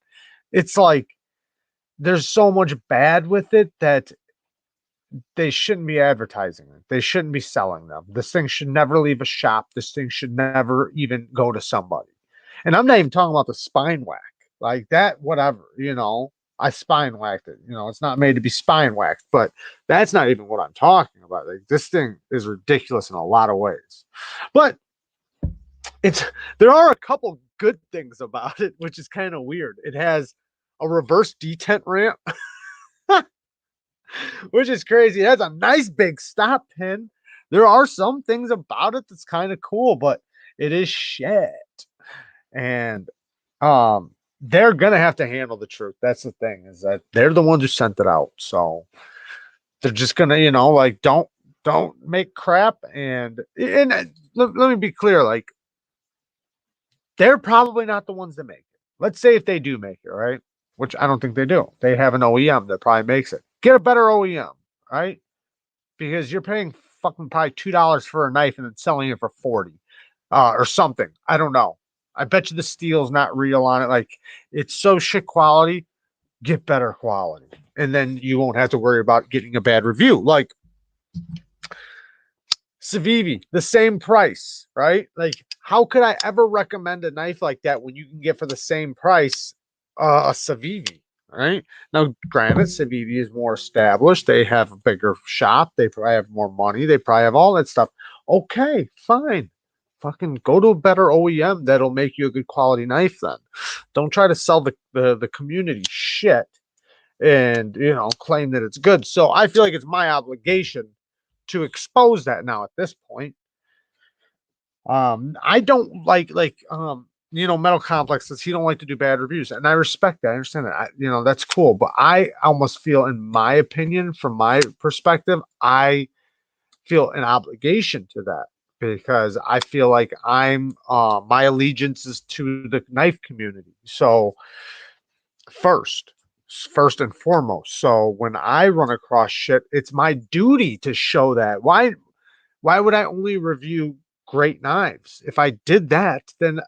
It's like there's so much bad with it that they shouldn't be advertising it. They shouldn't be selling them. This thing should never leave a shop. This thing should never even go to somebody. And I'm not even talking about the spine whack. Like that, whatever, I spine whacked it. It's not made to be spine whacked, but that's not even what I'm talking about. Like this thing is ridiculous in a lot of ways. But there are a couple good things about it, which is kind of weird. It has a reverse detent ramp. Which is crazy. It has a nice big stop pin. There are some things about it that's kind of cool, but it is shit. And they're gonna have to handle the truth. That's the thing, is that they're the ones who sent it out. So they're just gonna, like don't make crap. And let me be clear, like they're probably not the ones that make it. Let's say if they do make it, right? Which I don't think they do. They have an OEM that probably makes it. Get a better OEM, right? Because you're paying fucking probably $2 for a knife and then selling it for 40 or something. I don't know. I bet you the steel's not real on it. Like it's so shit quality. Get better quality, and then you won't have to worry about getting a bad review. Like Civivi, the same price, right? Like how could I ever recommend a knife like that when you can get for the same price a Civivi? Right now, granted, Civivi is more established. They have a bigger shop. They probably have more money. They probably have all that stuff. Okay, fine. Fucking go to a better OEM that'll make you a good quality knife. Then don't try to sell the community shit and claim that it's good. So I feel like it's my obligation to expose that now at this point. I don't like Metal Complex says he don't like to do bad reviews, and I respect that. I understand that. That's cool, but I almost feel, in my opinion, from my perspective, I feel an obligation to that because I feel like I'm my allegiance is to the knife community. So first, first and foremost. So when I run across shit, it's my duty to show that. Why would I only review great knives? If I did that, then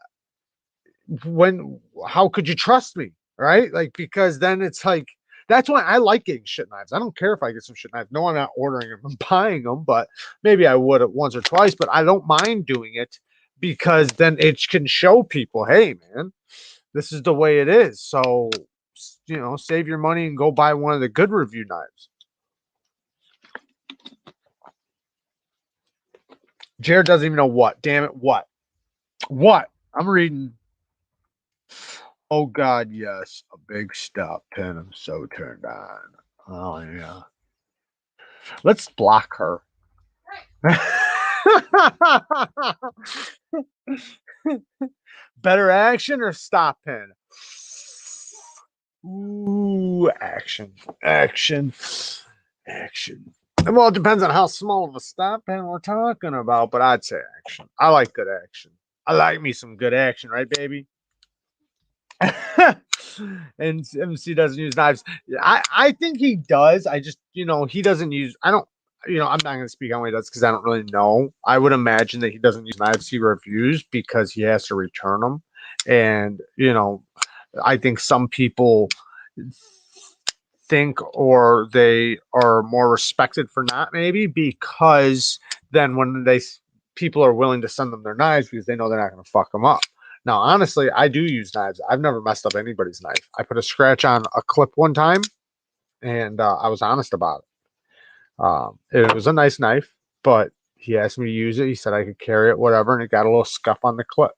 when how could you trust me? Right? Like because then it's like that's why I like getting shit knives. I don't care if I get some shit knives. No, I'm not ordering them and buying them, but maybe I would once or twice, but I don't mind doing it because then it can show people, hey man, this is the way it is. So save your money and go buy one of the good review knives. Jared doesn't even know what. Damn it, what? What? I'm reading. Oh God, yes, a big stop pin. I'm so turned on. Oh yeah. Let's block her. Better action or stop pin? Ooh, action. Well, it depends on how small of a stop pin we're talking about, but I'd say action. I like good action. I like me some good action, right, baby? And MC doesn't use knives. I think he does. I just, he doesn't use, I don't, I'm not going to speak on what he does because I don't really know. I would imagine that he doesn't use knives he reviews because he has to return them. And, I think some people think or they are more respected for not maybe because then when people are willing to send them their knives because they know they're not going to fuck them up. Now, honestly, I do use knives. I've never messed up anybody's knife. I put a scratch on a clip one time, and I was honest about it. It was a nice knife, but he asked me to use it. He said I could carry it, whatever, and it got a little scuff on the clip.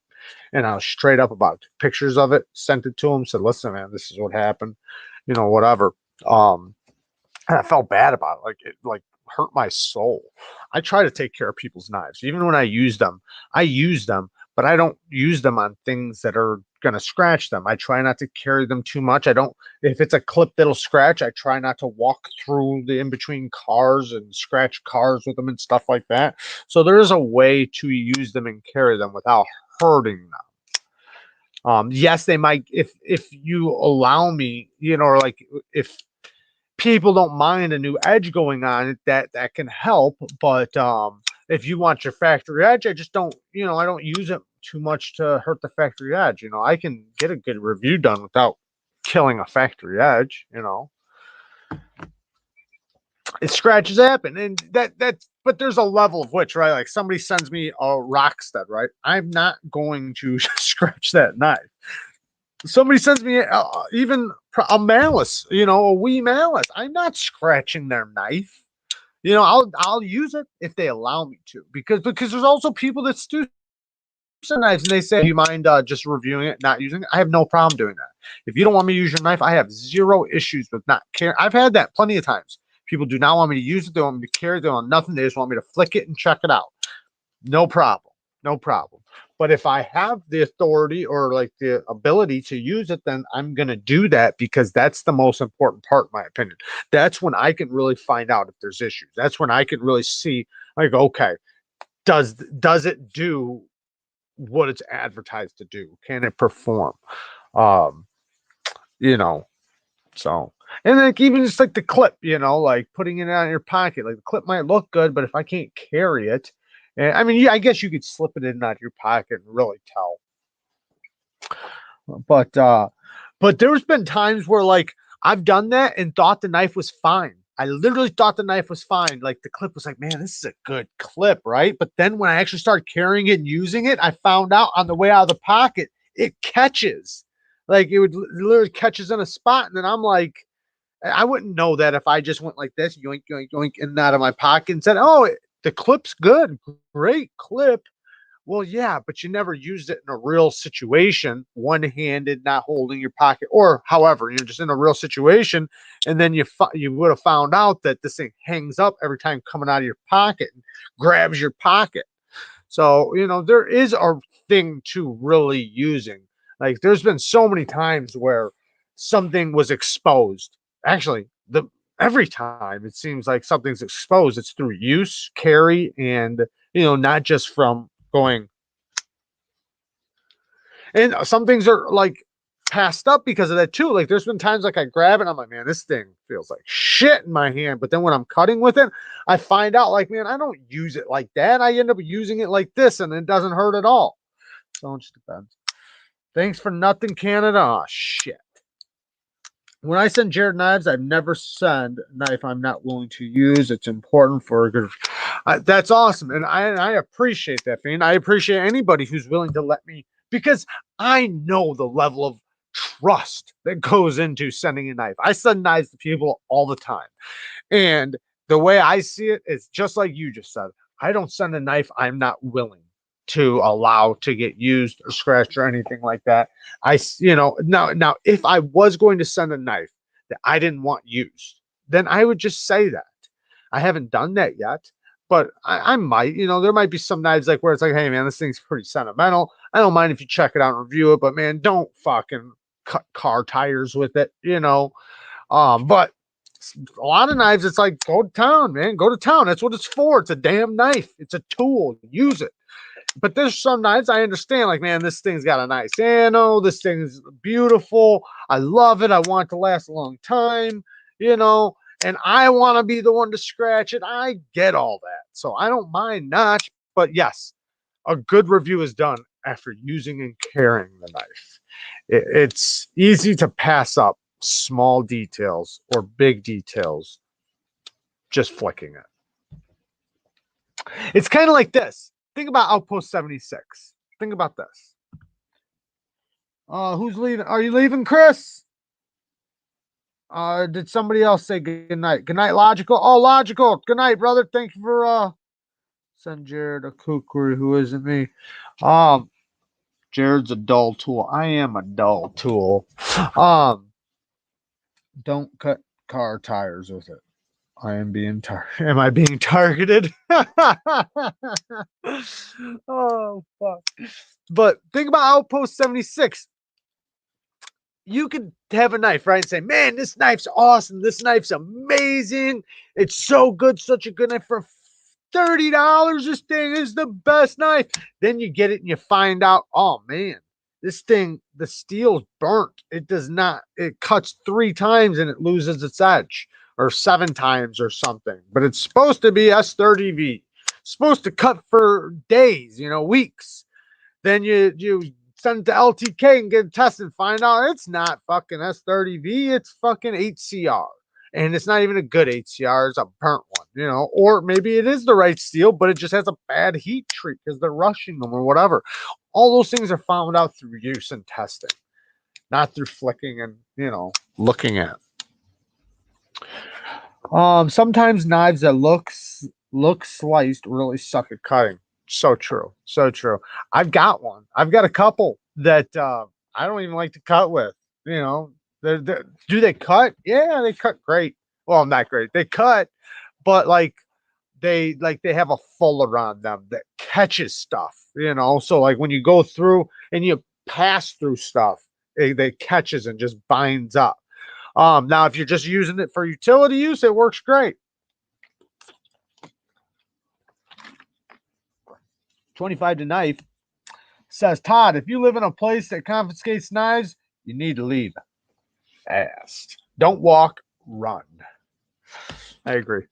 And I was straight up about it. Took pictures of it, sent it to him, said, listen, man, this is what happened, whatever. And I felt bad about it. Like it hurt my soul. I try to take care of people's knives. Even when I use them, but I don't use them on things that are gonna scratch them. I try not to carry them too much. I don't if it's a clip that'll scratch, I try not to walk through the in between cars and scratch cars with them and stuff like that. So there is a way to use them and carry them without hurting them. Yes, they might if you allow me, or like if people don't mind a new edge going on it, that can help. But if you want your factory edge, I just don't, I don't use it too much to hurt the factory edge. I can get a good review done without killing a factory edge. It scratches happen, and that's but there's a level of which, right? Like somebody sends me a rock stud, right? I'm not going to scratch that knife. Somebody sends me even a malice, a wee malice. I'm not scratching their knife. I'll use it if they allow me to, because there's also people that do knives and they say, "Do you mind just reviewing it, not using it?" I have no problem doing that. If you don't want me to use your knife, I have zero issues with not caring. I've had that plenty of times. People do not want me to use it. They want me to carry it. They want nothing. They just want me to flick it and check it out. No problem. No problem. But if I have the authority or like the ability to use it, then I'm going to do that because that's the most important part, in my opinion. That's when I can really find out if there's issues. That's when I can really see, like, okay, does it do what it's advertised to do? Can it perform? Um, so, and like even just like the clip, like putting it on your pocket, like the clip might look good, but if I can't carry it, and I mean, I guess you could slip it in and out of your pocket and really tell. But there's been times where like I've done that and thought the knife was fine. I literally thought the knife was fine. Like the clip was like, man, this is a good clip, right? But then when I actually started carrying it and using it, I found out on the way out of the pocket, it catches. Like it would literally catches in a spot, and then I'm like, I wouldn't know that if I just went like this, yoink, yoink, yoink, in and out of my pocket and said, oh, the clip's good, great clip. Well, yeah, but you never used it in a real situation, one-handed, not holding your pocket, or however, you're just in a real situation, and then you would have found out that this thing hangs up every time coming out of your pocket and grabs your pocket. So, there is a thing to really using. Like, there's been so many times where something was exposed. Actually, every time it seems like something's exposed, it's through use, carry, and not just from going. And some things are like passed up because of that too. Like there's been times like I grab it and I'm like, man, this thing feels like shit in my hand. But then when I'm cutting with it, I find out like, man, I don't use it like that. I end up using it like this and it doesn't hurt at all. So it just depends. Thanks for nothing, Canada. Oh, shit. When I send Jared knives, I've never send a knife I'm not willing to use. It's important for a good. That's awesome, and I appreciate that, Fiend. I appreciate anybody who's willing to let me, because I know the level of trust that goes into sending a knife. I send knives to people all the time, and the way I see it is just like you just said. I don't send a knife I'm not willing to allow to get used or scratched or anything like that. Now if I was going to send a knife that I didn't want used, then I would just say that. I haven't done that yet, but I might. There might be some knives like where it's like, hey man, this thing's pretty sentimental. I don't mind if you check it out and review it, but man, don't fucking cut car tires with it. But a lot of knives, it's like, go to town, man. Go to town. That's what it's for. It's a damn knife. It's a tool. Use it. But there's some knives I understand, like, man, this thing's got a nice anno. This thing's beautiful. I love it. I want it to last a long time, and I want to be the one to scratch it. I get all that. So I don't mind not, but yes, a good review is done after using and carrying the knife. It's easy to pass up small details or big details just flicking it. It's kind of like this. Think about Outpost 76. Think about this. Who's leaving? Are you leaving, Chris? Did somebody else say good night? Good night, Logical. Oh, Logical. Good night, brother. Thank you for send Jared a kukri who isn't me. Jared's a dull tool. I am a dull tool. Don't cut car tires with it. I am being am I being targeted? Oh fuck. But think about Outpost 76. You could have a knife, right? And say, man, this knife's awesome. This knife's amazing. It's so good, such a good knife for $30. This thing is the best knife. Then you get it and you find out, oh man, this thing, the steel's burnt. It cuts 3 times and it loses its edge. Or 7 times or something, but it's supposed to be S30V. Supposed to cut for days, weeks. Then you send it to LTK and get it tested and find out it's not fucking S30V, it's fucking HCR. And it's not even a good HCR, it's a burnt one, or maybe it is the right steel, but it just has a bad heat treat because they're rushing them or whatever. All those things are found out through use and testing, not through flicking and, looking at. Sometimes knives that look sliced really suck at cutting. So true. I've got one. I've got a couple that I don't even like to cut with. Do they cut? Yeah, they cut great. Well, not great. They cut, but they have a fuller on them that catches stuff. So like when you go through and you pass through stuff, they catches and just binds up. Now, if you're just using it for utility use, it works great. 25 to knife says, Todd, if you live in a place that confiscates knives, you need to leave fast. Don't walk, run. I agree.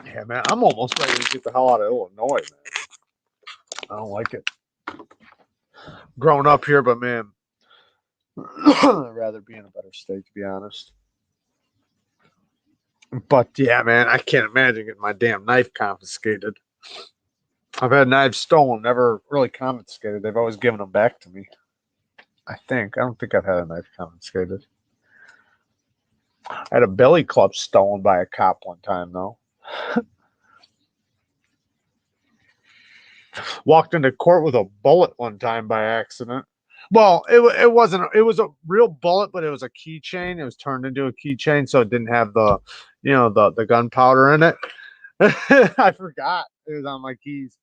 Yeah, man, I'm almost ready to get the hell out of Illinois, man. I don't like it. Growing up here, but man, I'd rather be in a better state, to be honest. But yeah, man, I can't imagine getting my damn knife confiscated. I've had knives stolen, never really confiscated. They've always given them back to me. I don't think I've had a knife confiscated. I had a billy club stolen by a cop one time, though. Walked into court with a bullet one time by accident. Well, it wasn't. It was a real bullet, but it was a keychain. It was turned into a keychain, so it didn't have the, the gunpowder in it. I forgot it was on my keys.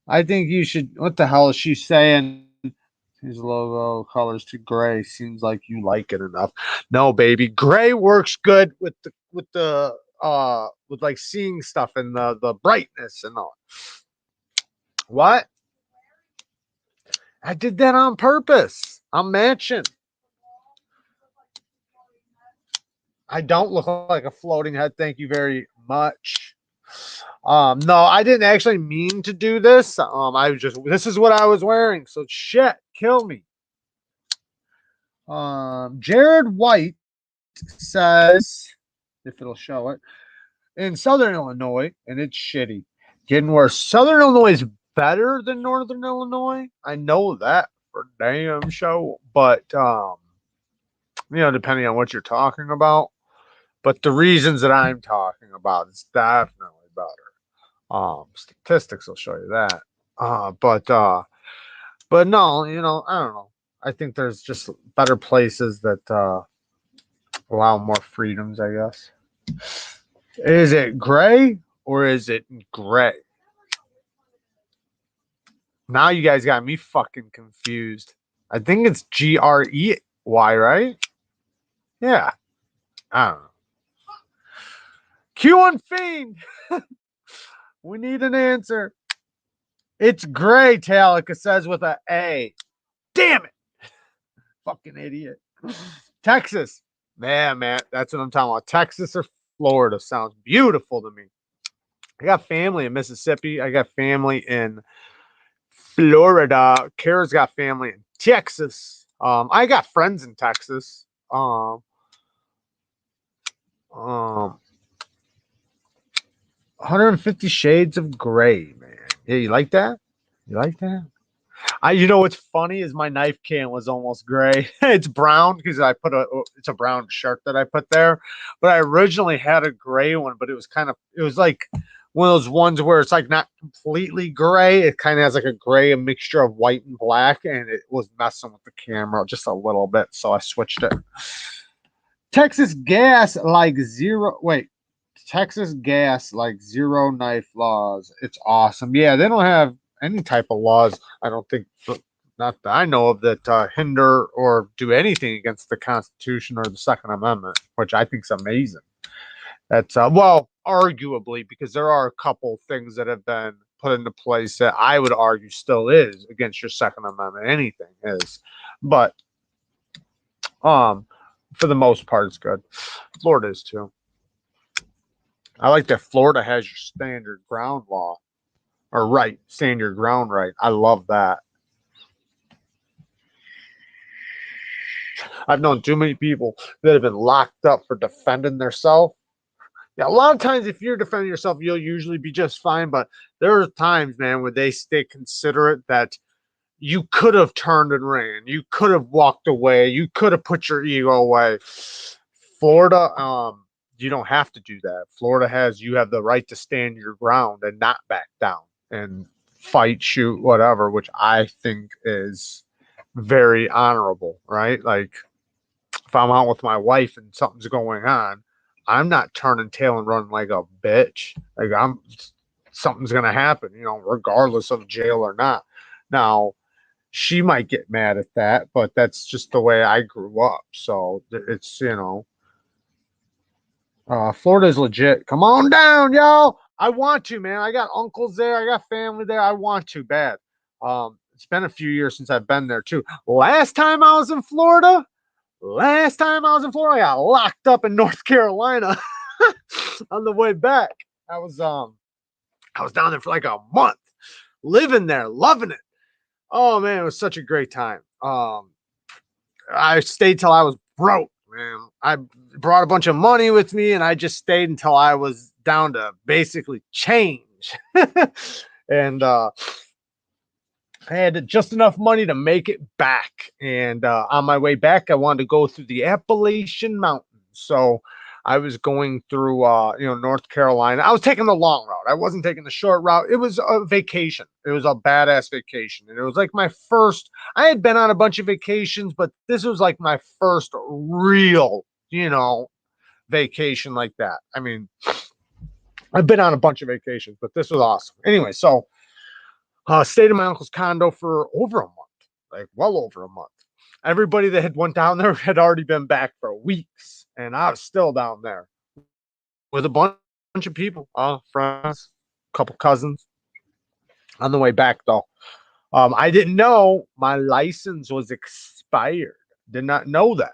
I think you should. What the hell is she saying? His logo colors to gray. Seems like you like it enough. No, baby. Gray works good with with like seeing stuff and the brightness and all. What? I did that on purpose. I'm matching. I don't look like a floating head. Thank you very much. No, I didn't actually mean to do this. I was just, this is what I was wearing. So shit, kill me. Jared White says, if it'll show it, in Southern Illinois, and it's shitty. Getting worse. Southern Illinois is better than Northern Illinois. I know that for damn show. But depending on what you're talking about. But the reasons that I'm talking about is definitely better. Statistics will show you that. But no, I don't know. I think there's just better places that allow more freedoms, I guess. Is it gray or is it gray? Now you guys got me fucking confused. I think it's Grey, right? Yeah. I don't know. Q1 Fiend. We need an answer. It's gray, Talica says with an A. Damn it. Fucking idiot. Texas. Man, that's what I'm talking about. Texas or Florida sounds beautiful to me. I got family in Mississippi. I got family in Florida. Kara's got family in Texas. I got friends in Texas. 150 Shades of Gray, man. Yeah, you like that? You like that? What's funny is my knife can was almost gray. It's brown because it's a brown shirt that I put there. But I originally had a gray one, but it was like one of those ones where it's like not completely gray. It kind of has like a mixture of white and black, and it was messing with the camera just a little bit. So I switched it. Texas gas like zero. Wait, Texas gas like zero knife laws. It's awesome. Yeah, they don't have any type of laws, I don't think, not that I know of, that hinder or do anything against the Constitution or the Second Amendment, which I think is amazing. That's arguably, because there are a couple things that have been put into place that I would argue still is against your Second Amendment. Anything is, but for the most part, it's good. Florida is too. I like that Florida has your standard ground law. Or right, stand your ground right. I love that. I've known too many people that have been locked up for defending themselves. Yeah, a lot of times if you're defending yourself, you'll usually be just fine. But there are times, man, where they stay considerate that you could have turned and ran. You could have walked away. You could have put your ego away. Florida, you don't have to do that. Florida you have the right to stand your ground and not back down and fight, shoot, whatever, which I think is very honorable, right? Like if I'm out with my wife and something's going on, I'm not turning tail and running like a bitch. Like something's gonna happen, regardless of jail or not. Now, she might get mad at that, but that's just the way I grew up. So it's Florida's legit. Come on down, y'all. I want to, man. I got uncles there. I got family there. I want to bad. It's been a few years since I've been there too. Last time I was in Florida, I got locked up in North Carolina on the way back. I was down there for like a month, living there, loving it. Oh man, it was such a great time. I stayed till I was broke, man. I brought a bunch of money with me, and I just stayed until I was down to basically change. And I had just enough money to make it back. And on my way back, I wanted to go through the Appalachian Mountains. So I was going through, North Carolina. I was taking the long route. I wasn't taking the short route. It was a vacation. It was a badass vacation. And it was like my first, I had been on a bunch of vacations, but this was like my first real, vacation like that. I mean, I've been on a bunch of vacations, but this was awesome. Anyway, so stayed in my uncle's condo for over a month. like well over a month. Everybody that had went down there had already been back for weeks, and I was still down there with a bunch of people, friends, a couple cousins. On the way back, though, I didn't know my license was expired. Did not know that,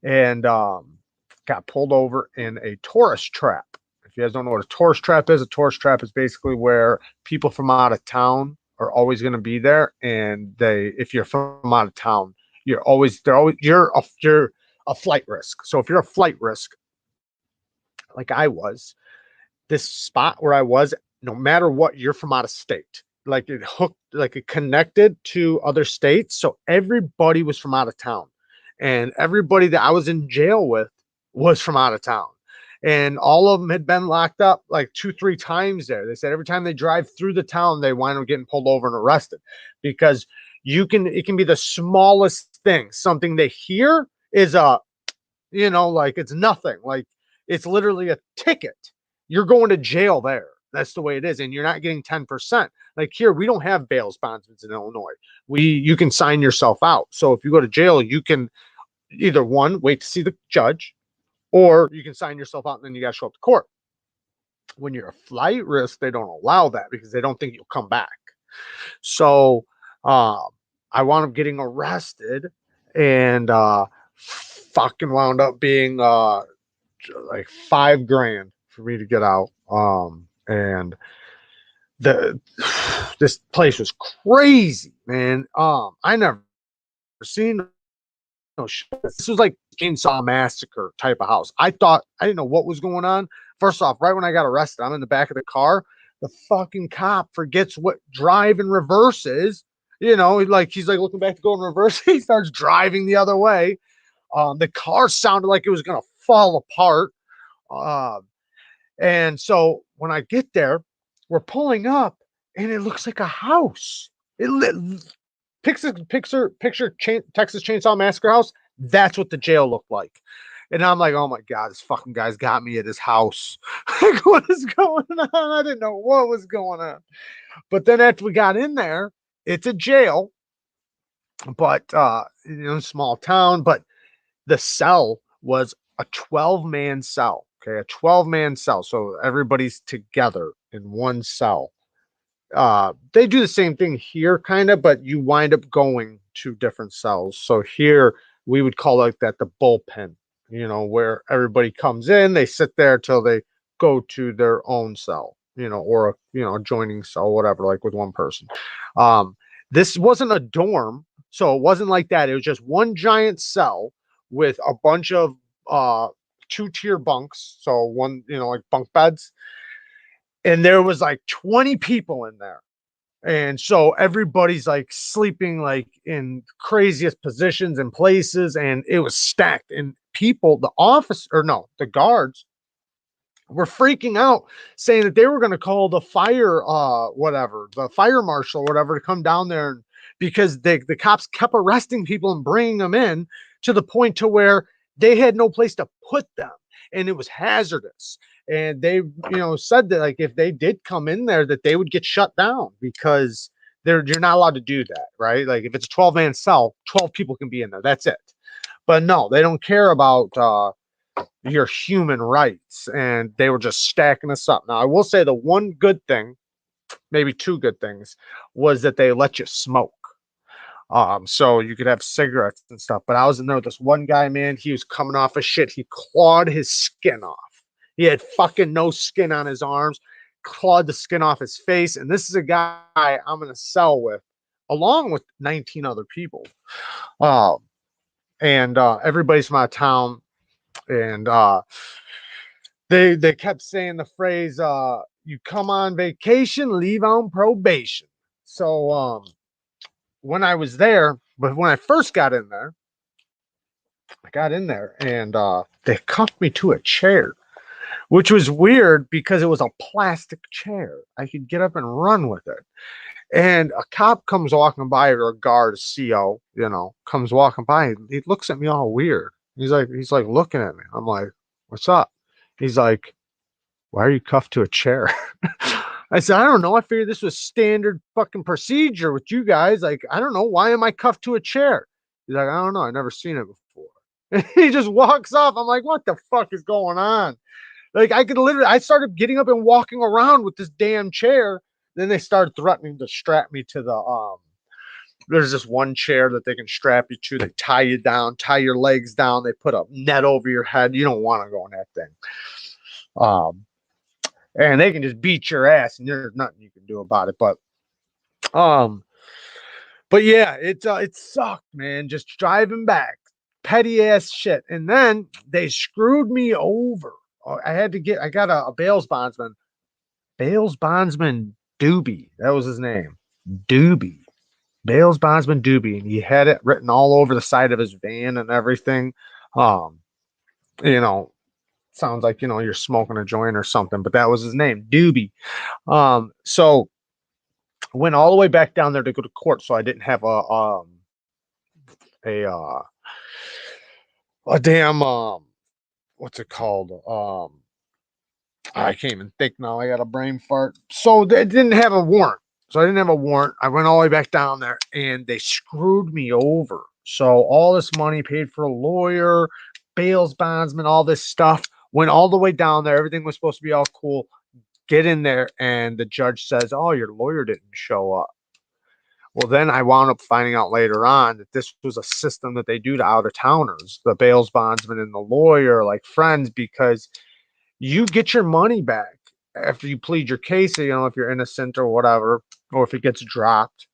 and got pulled over in a tourist trap. If you guys don't know what a tourist trap is basically where people from out of town are always going to be there, and if you're from out of town, you're a flight risk. So if you're a flight risk, like I was, this spot where I was, no matter what, you're from out of state. Like it connected to other states. So everybody was from out of town. And everybody that I was in jail with was from out of town. And all of them had been locked up like 2-3 times there. They said every time they drive through the town, they wind up getting pulled over and arrested because it can be the smallest thing. Something they hear is like it's nothing. Like it's literally a ticket. You're going to jail there. That's the way it is. And you're not getting 10%. Like here, we don't have bail bondsmen in Illinois. You can sign yourself out. So if you go to jail, you can either one, wait to see the judge, or you can sign yourself out and then you got to show up to court. When you're a flight risk, they don't allow that because they don't think you'll come back. So I wound up getting arrested and fucking wound up being like $5,000 for me to get out. And this place was crazy, man. I never seen this was like Chainsaw Massacre type of house. I didn't know what was going on. First off, right when I got arrested, I'm in the back of the car. The fucking cop forgets what drive and reverse is. He's like looking back to go in reverse. He starts driving the other way. The car sounded like it was gonna fall apart. And so when I get there, we're pulling up, and it looks like a house. Texas Chainsaw Massacre house. That's what the jail looked like. And I'm like, oh my God, this fucking guy's got me at his house. Like, what is going on? I didn't know what was going on. But then after we got in there, it's a jail, but small town. But the cell was a 12-man cell. Okay, a 12-man cell. So everybody's together in one cell. They do the same thing here, kind of, but you wind up going to different cells. So here we would call like that the bullpen, where everybody comes in, they sit there till they go to their own cell, or a adjoining cell, whatever, like with one person. This wasn't a dorm, so it wasn't like that. It was just one giant cell with a bunch of 2-tier bunks. So one, like bunk beds. And there was like 20 people in there. And so everybody's like sleeping like in craziest positions and places. And it was stacked. And the guards were freaking out, saying that they were going to call the the fire marshal, whatever, to come down there because the cops kept arresting people and bringing them in to the point to where they had no place to put them. And it was hazardous. And they, said that like if they did come in there, that they would get shut down because you're not allowed to do that, right? Like if it's a 12-man cell, 12 people can be in there. That's it. But no, they don't care about your human rights. And they were just stacking us up. Now, I will say the one good thing, maybe two good things, was that they let you smoke. So you could have cigarettes and stuff. But I was in there with this one guy, man. He was coming off of shit. He clawed his skin off. He had fucking no skin on his arms, clawed the skin off his face. And this is a guy I'm in a cell with, along with 19 other people. And everybody's from out of town. And they kept saying the phrase, you come on vacation, leave on probation. So when I was there, but when I first got in there, and they cuffed me to a chair, which was weird because it was a plastic chair. I could get up and run with it. And a cop comes walking by, or a guard, a CO, comes walking by. He looks at me all weird. He's like looking at me. I'm like, what's up? He's like, why are you cuffed to a chair? I said, I don't know. I figured this was standard fucking procedure with you guys. Like, I don't know. Why am I cuffed to a chair? He's like, I don't know. I've never seen it before. And he just walks off. I'm like, what the fuck is going on? Like, I started getting up and walking around with this damn chair. Then they started threatening to strap me to there's this one chair that they can strap you to. They tie you down, tie your legs down. They put a net over your head. You don't want to go in that thing. And they can just beat your ass and there's nothing you can do about it. Um, but yeah, it sucked, man. Just driving back, petty ass shit. And then they screwed me over. I got a bails bondsman, Doobie. That was his name. Doobie. Bales Bondsman Doobie, and he had it written all over the side of his van and everything. Um, you know, sounds like you're smoking a joint or something, but that was his name, Doobie. So went all the way back down there to go to court, so I didn't have a damn what's it called? I can't even think now. I got a brain fart. So they didn't have a warrant. So I didn't have a warrant. I went all the way back down there and they screwed me over. So all this money paid for a lawyer, bails bondsman, all this stuff went all the way down there. Everything was supposed to be all cool. Get in there and the judge says, oh, your lawyer didn't show up. Well, then I wound up finding out later on that this was a system that they do to out of towners, the bails bondsman and the lawyer, like friends, because you get your money back after you plead your case, if you're innocent or whatever, or if it gets dropped.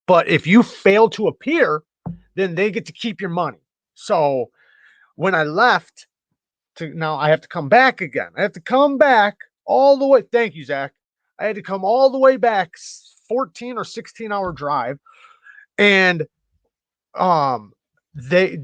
But if you fail to appear, then they get to keep your money. So when I left, now I have to come back again. I have to come back all the way. Thank you, Zach. I had to come all the way back, 14 or 16-hour drive. And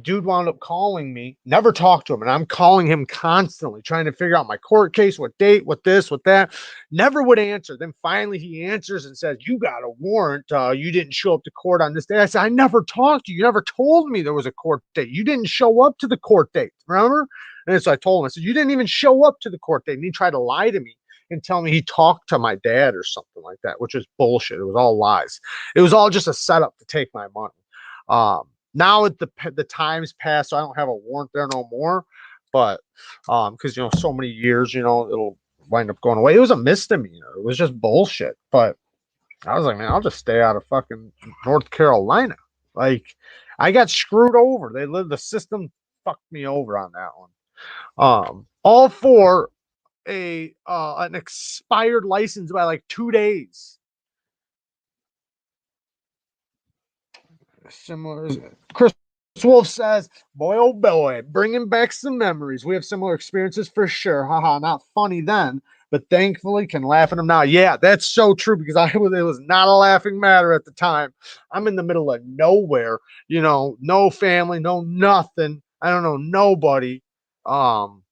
dude wound up calling me, never talked to him, and I'm calling him constantly trying to figure out my court case, what date, what this, what that, never would answer. Then finally he answers and says, you got a warrant, you didn't show up to court on this day. I said, I never talked to you, never told me there was a court date, you didn't show up to the court date, remember? And so I told him, I said, you didn't even show up to the court date. And he tried to lie to me and tell me he talked to my dad or something like that, which was bullshit. It was all lies. It was all just a setup to take my money. Now the times pass, so I don't have a warrant there no more. But because so many years, it'll wind up going away. It was a misdemeanor. It was just bullshit. But I was like, man, I'll just stay out of fucking North Carolina. Like, I got screwed over. The system fucked me over on that one. All for an expired license by like 2 days. Similar. Chris Wolf says, boy, oh boy, bringing back some memories. We have similar experiences for sure. Haha, not funny then, but thankfully can laugh at them now. Yeah, that's so true because it was not a laughing matter at the time. I'm in the middle of nowhere, no family, no nothing. I don't know nobody. And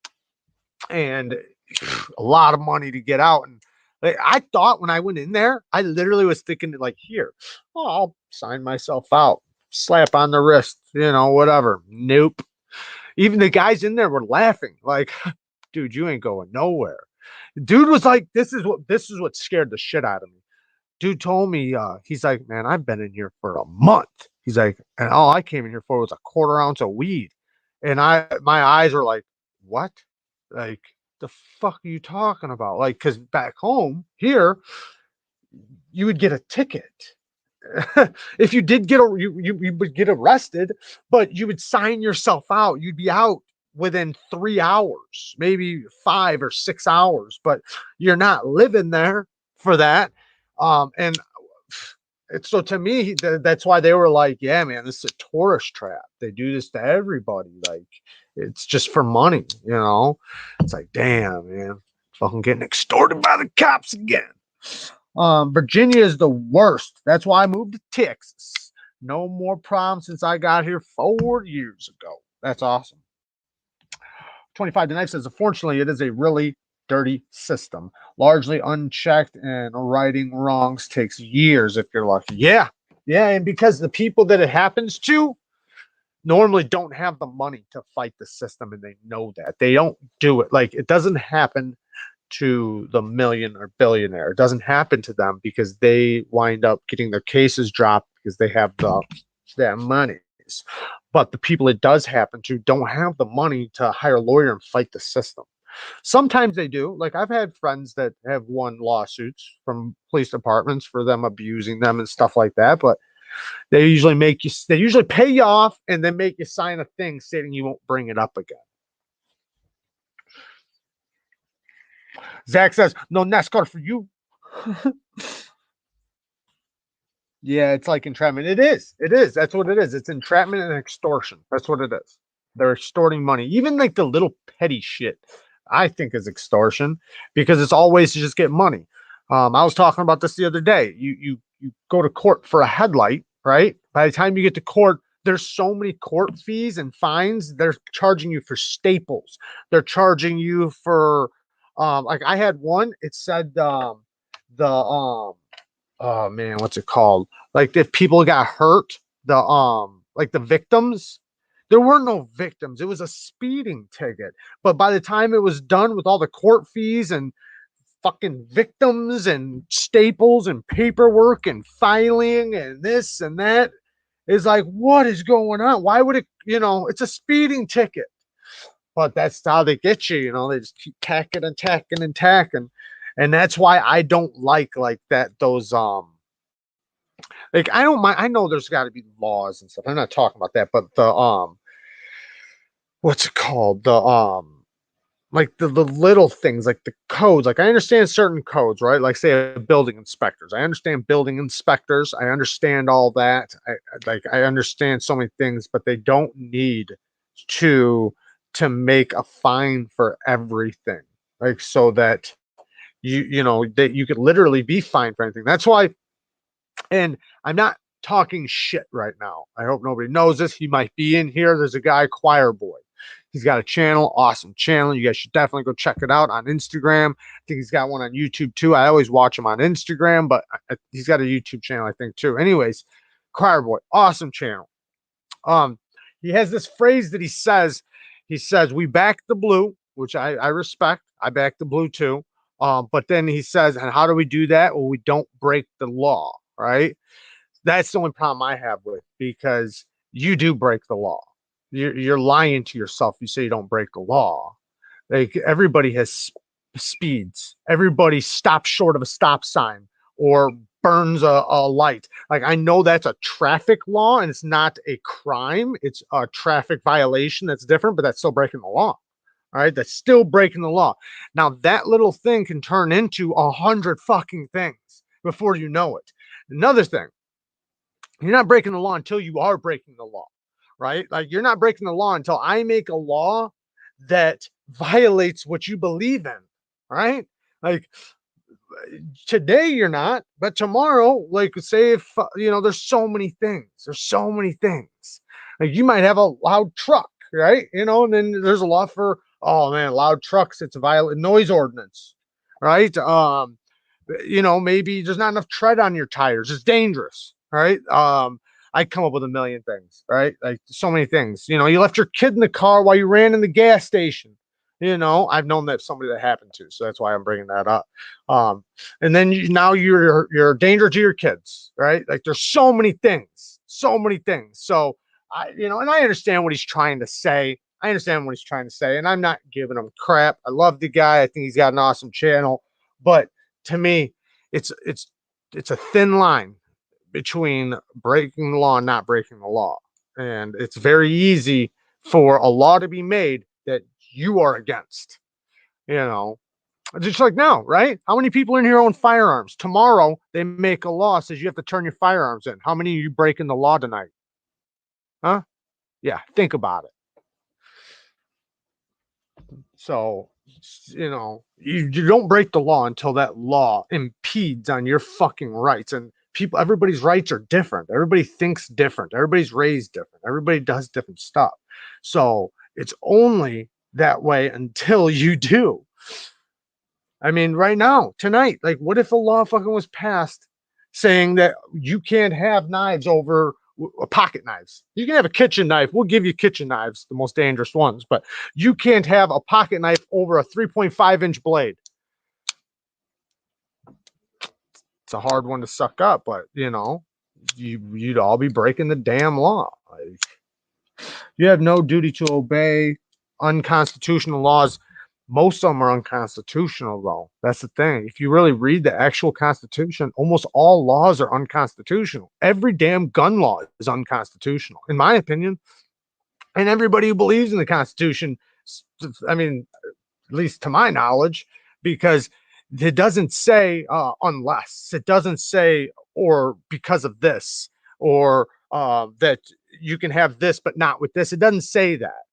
a lot of money to get out. And I thought when I went in there, I literally was thinking like, here, I'll sign myself out, slap on the wrist, whatever. Nope. Even the guys in there were laughing like, dude, you ain't going nowhere. Dude was like, this is what scared the shit out of me. Dude told me, he's like, man, I've been in here for a month. He's like, and all I came in here for was a 1/4 ounce of weed. And my eyes were like, what? Like, the fuck are you talking about? Like, because back home here, you would get a ticket. If you did you would get arrested, but you would sign yourself out. You'd be out within 3 hours, maybe 5 or 6 hours, but you're not living there for that. And so to me, that's why they were like, yeah, man, this is a tourist trap. They do this to everybody. Like, it's just for money, It's like, damn, man, fucking getting extorted by the cops again. Virginia is the worst. That's why I moved to Texas. No more problems since I got here 4 years ago. That's awesome. 25 to Knife says, unfortunately, it is a really dirty system, largely unchecked, and righting wrongs takes years if you're lucky. Yeah, and because the people that it happens to normally don't have the money to fight the system, and they know that. They don't do it. Like, it doesn't happen to the million or billionaire. It doesn't happen to them because they wind up getting their cases dropped because they have that money. But the people it does happen to don't have the money to hire a lawyer and fight the system. Sometimes they do. Like I've had friends that have won lawsuits from police departments for them abusing them and stuff like that. But they usually pay you off and then make you sign a thing stating you won't bring it up again. Zach says, no NASCAR for you. Yeah, it's like entrapment. It is. It is. That's what it is. It's entrapment and extortion. That's what it is. They're extorting money. Even like the little petty shit, I think is extortion because it's always to just get money. I was talking about this the other day. You go to court for a headlight, right? By the time you get to court, there's so many court fees and fines. They're charging you for staples. They're charging you for like I had one. It said oh man, what's it called? Like if people got hurt, like the victims, there were no victims. It was a speeding ticket. But by the time it was done with all the court fees and fucking victims and staples and paperwork and filing and this and that, is like, what is going on? Why would it, it's a speeding ticket. But that's how they get you, they just keep tacking and tacking and tacking. And that's why I don't like that, those like I don't mind. I know there's got to be laws and stuff. I'm not talking about that, but the what's it called? Like the little things, like the codes. Like I understand certain codes, right? Like say building inspectors. I understand building inspectors. I understand all that. I understand so many things, but they don't need to make a fine for everything. Like so that that you could literally be fined for anything. That's why, and I'm not talking shit right now. I hope nobody knows this. He might be in here. There's a guy, Choir Boy. He's got a channel, awesome channel. You guys should definitely go check it out on Instagram. I think he's got one on YouTube too. I always watch him on Instagram, but he's got a YouTube channel, I think, too. Anyways, Choir Boy, awesome channel. He has this phrase that he says, we back the blue, which I respect. I back the blue too. But then he says, and how do we do that? Well, we don't break the law, right? That's the only problem I have with, because you do break the law. You're lying to yourself. You say you don't break the law. Like everybody has speeds. Everybody stops short of a stop sign or burns a light. Like I know that's a traffic law and it's not a crime. It's a traffic violation. That's different, but that's still breaking the law. All right, that's still breaking the law. Now that little thing can turn into 100 fucking things before you know it. Another thing, you're not breaking the law until you are breaking the law, right? Like you're not breaking the law until I make a law that violates what you believe in, right? Like today you're not, but tomorrow, like say if, there's so many things. Like you might have a loud truck, right? And then there's a law for, oh man, loud trucks. It's a violent noise ordinance, right? Maybe there's not enough tread on your tires. It's dangerous, right? I come up with a million things, right? Like so many things. You left your kid in the car while you ran in the gas station. I've known that somebody that happened to, so that's why I'm bringing that up. And then now you're a danger to your kids, right? Like there's so many things. So and I understand what he's trying to say. And I'm not giving him crap. I love the guy. I think he's got an awesome channel, but to me, it's a thin line between breaking the law and not breaking the law. And it's very easy for a law to be made that you are against, just like now, right? How many people in here own firearms? Tomorrow they make a law says you have to turn your firearms in. How many are you breaking the law tonight? Huh? Yeah, think about it. So, you don't break the law until that law impedes on your fucking rights. And everybody's rights are different. Everybody thinks different. Everybody's raised different. Everybody does different stuff. So it's only that way until you do. I mean, right now, tonight, like, what if a law fucking was passed saying that you can't have knives over pocket knives? You can have a kitchen knife. We'll give you kitchen knives, the most dangerous ones, but you can't have a pocket knife over a 3.5-inch blade. it's a hard one to suck up, but you know, you'd all be breaking the damn law. Like, you have no duty to obey unconstitutional laws. Most of them are unconstitutional, though. That's the thing. If you really read the actual Constitution, almost all laws are unconstitutional. Every damn gun law is unconstitutional, in my opinion. And everybody who believes in the Constitution, I mean, at least to my knowledge, because it doesn't say unless, it doesn't say or because of this, or that you can have this but not with this. It doesn't say that.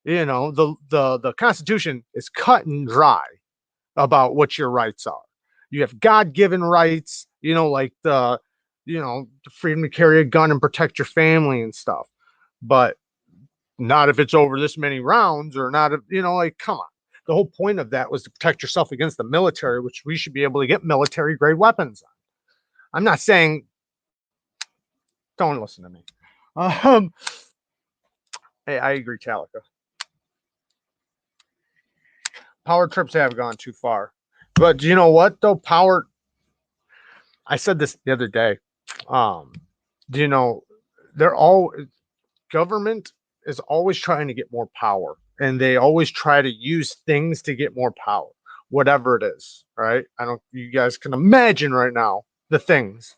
You know, the Constitution is cut and dry about what your rights are. You have God-given rights, you know, like the freedom to carry a gun and protect your family and stuff, but not if it's over this many rounds, or not if, you know, like, come on. The whole point of that was to protect yourself against the military, which we should be able to get military grade weapons on. I'm not saying, don't listen to me. Hey, I agree, Talica. Power trips have gone too far. But do you know what, though? I said this the other day. Do you know, government is always trying to get more power, and they always try to use things to get more power, whatever it is, right? You guys can imagine right now the things.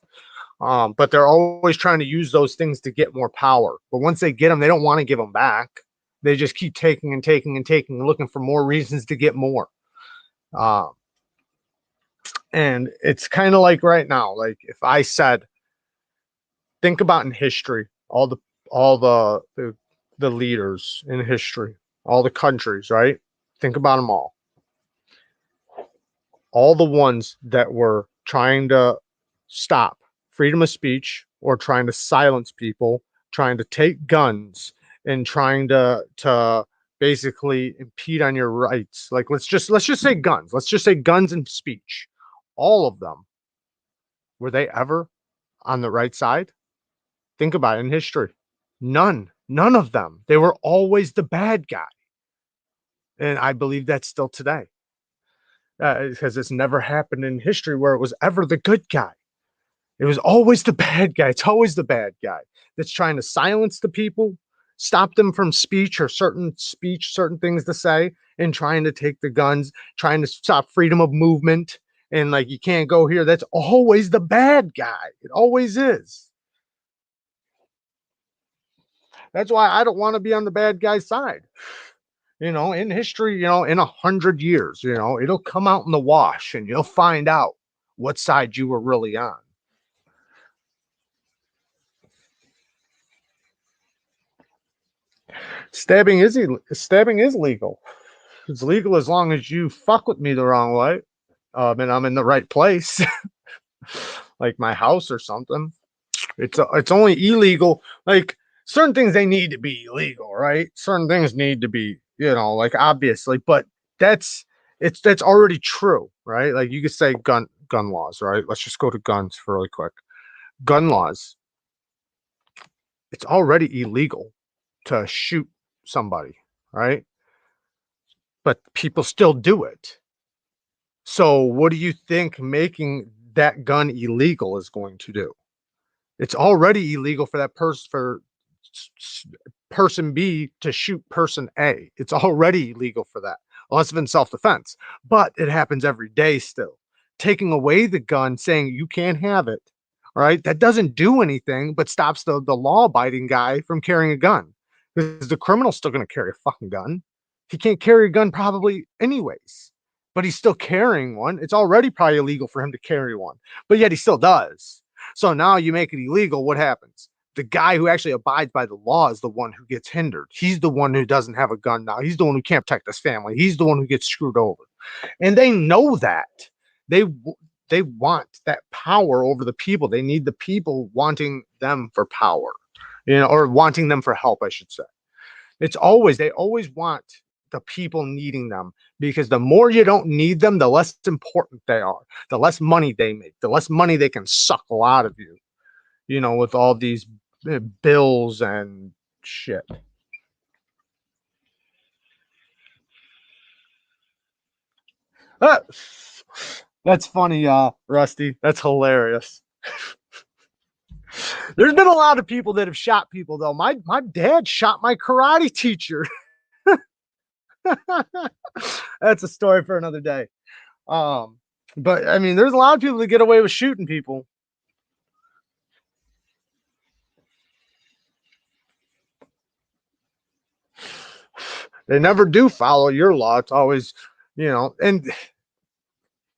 But they're always trying to use those things to get more power. But once they get them, they don't want to give them back. They just keep taking and taking and taking, and looking for more reasons to get more. And it's kind of like right now, like if I said, think about in history, all the leaders in history, all the countries, right? Think about them all. All the ones that were trying to stop freedom of speech, or trying to silence people, trying to take guns, and trying to basically impede on your rights. Like, let's just say guns. Let's just say guns and speech. All of them, were they ever on the right side? Think about it in history. None of them. They were always the bad guy. And I believe that's still today. Because it's never happened in history where it was ever the good guy. It was always the bad guy. It's always the bad guy that's trying to silence the people, stop them from speech, or certain things to say, and trying to take the guns, trying to stop freedom of movement. And like, you can't go here. That's always the bad guy. It always is. That's why I don't want to be on the bad guy's side. You know, in history, you know, in 100 years, you know, it'll come out in the wash, and you'll find out what side you were really on. Stabbing is legal. It's legal as long as you fuck with me the wrong way, and I'm in the right place, like my house or something. It's only illegal. Like, certain things, they need to be illegal, right? Certain things need to be, you know, like, obviously, but that's already true, right? Like, you could say gun laws, right? Let's just go to guns for really quick. Gun laws. It's already illegal to shoot somebody, right? But people still do it. So what do you think making that gun illegal is going to do? It's already illegal for that person B to shoot person A. It's already illegal for that, unless it's in self-defense. But it happens every day still. Taking away the gun, saying you can't have it, right? That doesn't do anything but stops the law-abiding guy from carrying a gun. Because the criminal's still going to carry a fucking gun. He can't carry a gun probably anyways, but he's still carrying one. It's already probably illegal for him to carry one, but yet he still does. So now you make it illegal. What happens? The guy who actually abides by the law is the one who gets hindered. He's the one who doesn't have a gun now. He's the one who can't protect his family. He's the one who gets screwed over. And they know that. They want that power over the people. They need the people wanting them for power, you know, or wanting them for help, I should say. They always want the people needing them, because the more you don't need them, the less important they are, the less money they make, the less money they can suck a lot of you, you know, with all these bills and shit. That's funny, Rusty. That's hilarious. There's been a lot of people that have shot people, though. My dad shot my karate teacher. That's a story for another day. But I mean, there's a lot of people that get away with shooting people. They never do follow your law. It's always, and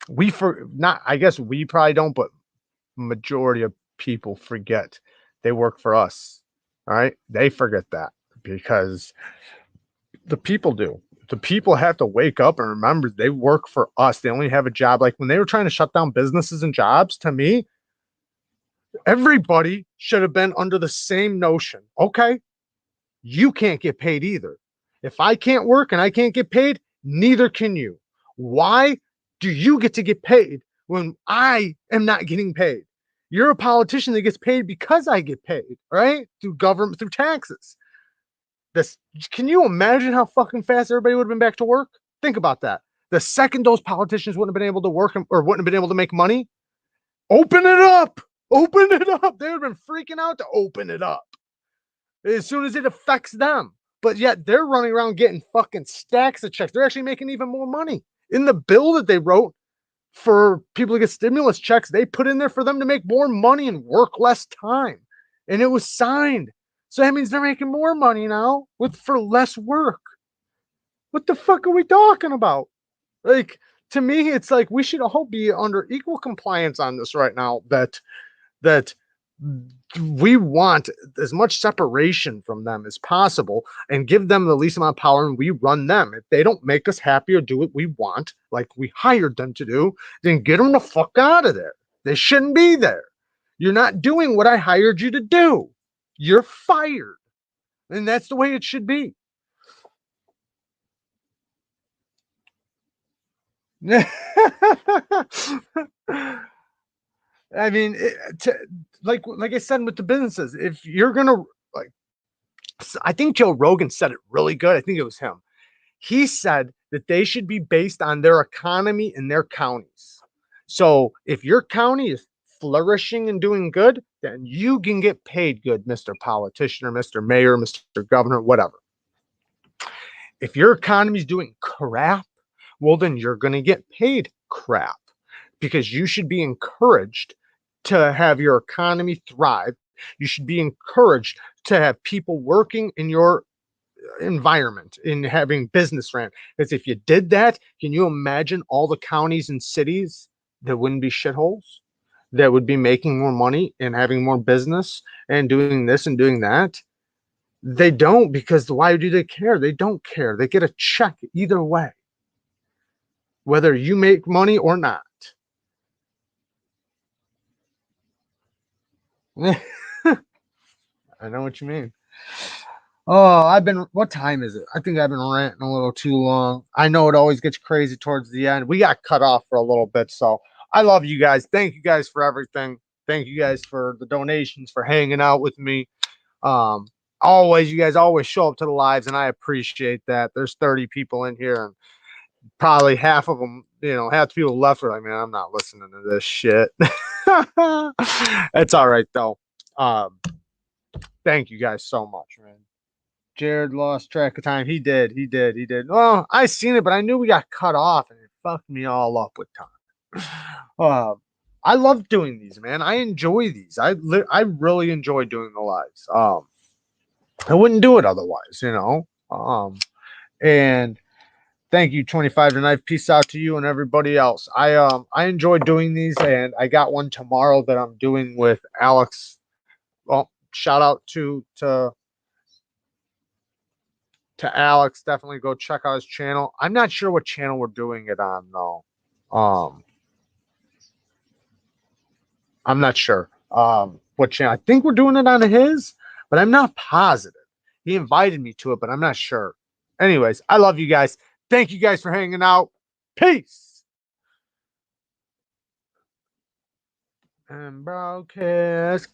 we for not. I guess we probably don't, but majority of people forget they work for us. All right, they forget that because the people do. The people have to wake up and remember they work for us. They only have a job. Like when they were trying to shut down businesses and jobs, to me, everybody should have been under the same notion. Okay, you can't get paid either. If I can't work and I can't get paid, neither can you. Why do you get to get paid when I am not getting paid? You're a politician that gets paid because I get paid, right? Through government, through taxes. This, can you imagine how fucking fast everybody would have been back to work? Think about that. The second those politicians wouldn't have been able to work or wouldn't have been able to make money, open it up. Open it up. They would have been freaking out to open it up as soon as it affects them. But yet they're running around getting fucking stacks of checks. They're actually making even more money. In the bill that they wrote for people to get stimulus checks, they put in there for them to make more money and work less time. And it was signed. So that means they're making more money now for less work. What the fuck are we talking about? Like, to me, it's like we should all be under equal compliance on this right now. That we want as much separation from them as possible and give them the least amount of power, and we run them. If they don't make us happy or do what we want, like we hired them to do, then get them the fuck out of there. They shouldn't be there. You're not doing what I hired you to do. You're fired. And that's the way it should be. I mean, like I said with the businesses, if you're gonna like, I think Joe Rogan said it really good. I think it was him. He said that they should be based on their economy in their counties. So if your county is flourishing and doing good, then you can get paid good, Mr. Politician or Mr. Mayor, Mr. Governor, whatever. If your economy is doing crap, well, then you're going to get paid crap because you should be encouraged to have your economy thrive. You should be encouraged to have people working in your environment, in having business ran. Because if you did that, can you imagine all the counties and cities that wouldn't be shitholes, that would be making more money and having more business and doing this and doing that? They don't, because why do they care? They don't care. They get a check either way, whether you make money or not. I know what you mean. Oh, what time is it? I think I've been ranting a little too long. I know it always gets crazy towards the end. We got cut off for a little bit. So I love you guys. Thank you guys for everything. Thank you guys for the donations, for hanging out with me. You guys always show up to the lives, and I appreciate that. There's 30 people in here, and probably half of them, half the people left are like, man, I'm not listening to this shit. It's all right, though. Thank you guys so much, man. Jared lost track of time. He did. Well, I seen it, but I knew we got cut off, and it fucked me all up with time. I love doing these, man. I enjoy these. I really enjoy doing the lives. I wouldn't do it otherwise, and thank you, 25 tonight. Peace out to you and everybody else. I enjoy doing these, and I got one tomorrow that I'm doing with Alex. Well, shout out to Alex. Definitely go check out his channel. I'm not sure what channel we're doing it on though. I'm not sure what channel. I think we're doing it on his, but I'm not positive. He invited me to it, but I'm not sure. Anyways, I love you guys. Thank you guys for hanging out. Peace. And broadcast.